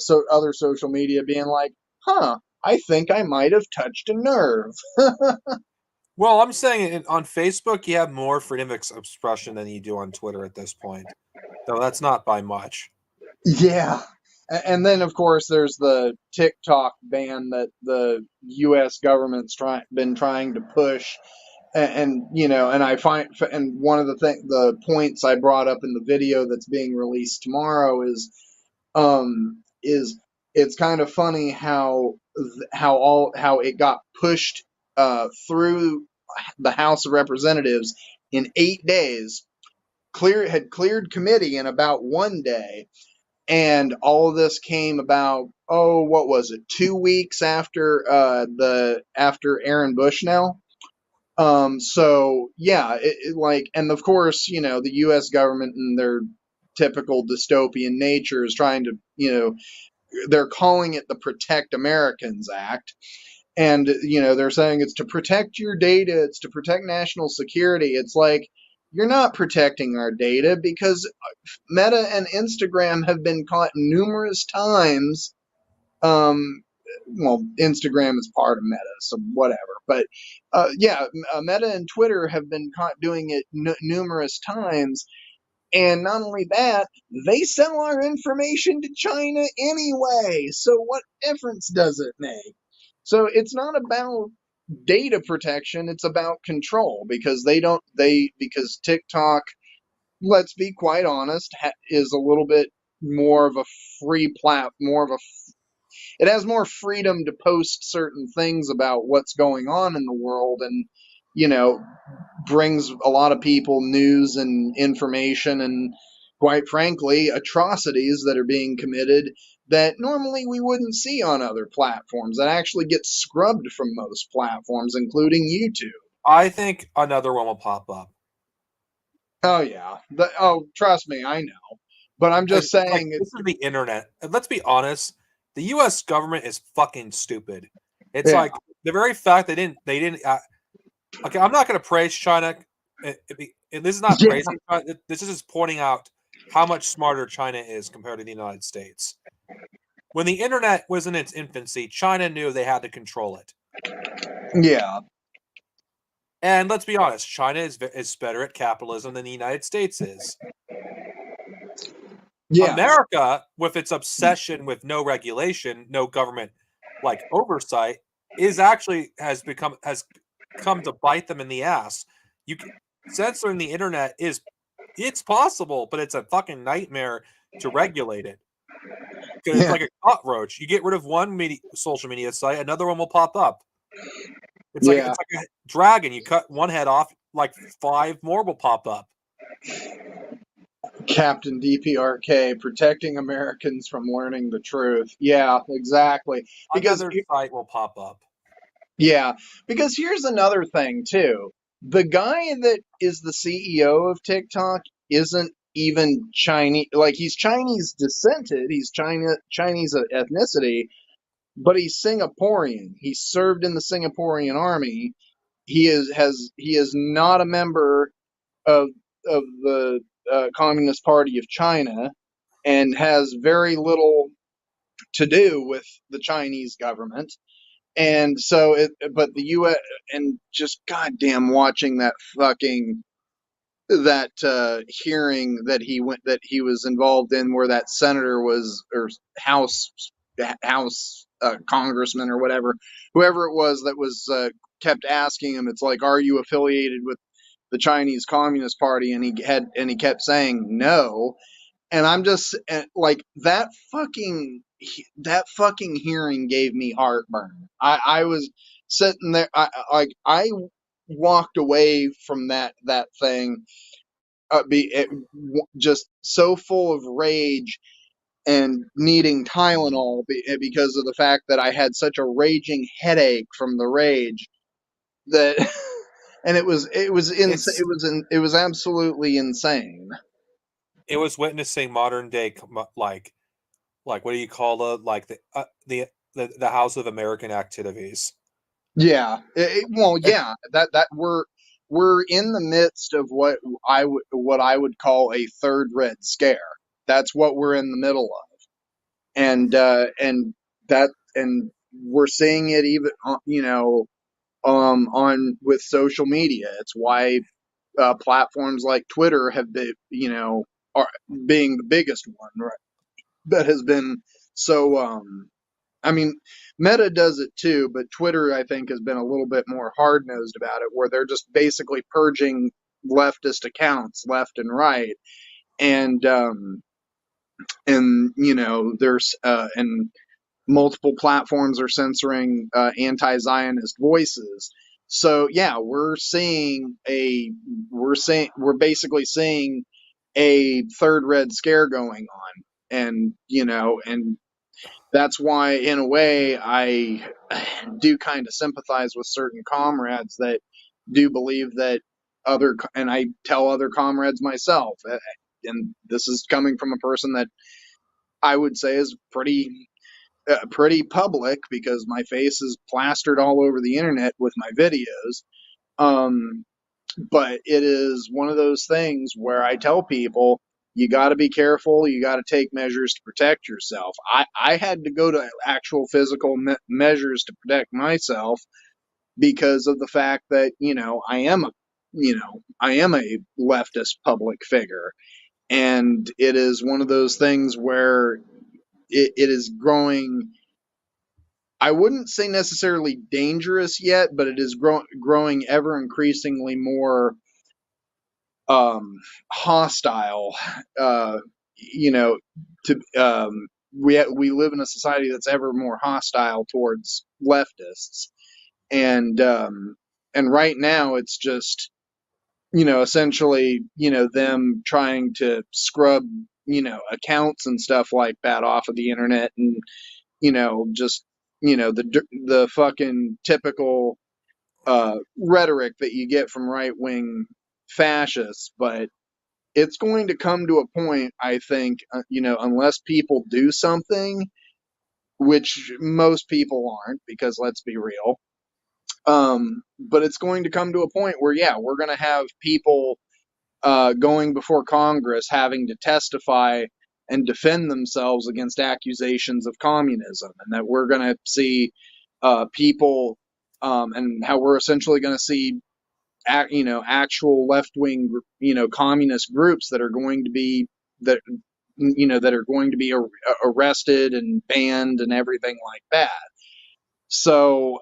so other social media, being like, I think I might have touched a nerve. Well, I'm saying on Facebook, you have more freedom of expression than you do on Twitter at this point. Though that's not by much. Yeah. And then, of course, there's the TikTok ban that the U.S. government's been trying to push. And I find, and one of the points I brought up in the video that's being released tomorrow is it's kind of funny how it got pushed through the House of Representatives in 8 days, had cleared committee in about 1 day, and all of this came about, what was it, 2 weeks after after Aaron Bushnell. So yeah, and of course, the U.S. government and their typical dystopian nature is trying to, they're calling it the Protect Americans Act. And, they're saying it's to protect your data, it's to protect national security. It's like, you're not protecting our data, because Meta and Instagram have been caught numerous times. Well, Instagram is part of Meta, so whatever. But Meta and Twitter have been caught doing it numerous times. And not only that, they sell our information to China anyway. So what difference does it make? So it's not about data protection, it's about control, because because TikTok, let's be quite honest, is a little bit more of a it has more freedom to post certain things about what's going on in the world, and brings a lot of people news and information, and quite frankly atrocities that are being committed that normally we wouldn't see on other platforms, that actually get scrubbed from most platforms, including YouTube. I think another one will pop up. Oh yeah, trust me, I know, but I'm just saying, this is the internet, and let's be honest, the U.S. government is fucking stupid. It's Yeah. like the very fact they didn't. Okay, I'm not going to praise China. This is not praising China. This is just pointing out how much smarter China is compared to the United States. When the internet was in its infancy, China knew they had to control it. Yeah. And let's be honest, China is better at capitalism than the United States is. Yeah. America, with its obsession with no regulation, no government oversight, has come to bite them in the ass. Censoring the internet it's possible, but it's a fucking nightmare to regulate it. Because it's like a cockroach. You get rid of one social media site, another one will pop up. It's like a dragon. You cut one head off, like 5 more will pop up. Captain DPRK, protecting Americans from learning the truth. Yeah, exactly. Because another site will pop up. Yeah, because here's another thing too. The guy that is the CEO of TikTok isn't even Chinese. Like, he's Chinese descented. He's Chinese ethnicity, but he's Singaporean. He served in the Singaporean army. He is not a member of the Communist Party of China, and has very little to do with the Chinese government. And so but the U.S. and just goddamn watching that hearing that he was involved in, where that senator was, or House congressman or whoever it was that was kept asking him, it's like, are you affiliated with the Chinese Communist Party? And he kept saying no. And I'm just like, that fucking hearing gave me heartburn. I was sitting there, I walked away from that thing, just so full of rage and needing Tylenol, because of the fact that I had such a raging headache from the rage, that and it was absolutely insane. It was witnessing modern day, like what do you call the House of American activities? Yeah. Well, yeah. That we're in the midst of what I would call a third Red Scare. That's what we're in the middle of, and that and we're seeing it even on with social media. It's why platforms like Twitter have been are being the biggest one, right? That has been so I mean, Meta does it too, but Twitter, I think, has been a little bit more hard nosed about it, where they're just basically purging leftist accounts left and right, and there's and multiple platforms are censoring anti-Zionist voices. So yeah, we're basically seeing a third Red Scare going on, and that's why, in a way, I do kind of sympathize with certain comrades that do believe that and I tell other comrades myself, and this is coming from a person that I would say is pretty public because my face is plastered all over the internet with my videos. Um, but it is one of those things where I tell people you got to be careful. You got to take measures to protect yourself. I had to go to actual physical measures to protect myself because of the fact that I am a leftist public figure, and it is one of those things where it is growing. I wouldn't say necessarily dangerous yet, but it is growing ever increasingly more hostile. Uh, you know, to we live in a society that's ever more hostile towards leftists, and and right now it's just essentially them trying to scrub accounts and stuff like that off of the internet, and just the fucking typical rhetoric that you get from right wing fascists. But it's going to come to a point, I think, unless people do something, which most people aren't, because let's be real. But it's going to come to a point where, yeah, we're going to have people going before Congress having to testify and defend themselves against accusations of communism, and that we're going to see people, and how we're essentially going to see actual left wing communist groups that are going to be arrested and banned and everything like that. So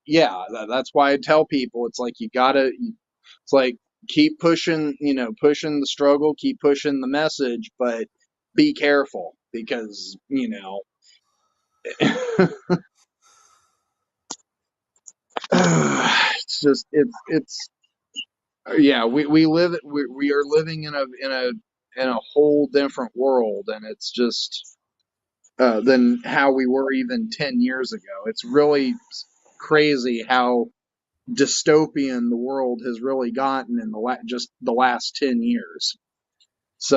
yeah, that's why I tell people it's like it's like keep pushing, pushing the struggle, keep pushing the message, but be careful because it's just it's yeah, we are living in a whole different world, and it's just than how we were even 10 years ago. It's really crazy how dystopian the world has really gotten in just the last 10 years.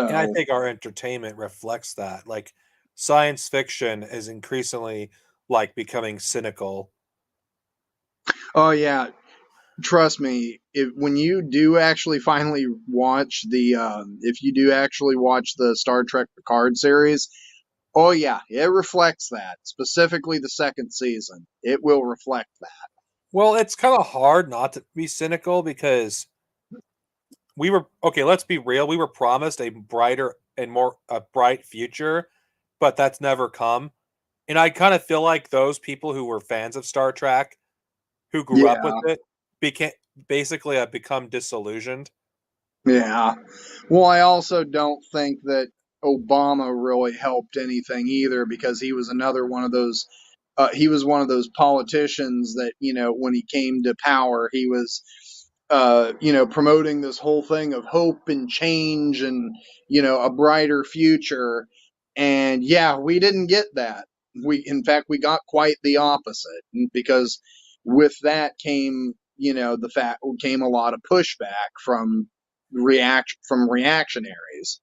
And I So, think our entertainment reflects that. Like science fiction is increasingly like becoming cynical. oh yeah, trust me, when you do actually finally watch if you do actually watch the Star Trek Picard series, oh yeah, it reflects that. Specifically the second season. It will reflect that. Well, it's kind of hard not to be cynical because we were okay, let's be real. We were promised a brighter and more a bright future, but that's never come. And I kind of feel like those people who were fans of Star Trek, who grew up with Yeah, it, became basically have become disillusioned. yeah. Well, I also don't think that Obama really helped anything either, because he was another one of those he was one of those politicians that, when he came to power, he was, promoting this whole thing of hope and change and, a brighter future. And yeah, we didn't get that. In fact, we got quite the opposite, because with that came, came a lot of pushback from reactionaries.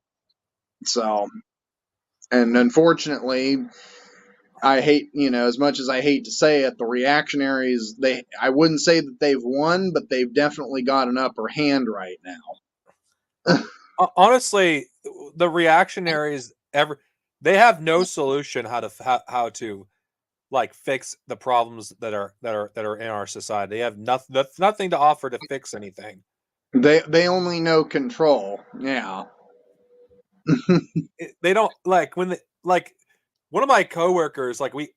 So, and unfortunately, I hate, as much as I hate to say it, the reactionaries, I wouldn't say that they've won, but they've definitely got an upper hand right now. Honestly, the reactionaries they have no solution how to like fix the problems that are in our society. They have nothing to offer to fix anything. They only know control. Yeah. They don't like when like one of my coworkers we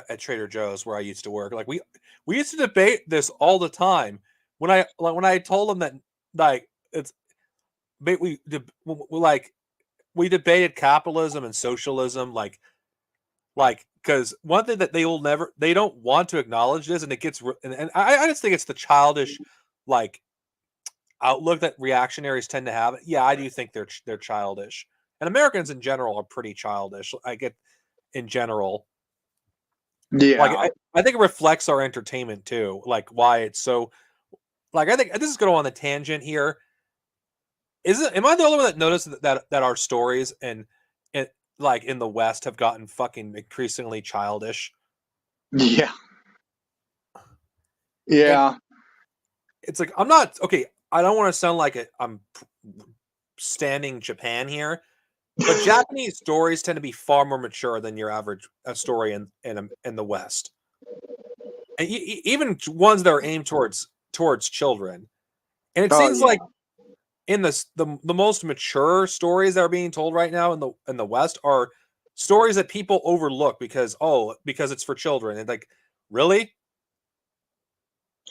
at Trader Joe's where I used to work, like we used to debate this all the time. When I told them that like it's like we debated capitalism and socialism, like because one thing that they don't want to acknowledge this, and it gets and I just think it's the childish like outlook that reactionaries tend to have. Yeah, I do think they're childish, and Americans in general are pretty childish. I get in general, Yeah. like I think it reflects our entertainment too, like why it's so. Like I think this is going on the tangent here. Am I the only one that noticed that our stories and like in the West have gotten fucking increasingly childish? Yeah. And Yeah. it's like I'm not okay. I don't want to sound like I'm standing Japan here, but Japanese stories tend to be far more mature than your average story in the West, and even ones that are aimed towards children. And it Oh seems yeah. like in the most mature stories that are being told right now in the West are stories that people overlook because it's for children. And like, really?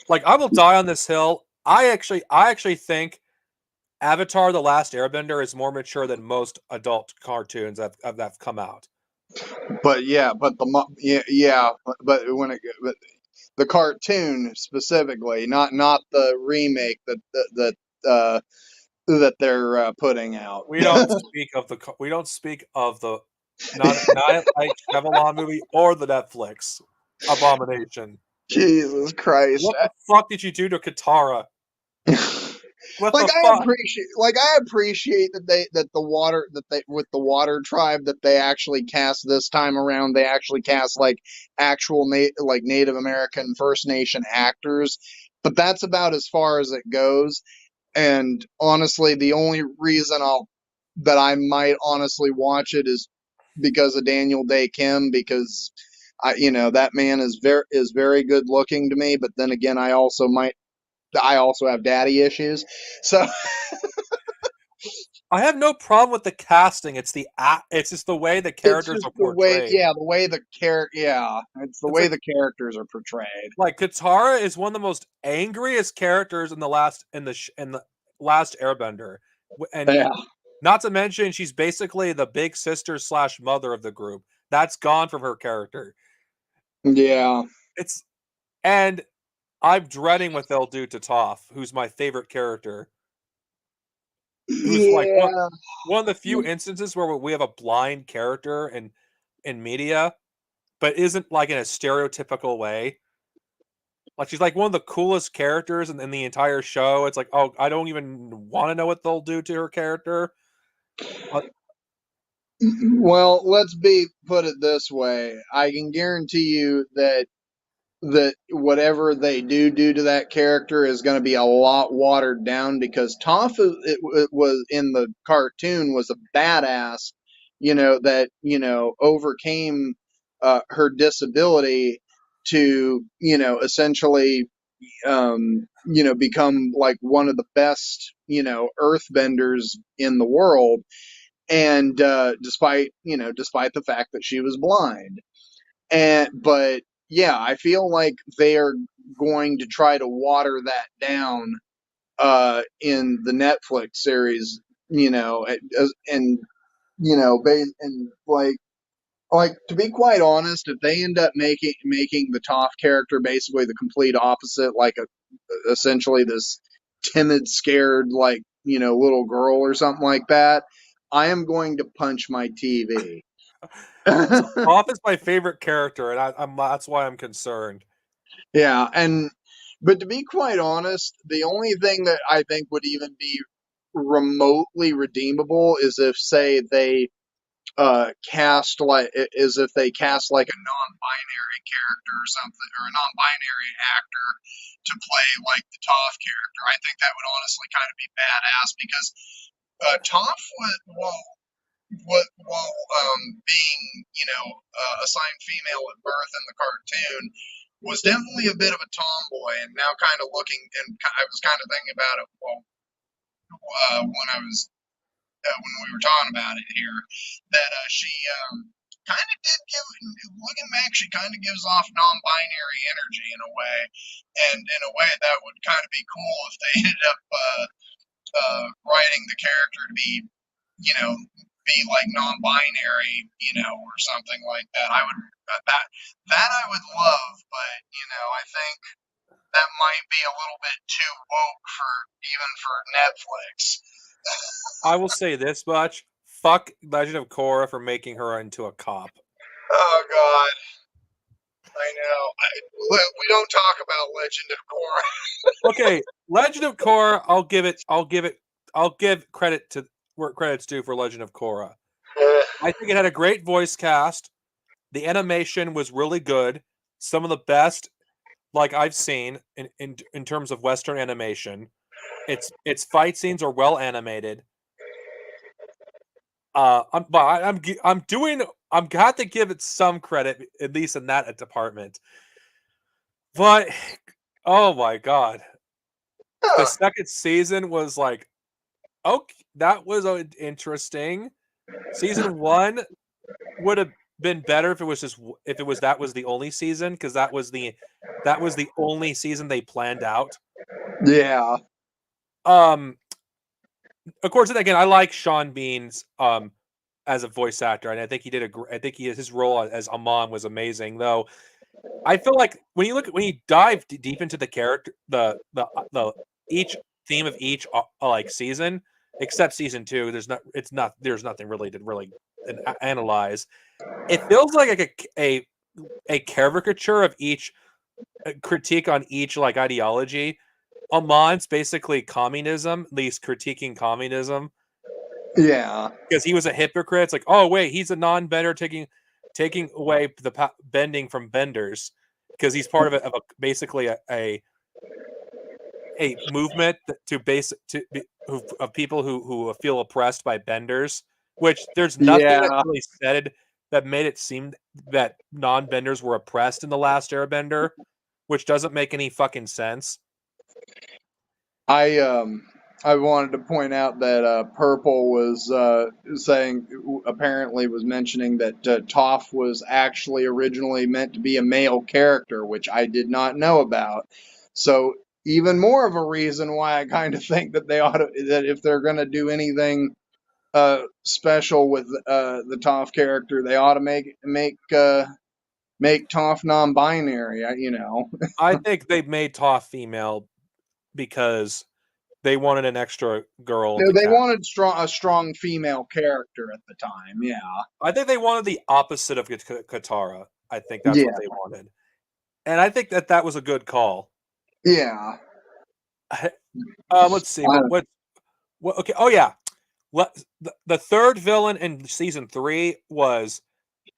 Like I will die on this hill. I actually think Avatar: The Last Airbender is more mature than most adult cartoons that have come out. But yeah, yeah, but but the cartoon specifically, not the remake that they're putting out. We don't speak of the not like Shyamalan movie or the Netflix Abomination. Jesus Christ. What the fuck did you do to Katara? What the fuck? I appreciate that the water that they with the water tribe that they actually cast this time around, they actually cast like actual Native American First Nation actors, but that's about as far as it goes. And honestly, the only reason I might honestly watch it is because of Daniel Day Kim, because that man is very good looking to me, but then again I also have daddy issues. So I have no problem with the casting. It's just the way the it's characters just are portrayed. it's the It's way like the characters are portrayed. Katara is one of the most angriest characters in the last Airbender, and Yeah. not to mention she's basically the big sister slash mother of the group. That's gone from her character. Yeah. It's and I'm dreading what they'll do to Toph, who's my favorite character. Who's like Yeah. one of the few instances where we have a blind character in media, but isn't like in a stereotypical way. Like she's like one of the coolest characters in the entire show. It's like, oh, I don't even want to know what they'll do to her character. Well, put it this way. I can guarantee you that whatever they do to that character is going to be a lot watered down, because Toph it was in the cartoon was a badass, that overcame her disability to essentially become like one of the best earthbenders in the world, and despite the fact that she was blind. But yeah, I feel like they are going to try to water that down in the Netflix series, and and like to be quite honest, if they end up making the Toph character basically the complete opposite, like essentially this timid, scared, like little girl or something like that, I am going to punch my TV. Toph is my favorite character, and that's why I'm concerned. Yeah, but to be quite honest, the only thing that I think would even be remotely redeemable is if, say, they cast like as if they cast like a non-binary character or something, or a non-binary actor to play like the Toph character. I think that would honestly kind of be badass because Toph being assigned female at birth in the cartoon was definitely a bit of a tomboy, and now kind of looking, and I was kind of thinking about it when we were talking about it here, that she kind of did looking back, she kind of gives off non-binary energy in a way, and in a way that would kind of be cool if they ended up writing the character to be, be like non-binary, or something like that. I would that I would love, but I think that might be a little bit too woke for Netflix. I will say this much: fuck Legend of Korra for making her into a cop. Oh God, I know. We don't talk about Legend of Korra. Okay, Legend of Korra. I'll give credit to where credit's due for Legend of Korra. I think it had a great voice cast. The animation was really good. Some of the best, like I've seen in terms of Western animation. Its fight scenes are well animated. I'm got to give it some credit, at least in that department. But oh my god, the second season was like, okay, that was interesting. Season 1 would have been better if it was the only season, because that was the only season they planned out. Yeah. Of course, again, I like Sean Bean's as a voice actor, and I think he did his role as Amon was amazing. Though I feel like when you dive deep into the character, the each theme of each like season, except season 2, there's nothing really to analyze. It feels like a caricature of each critique on each like ideology. Amon's basically communism, at least critiquing communism. Yeah, because he was a hypocrite. It's like, oh wait, he's a non-bender taking away the bending from benders because he's part of basically a movement of people who feel oppressed by benders. Which there's nothing that really said that made it seem that non-benders were oppressed in The Last Airbender, which doesn't make any fucking sense. I wanted to point out that Purple was apparently was mentioning that Toph was actually originally meant to be a male character, which I did not know about. So even more of a reason why I kind of think that that if they're going to do anything special with the Toph character, they ought to make Toph non-binary. I think they made Toph female because they wanted an extra girl. No, they wanted a strong female character at the time. Yeah, I think they wanted the opposite of Katara. I think that's what they wanted, and I think that was a good call. Yeah. Let's see. What? Okay. Oh yeah. The third villain in season 3 was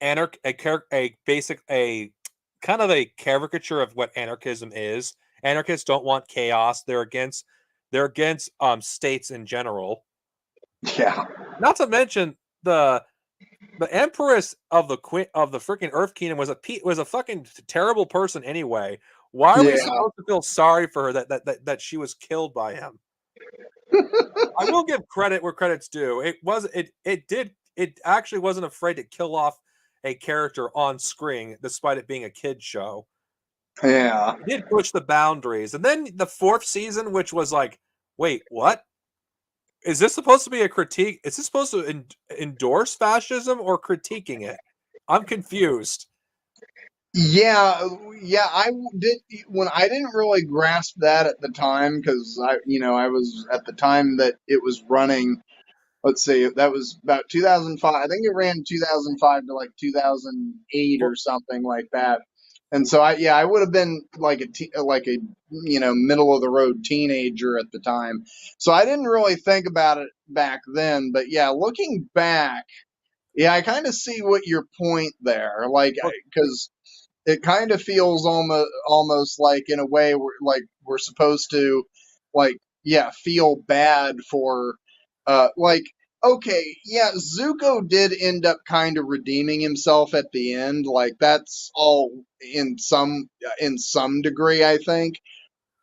a kind of a caricature of what anarchism is. Anarchists don't want chaos. They're against states in general. Yeah. Not to mention the Empress of the freaking Earth Kingdom was a fucking terrible person anyway. Why are we supposed to feel sorry for her that she was killed by him? I will give credit where credit's due. It actually wasn't afraid to kill off a character on screen, despite it being a kid show. Yeah, it did push the boundaries. And then the 4th season, which was like, wait, what? Is this supposed to be a critique? Is this supposed to endorse fascism or critiquing it? I'm confused. Yeah, I didn't really grasp that at the time because I was at the time that it was running. Let's see, that was about 2005. I think it ran 2005 to like 2008 or something like that. And so I would have been like a middle of the road teenager at the time. So I didn't really think about it back then. But yeah, looking back, Yeah, I kind of see what your point there. Like, because it kind of feels almost like in a way we're supposed to like feel bad for like okay, yeah, Zuko did end up kind of redeeming himself at the end. Like that's all in some degree, I think.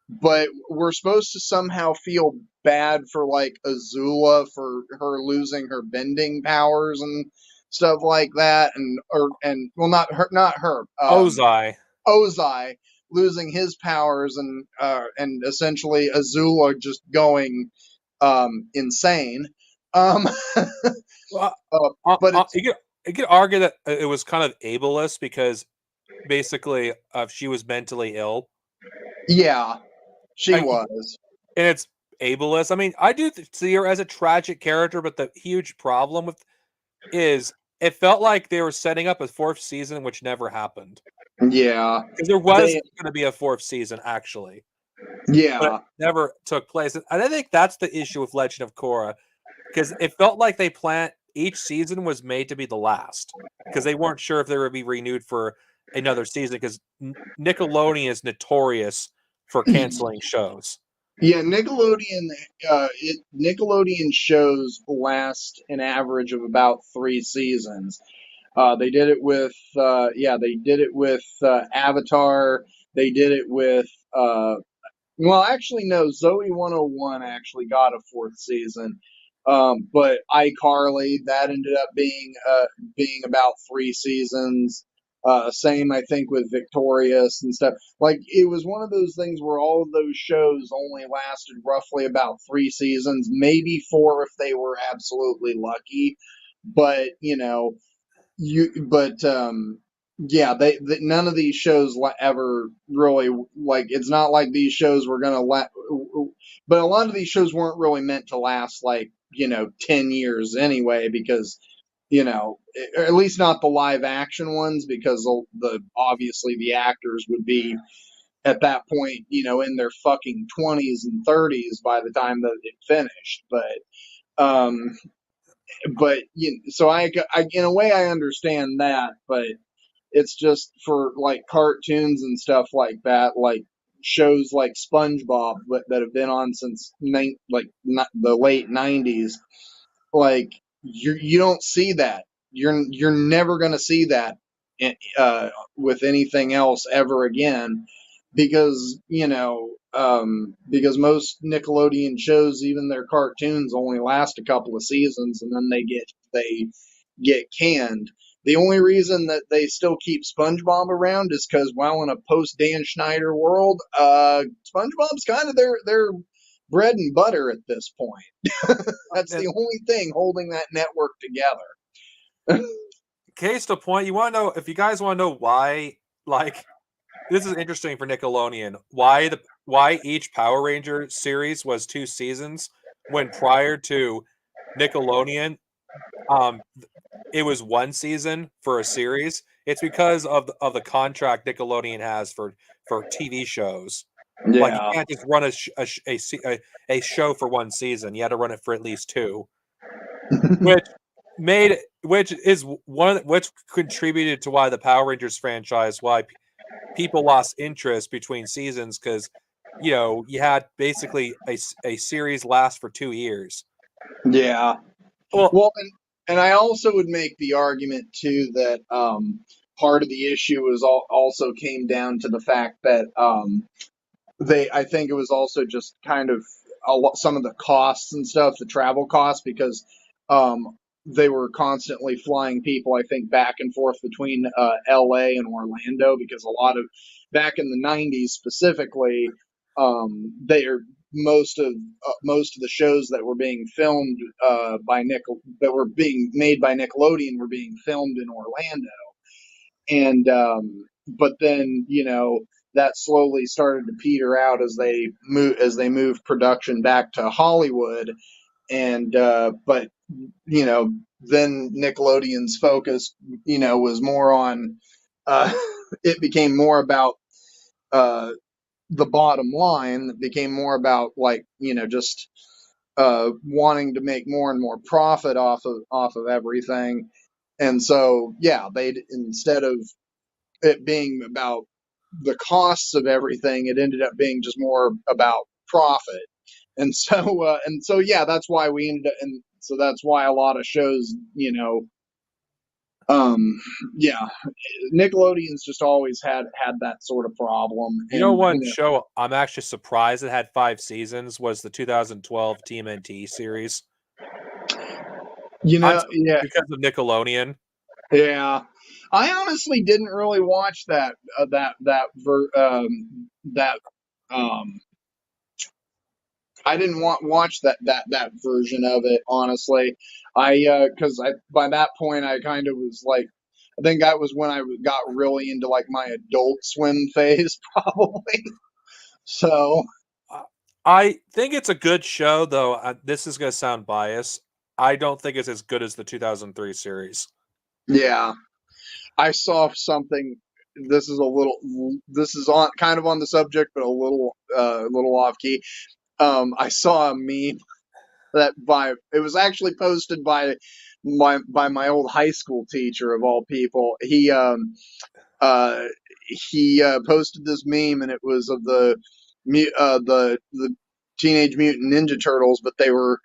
But we're supposed to somehow feel bad for like Azula for her losing her bending powers and stuff like that, and well, not her, Ozai. Ozai losing his powers, and essentially Azula just going insane. Um, Well, but it's you could argue that it was kind of ableist because basically she was mentally ill. yeah, she I, was. and it's ableist. I mean, I do see her as a tragic character, but the huge problem with is it felt like they were setting up a fourth season, which never happened. Yeah, Because there was they going to be a fourth season, actually, but it yeah. never took place. And I think that's the issue with Legend of Korra, because it felt like they planned each season was made to be the last, because they weren't sure if they would be renewed for another season. Because Nickelodeon is notorious for canceling shows. Yeah, Nickelodeon shows last an average of about 3 seasons. They did it with Avatar. They did it with well, actually no, Zoe 101 actually got a fourth season. But iCarly that ended up being about 3 seasons. Same I think with Victorious and stuff. Like it was one of those things where all of those shows only lasted roughly about 3 seasons, maybe four if they were absolutely lucky. But yeah, none of these shows ever really like. It's not like these shows were gonna but a lot of these shows weren't really meant to last like 10 years anyway, because or at least not the live action ones, because the obviously the actors would be at that point in their fucking 20s and 30s by the time that it finished. Um so I in a way I understand that, but it's just for like cartoons and stuff like that, like shows like SpongeBob that have been on since the late '90s. Like you don't see that. You're never gonna see that with anything else ever again, because because most Nickelodeon shows, even their cartoons, only last a couple of seasons and then they get canned. The only reason that they still keep SpongeBob around is because, well, in a post Dan Schneider world, SpongeBob's kind of their bread and butter at this point. That's the only thing holding that network together. Case to point, you want to know if you guys want to know why? Like, this is interesting for Nickelodeon. Why each Power Ranger series was 2 seasons when prior to Nickelodeon, it was 1 season for a series. It's because of the contract Nickelodeon has for TV shows. Like you Yeah. can't just run a show for 1 season. You had to run it for at least 2, which is which contributed to why the Power Rangers franchise, why people lost interest between seasons, because you had basically a series last for 2 years. Yeah. Well, and I also would make the argument too that part of the issue was also came down to the fact that I think it was also just kind of some of the costs and stuff, the travel costs, because they were constantly flying people, I think, back and forth between LA and Orlando, because a lot of back in the '90s specifically, they are most of the shows that were being filmed that were being made by Nickelodeon were being filmed in Orlando, and but then that slowly started to peter out as they moved production back to Hollywood, and but then Nickelodeon's focus was more on it became more about the bottom line. It became more about like just wanting to make more and more profit off of everything. And so, yeah, they instead of it being about the costs of everything, it ended up being just more about profit. And so, yeah, that's why we ended up, and so that's why a lot of shows, um, yeah, Nickelodeon's just always had that sort of problem, You know, and one show I'm actually surprised it had 5 seasons was the 2012 TMNT series. yeah, Because of Nickelodeon. yeah. I honestly didn't really watch that I didn't watch that version of it, honestly. Because I by that point I kind of was like, I think that was when I got really into like my Adult Swim phase, probably. So I think it's a good show, though. This is going to sound biased. I don't think it's as good as the 2003 series. yeah, I saw something. This is on kind of on the subject, but a little off key. I saw a meme it was actually posted by my old high school teacher of all people. Uh he posted this meme, and it was of the Teenage Mutant Ninja Turtles, but they were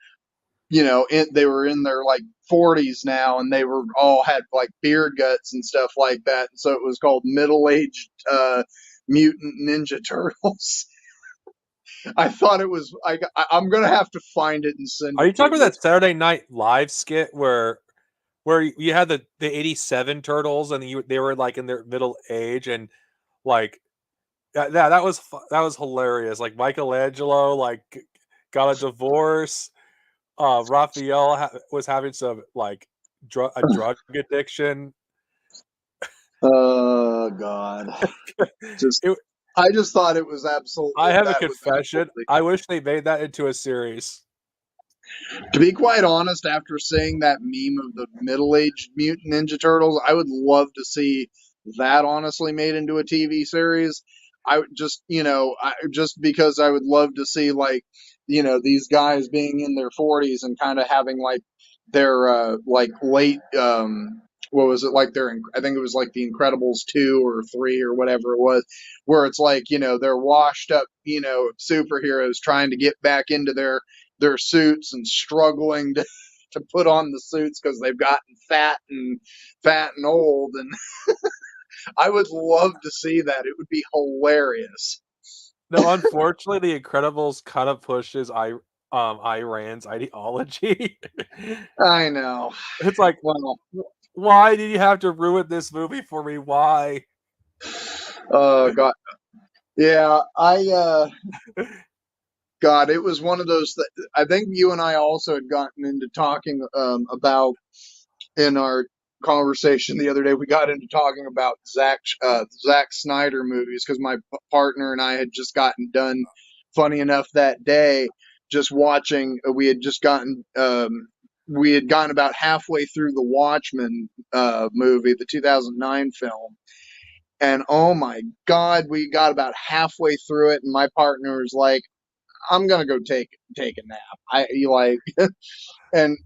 they were in their like 40s now, and they were all had like beard guts and stuff like that, and so it was called middle-aged mutant ninja turtles. I thought it was. I'm gonna have to find it and send Are it you to talking you. about that Saturday Night Live skit where you had the 87 turtles and they were like in their middle age, and like that was hilarious. Like Michelangelo got a divorce. Raphael was having some like a drug addiction. Oh God! Just It, I just thought it was absolutely. I have a That was confession. absolutely. I wish they made that into a series. To be quite honest, after seeing that meme of the middle-aged mutant Ninja Turtles, I would love to see that honestly made into a TV series. I would just, just because I would love to see like, these guys being in their 40s and kind of having like their like late what was it like their I think it was like the Incredibles 2 or 3 or whatever it was, where it's like, they're washed up, superheroes trying to get back into their suits and struggling to put on the suits because they've gotten fat and old. And I would love to see that. It would be hilarious. No, unfortunately, The Incredibles kind of pushes Iran's ideology. I know. It's like, Well, why did you have to ruin this movie for me? Why? God, yeah, God, it was one of those that I think you and I also had gotten into talking about in our conversation the other day. We got into talking about Zack Snyder movies because my partner and I had just gotten done. Funny enough, that day, just watching, we had gotten about halfway through the Watchmen movie, the 2009 film. And oh my God, we got about halfway through it, and my partner was like, "I'm gonna go take a nap." I like and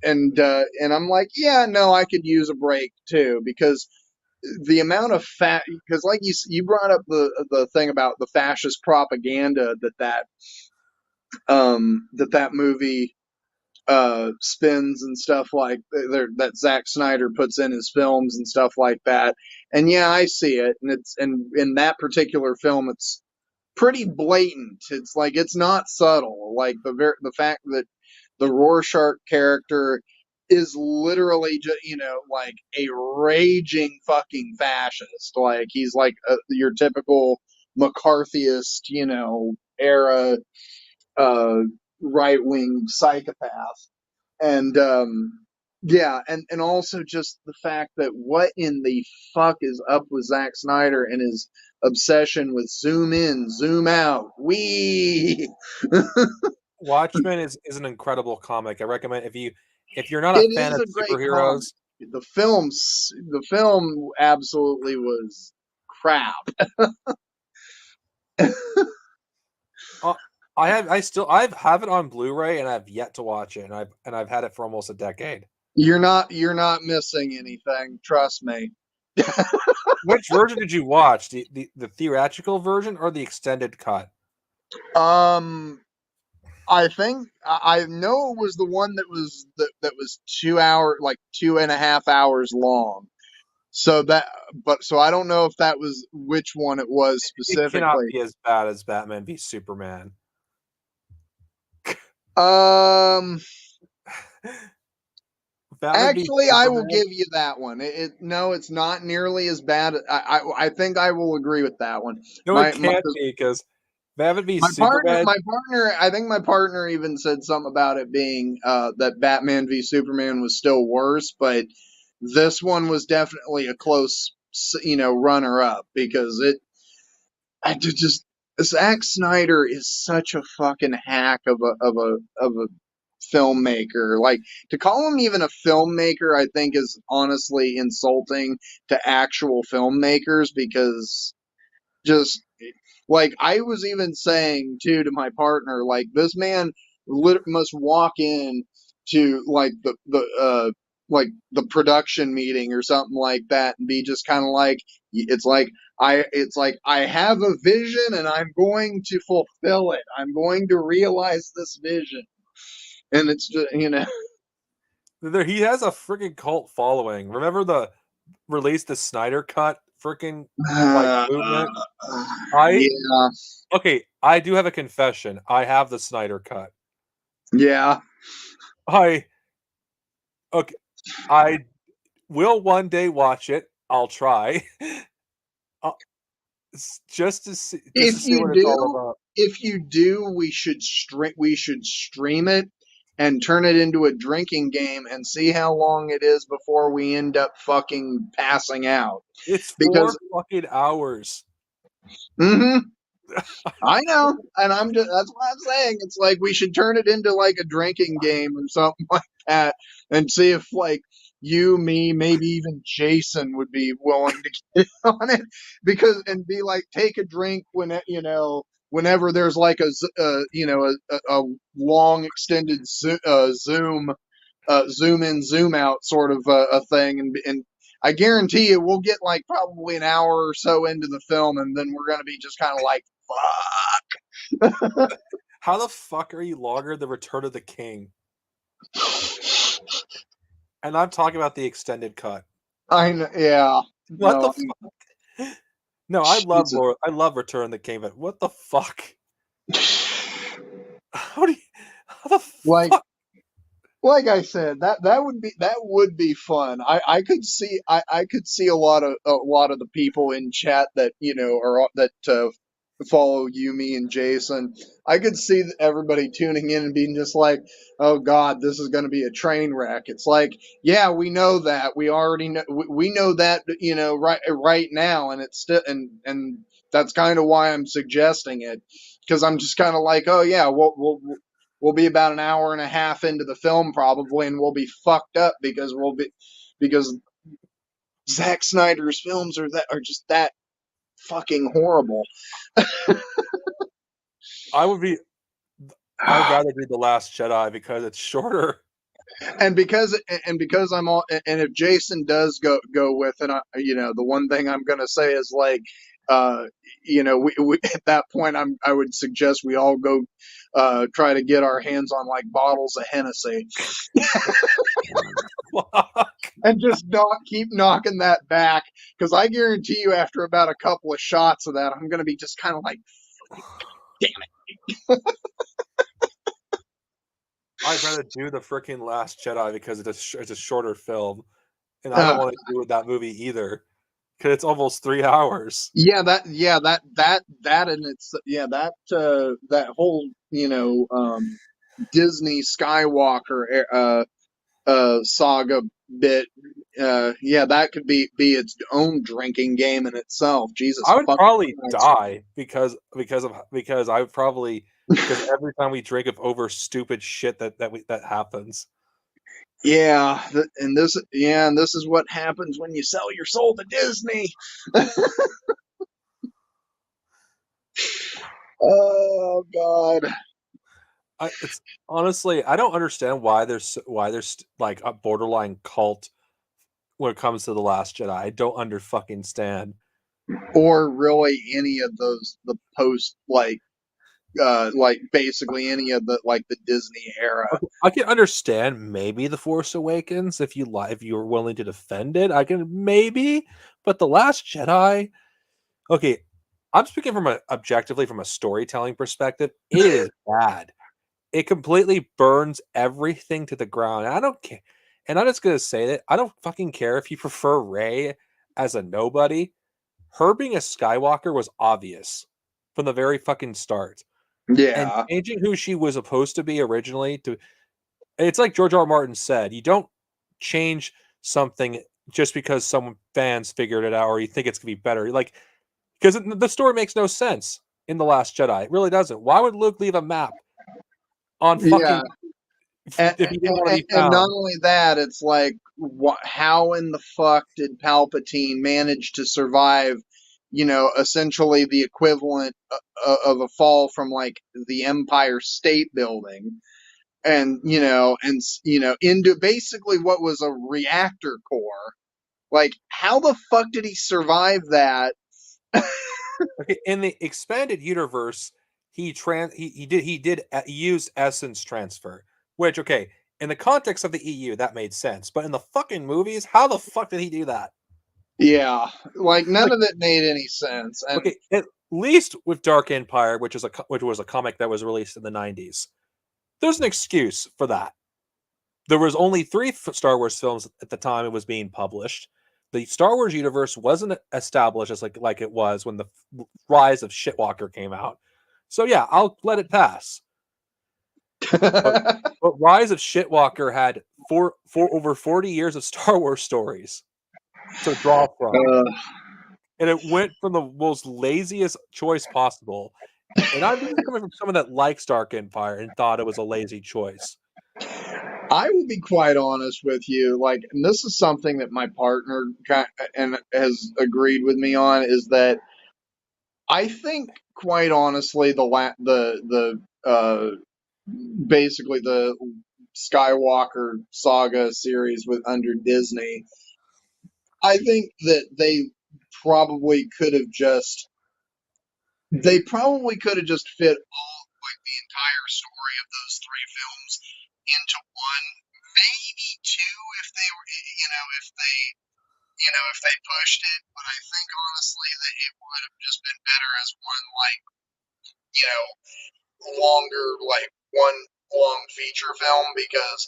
I'm like, yeah, no, I could use a break too, because the amount of fat, because like you brought up the thing about the fascist propaganda that movie spins and stuff like that Zack Snyder puts in his films and stuff like that. And yeah, I see it, and in that particular film, it's pretty blatant. It's like it's not subtle. Like the fact that the Rorschach character is literally just like a raging fucking fascist. Like he's like your typical McCarthyist, era uh, right wing psychopath. And yeah, and also just the fact that what in the fuck is up with Zack Snyder and his obsession with zoom in, zoom out. We Watchmen is an incredible comic. I recommend if you're not a It fan is of a great comic. superheroes. The film absolutely was crap. Uh, I have it on Blu-ray and I've yet to watch it, and I've had it for almost a decade. You're not missing anything. Trust me. Which version did you watch? The theatrical version or the extended cut? I think I know it was the one that was 2 hour, like 2.5 hours long. So I don't know if that was which one it was It cannot specifically. be as bad as Batman v Superman. Um, Batman v Actually, I will Superman. give you that one. No, it's not nearly as bad. I think I will agree with that one. No, it can't be because Batman v Superman. My partner, I think my partner even said something about it being that Batman v Superman was still worse, but this one was definitely a close, runner up because just Zack Snyder is such a fucking hack of a filmmaker. Like, to call him even a filmmaker, I think is honestly insulting to actual filmmakers because just like I was even saying too to my partner, like this man must walk in to like the production meeting or something like that and be just kind of like it's like I have a vision and I'm going to fulfill it. I'm going to realize this vision. And it's just, He has a freaking cult following. Remember the release the Snyder cut freaking like movement? yeah, Okay, I do have a confession. I have the Snyder cut. yeah. I okay. I will one day watch it. I'll try. Just to see what it's all about. If you do, we should stream it and turn it into a drinking game and see how long it is before we end up fucking passing out. It's 4 Because fucking hours. mhm, I know, and that's what I'm saying. It's like we should turn it into like a drinking game or something like that, and see if like you, me, maybe even Jason would be willing to get on it and be like take a drink whenever there's like a long extended zoom in zoom out sort of a thing and I guarantee you we'll get like probably an hour or so into the film and then we're going to be just kind of like fuck. How the fuck are you longer the Return of the King? And I'm talking about the extended cut. I know, yeah. What No, the fuck? No, I love Return of the King, but what the fuck? How the like fuck? like I said, that would be fun. I could see I could see a lot of the people in chat that are that follow you, me, and Jason. I could see everybody tuning in and being just like, "Oh God, this is going to be a train wreck." It's like, yeah, we know that. We already know. We know that. Right now, and it's still and that's kind of why I'm suggesting it because I'm just kind of like, oh yeah, we'll be about an hour and a half into the film probably, and we'll be fucked up because Zack Snyder's films are just that fucking horrible. I'd rather do The Last Jedi because it's shorter. and because I'm all and if Jason does go with it, the one thing I'm gonna say is like, we at that point I would suggest we all go try to get our hands on like bottles of Hennessy and just keep knocking that back because I guarantee you after about a couple of shots of that I'm gonna be just kind of like, damn it. I'd rather do the freaking Last Jedi because it's a shorter film, and I don't want to do that movie either because it's almost 3 hours. That and it's that whole Disney Skywalker saga bit. That could be its own drinking game in itself. Jesus, I would probably Christ. die because I would probably because every time we drink of over stupid shit that happens. Yeah, and this is what happens when you sell your soul to Disney. Oh God. It's honestly, I don't understand why there's like a borderline cult when it comes to the Last Jedi. I don't under fucking stand. Or really any of those the post like basically any of the like the Disney era. Okay, I can understand maybe the Force Awakens if you're willing to defend it. I can maybe, but the Last Jedi. Okay, I'm speaking from a objectively from a storytelling perspective. It is bad. It completely burns everything to the ground. And I don't care. And I'm just gonna say that I don't fucking care if you prefer Rey as a nobody. Her being a Skywalker was obvious from the very fucking start. And Yeah. changing who she was supposed to be originally to it's like George R. R. Martin said, you don't change something just because some fans figured it out or you think it's gonna be better. Like because the story makes no sense in The Last Jedi. It really doesn't. Why would Luke leave a map on Yeah. fucking if he didn't want to be And not found? only that, it's like, how in the fuck did Palpatine manage to survive? Essentially the equivalent of a fall from like the Empire State Building, and into basically what was a reactor core. Like, how the fuck did he survive that? Okay, in the expanded universe, he use essence transfer, which okay, in the context of the EU that made sense, but in the fucking movies, how the fuck did he do that? Yeah, like none Like of it made any sense. And okay, at least with Dark Empire, which was a comic that was released in the 90s, there's an excuse for that. There was only 3 Star Wars films at the time it was being published. The Star Wars universe wasn't established as like it was when the Rise of Shitwalker came out. So yeah, I'll let it pass. But but Rise of Shitwalker had for over 40 years of Star Wars stories to draw from. uh, And it went from the most laziest choice possible. And I'm this is coming from someone that likes Dark Empire and thought it was a lazy choice. I will be quite honest with you. Like, and this is something that my partner and has agreed with me on, is that I think, quite honestly, basically the Skywalker saga series with under Disney, I think that they probably could have just fit all like the entire story of those 3 films into one, maybe two if they were, if they pushed it. But I think honestly that it would have just been better as one like you know longer like one long feature film, because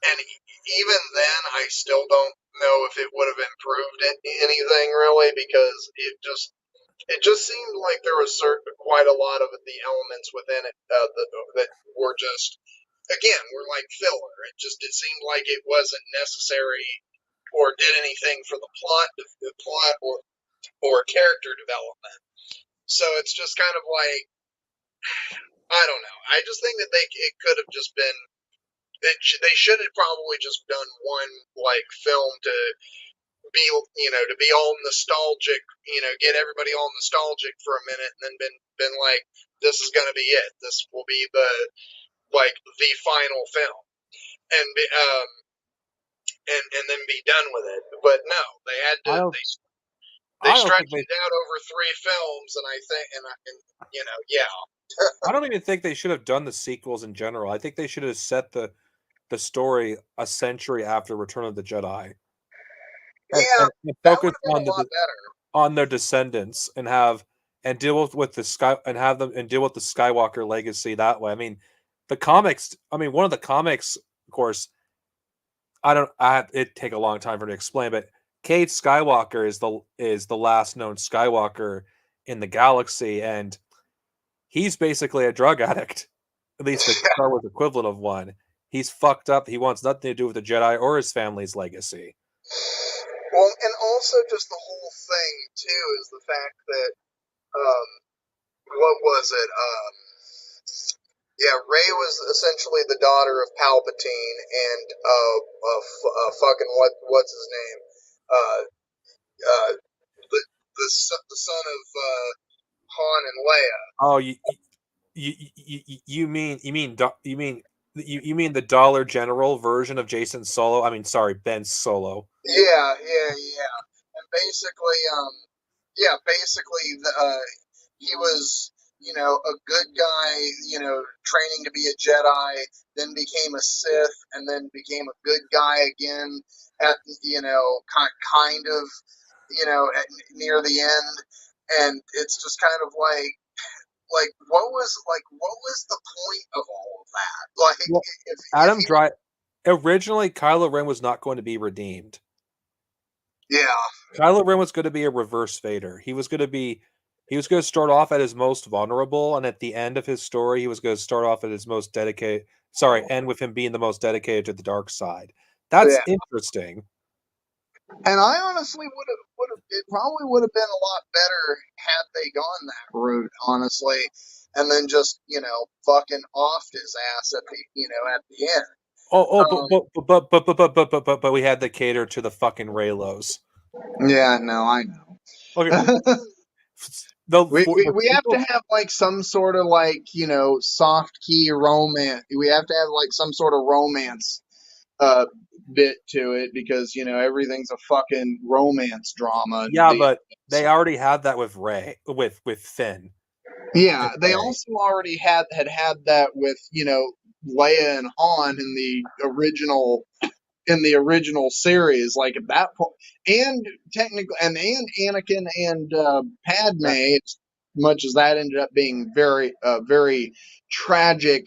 and even then I still don't know if it would have improved anything really, because it just seemed like there was quite a lot of the elements within it that were just, again, were like filler. It seemed like it wasn't necessary or did anything for the plot or character development. So it's just kind of like, I don't know. I just think that it could have just been, they should have probably just done one like film to be to be all nostalgic, get everybody all nostalgic for a minute, and then been like, this is gonna be it. This will be the final film, and and then be done with it. But no, they had to I don't they I don't think stretched they it out over 3 films, and I think and yeah. I don't even think they should have done the sequels in general. I think they should have set the story a century after Return of the Jedi Yeah, and that would focus have been a lot better. on their descendants and have and deal with the sky and have them and deal with the Skywalker legacy that way. I mean, the comics. I mean, one of the comics, of course. I don't. I have, it take a long time for me to explain, but Cade Skywalker is the last known Skywalker in the galaxy, and he's basically a drug addict, at least the Star Wars equivalent of one. He's fucked up. He wants nothing to do with the Jedi or his family's legacy. Well, and also just the whole thing too is the fact that um, what was it? Yeah, Rey was essentially the daughter of Palpatine and fucking what's his name? Uh, uh, the son of Han and Leia. Oh, You mean the Dollar General version of Jason Solo? I mean, sorry, Ben Solo. Yeah. And basically, he was, a good guy, training to be a Jedi, then became a Sith, and then became a good guy again at, kind of, near the end. And it's just kind of what was the point of all of that? Like, Well, if Adam he, Dry originally Kylo Ren was not going to be redeemed. yeah, Kylo Ren was going to be a reverse Vader. He was going to start off at his most vulnerable, and at the end of his story, he was going to start off at his most dedicated. Sorry, end with him being the most dedicated to the dark side. That's yeah. interesting. And I honestly would have it probably would have been a lot better had they gone that route, honestly, and then just fucking offed his ass at the end. Oh, Um, but we had to cater to the fucking Raylos. yeah, no, I know. Okay, We have to have some sort of soft key romance. We have to have some sort of romance uh bit to it because everything's a fucking romance drama. Yeah, but they already had that with Ray, with Finn. Yeah, they also already had that with Leia and Han in the original series. Like at that point, and technically, and Anakin and Padme, as much as that ended up being very tragic.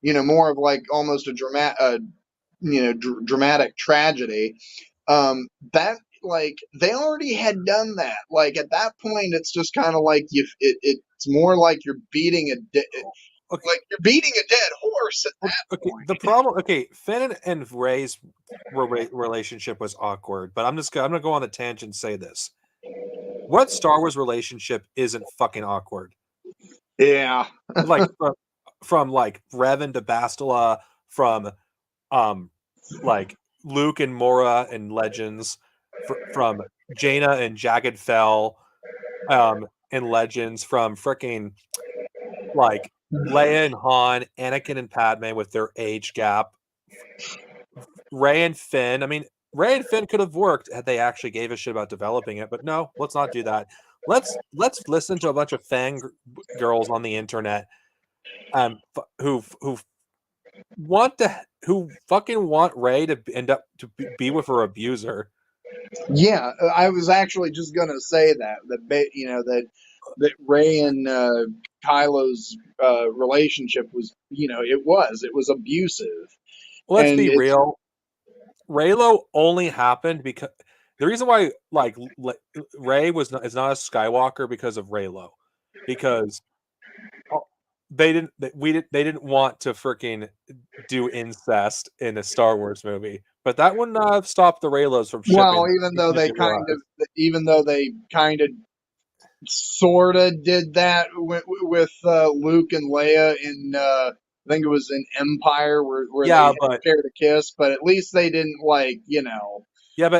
More of almost a dramatic tragedy. That they already had done that. Like at that point, it's just kind of it's more like you're beating a you're beating a dead horse at that point. The problem, Finn and Ray's relationship was awkward, but I'm gonna go on the tangent and say this: what Star Wars relationship isn't fucking awkward? Yeah, like from Revan to Bastila, from Luke and Mora and Legends, from Jaina and Jagged Fell, in Legends, from freaking Leia and Han, Anakin and Padme with their age gap, Ray and Finn. I mean, Ray and Finn could have worked had they actually gave a shit about developing it, but no, let's not do that. Let's listen to a bunch of fang girls on the internet, who fucking want Ray to end up to be with her abuser. Yeah, I was actually just gonna say that Ray and Kylo's relationship was it was abusive. Let's And be real. Raylo only happened because the reason why Ray is not a Skywalker because of Raylo, because they didn't want to freaking do incest in a Star Wars movie, but that wouldn't have stopped the Raylos from shipping. Well, even though they kind of sort of did that with Luke and Leia in I think it was in Empire where they shared a kiss, but at least they didn't Yeah,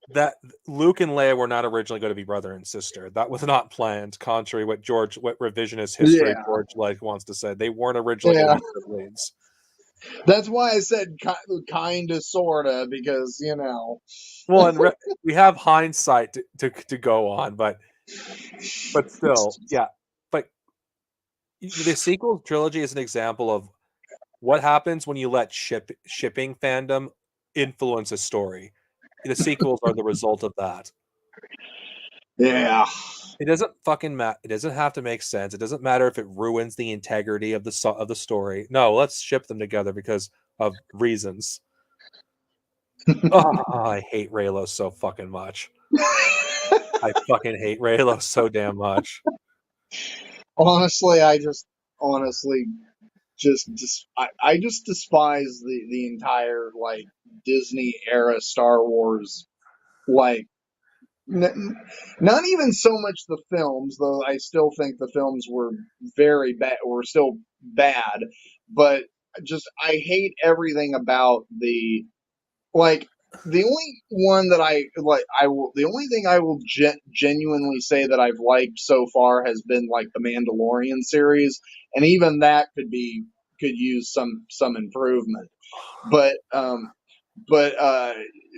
that Luke and Leia were not originally going to be brother and sister. That was not planned, contrary what revisionist history George wants to say. They weren't originally going to be siblings. That's why I said kind of, sort of, because Well, and we have hindsight to go on, but still, yeah. But the sequel trilogy is an example of what happens when you let shipping fandom influence a story. The sequels are the result of that. Yeah. It doesn't fucking matter. It doesn't have to make sense. It doesn't matter if it ruins the integrity of the story. No, let's ship them together because of reasons. I hate Raylo so fucking much. I fucking hate Raylo so damn much. Honestly, I just despise the entire Disney era Star Wars. Not even so much the films, though I still think the films were very bad, were still bad, but just I hate everything about The only one that I like, the only thing I will genuinely say that I've liked so far has been like the Mandalorian series, and even that could use some improvement. But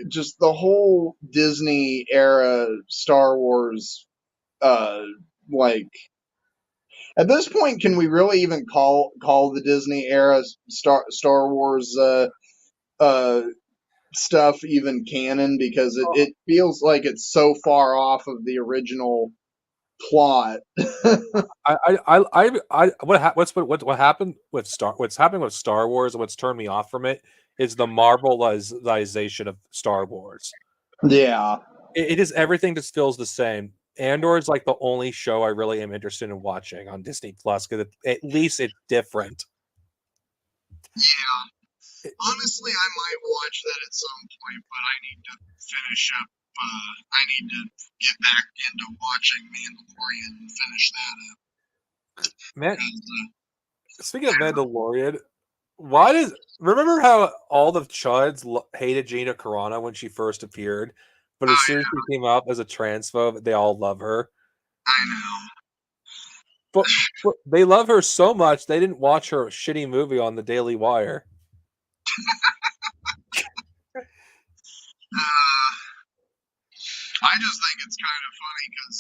just the whole Disney era Star Wars, uh, like at this point, can we really even call the Disney era Star Wars uh stuff even canon, because it feels like it's so far off of the original plot. What happened with what's happening with Star Wars and what's turned me off from it is the Marvelization of Star Wars. Yeah. It is everything just feels the same. Andor is like the only show I really am interested in watching on Disney Plus because at least it's different. Yeah. Honestly, I might watch that at some point, but I need to finish up. I need to get back into watching Mandalorian and finish that up. Man, speaking of Mandalorian, remember how all the chuds hated Gina Carano when she first appeared, but as soon as she came up as a transphobe, they all love her. I know. But they love her so much they didn't watch her shitty movie on the Daily Wire. I just think it's kind of funny because,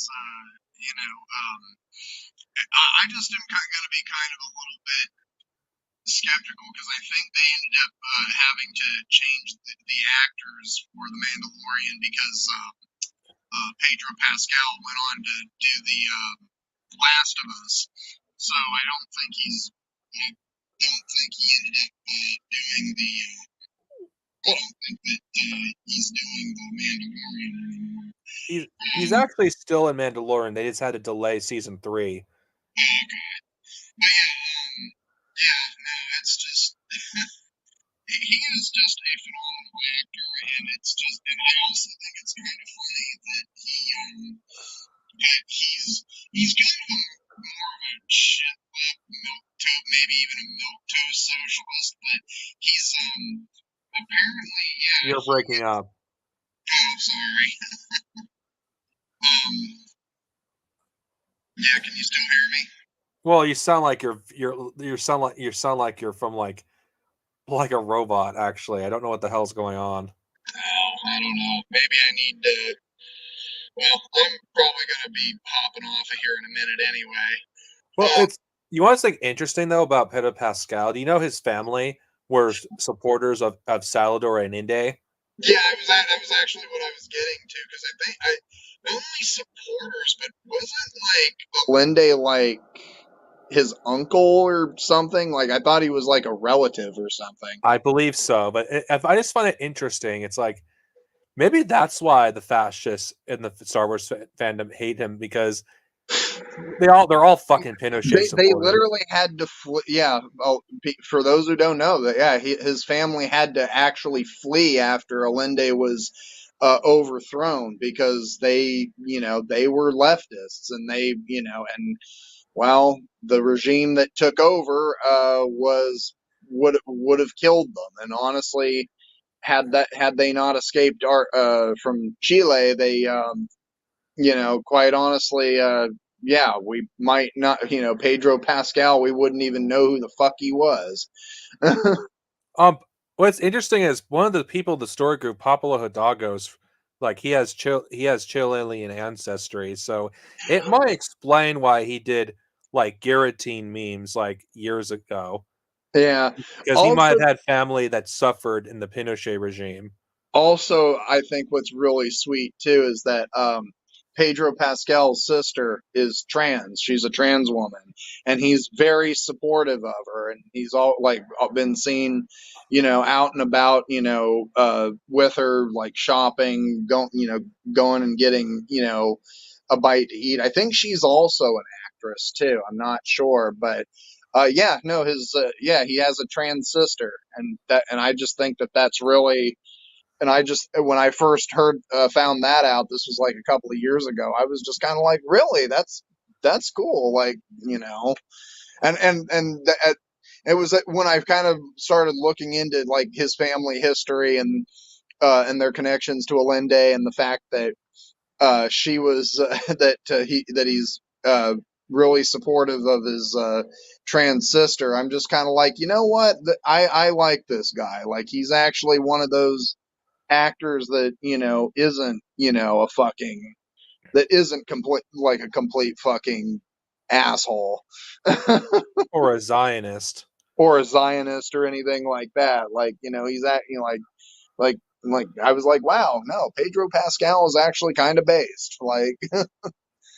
I just am going to be kind of a little bit skeptical because I think they ended up having to change the actors for the Mandalorian because Pedro Pascal went on to do the Last of Us. So I don't think he ended up doing the. I don't think that he's doing the Mandalorian anymore. He's actually still in Mandalorian. They just had to delay season 3. Okay. But yeah, no, it's just he is just a phenomenal actor, and it's just, and I also think it's kind of funny that he's kind of more of a shit milquetoast, maybe even a milquetoast socialist, but he's apparently, yeah. You're breaking up. Oh, sorry. Yeah, can you still hear me? Well, you sound like you sound like you're from like a robot. Actually, I don't know what the hell's going on. Oh, I don't know. Maybe I need to. Well, I'm probably going to be popping off of here in a minute anyway. Well, you want something interesting though about Pedro Pascal? Do you know his family were supporters of Salvador Allende? Yeah, that was actually what I was getting to, because I think not only supporters, but wasn't like Allende like his uncle or something? Like I thought he was like a relative or something. I believe so, but I just find it interesting. It's like maybe that's why the fascists in the Star Wars fandom hate him, because they're all fucking Pinochet supporters. They literally had to yeah. Well, for those who don't know, that yeah, his family had to actually flee after Allende was overthrown, because they were leftists, and and well, the regime that took over would have killed them. And honestly, had they not escaped from Chile, they quite honestly, yeah, we might not, Pedro Pascal, we wouldn't even know who the fuck he was. What's interesting is one of the people in the story group, Pablo Hidalgo's, like he has Chilean ancestry, so it might explain why he did like guillotine memes like years ago. Yeah, because he might have had family that suffered in the Pinochet regime. Also, I think what's really sweet too is that Pedro Pascal's sister is trans. She's a trans woman, and he's very supportive of her. And he's all like been seen, out and about, with her, like shopping, going and getting, a bite to eat. I think she's also an actress too. I'm not sure, but yeah, no, he has a trans sister, and I just think that that's really. And when I first found that out, this was like a couple of years ago, I was just kind of like, really, that's cool, like, and it was when I kind of started looking into like his family history, and and their connections to Allende, and the fact that she was that he's really supportive of his trans sister. I'm just kind of like, you know what? I like this guy. Like, he's actually one of those actors that isn't a fucking that isn't complete like a complete fucking asshole Or a Zionist. or a Zionist or anything like that. Like, he's acting like I was like, wow, no, Pedro Pascal is actually kind of based. Like,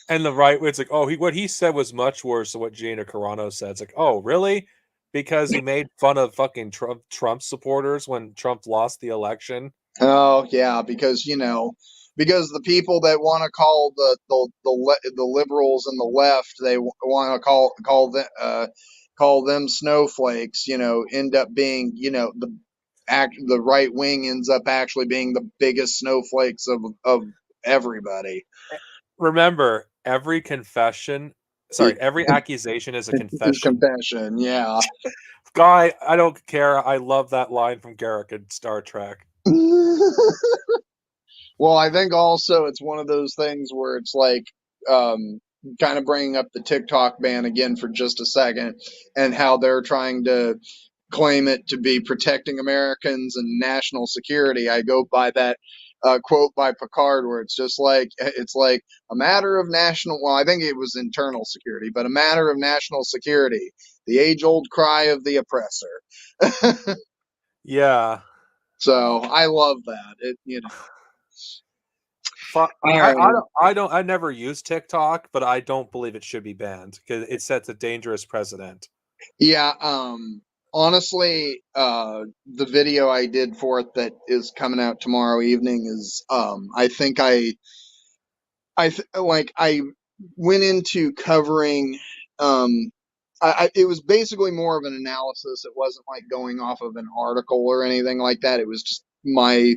And the right, it's like, oh, what he said was much worse than what Gina Carano said. It's like, oh, really? Because he made fun of fucking Trump supporters when Trump lost the election. oh yeah, because because the people that want to call the liberals and the left, they want to call them snowflakes. End up being the right wing ends up actually being the biggest snowflakes of everybody. Remember, every accusation is a confession. Confession, yeah. Guy, I don't care. I love that line from Garak in Star Trek. Well, I think also it's one of those things where it's like, kind of bringing up the TikTok ban again for just a second, and how they're trying to claim it to be protecting Americans and national security. I go by that quote by Picard, where it's like a matter of national. Well, I think it was internal security, but a matter of national security. The age-old cry of the oppressor. Yeah. So I love that. I never use TikTok, but I don't believe it should be banned because it sets a dangerous precedent. Yeah, honestly, the video I did for it that is coming out tomorrow evening is, I think I went into covering, it was basically more of an analysis. It wasn't like going off of an article or anything like that. It was just my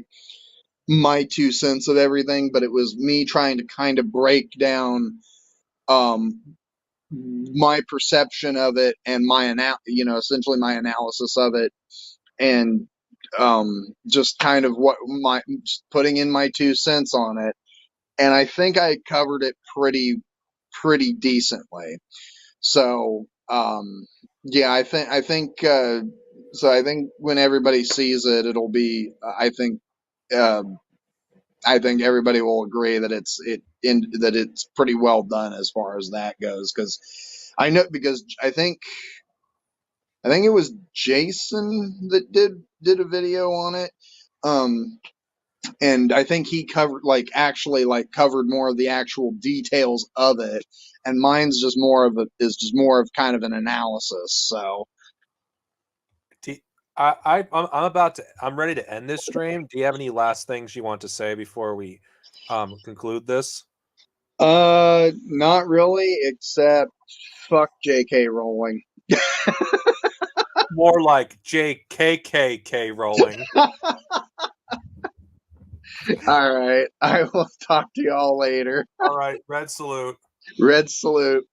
2 cents of everything, but it was me trying to kind of break down, my perception of it and essentially my analysis of it, and just kind of just putting in my 2 cents on it. And I think I covered it pretty decently. So, yeah, I think so. I think when everybody sees it, it'll be. I think everybody will agree that that it's pretty well done as far as that goes. Because I think it was Jason that did a video on it. And I think he covered covered more of the actual details of it, and mine's just more of kind of an analysis. So I'm ready to end this stream. Do you have any last things you want to say before we conclude this? not really, except fuck J.K. Rowling. More like JKKK Rowling. All right, I will talk to y'all later. All right, red salute. Red salute.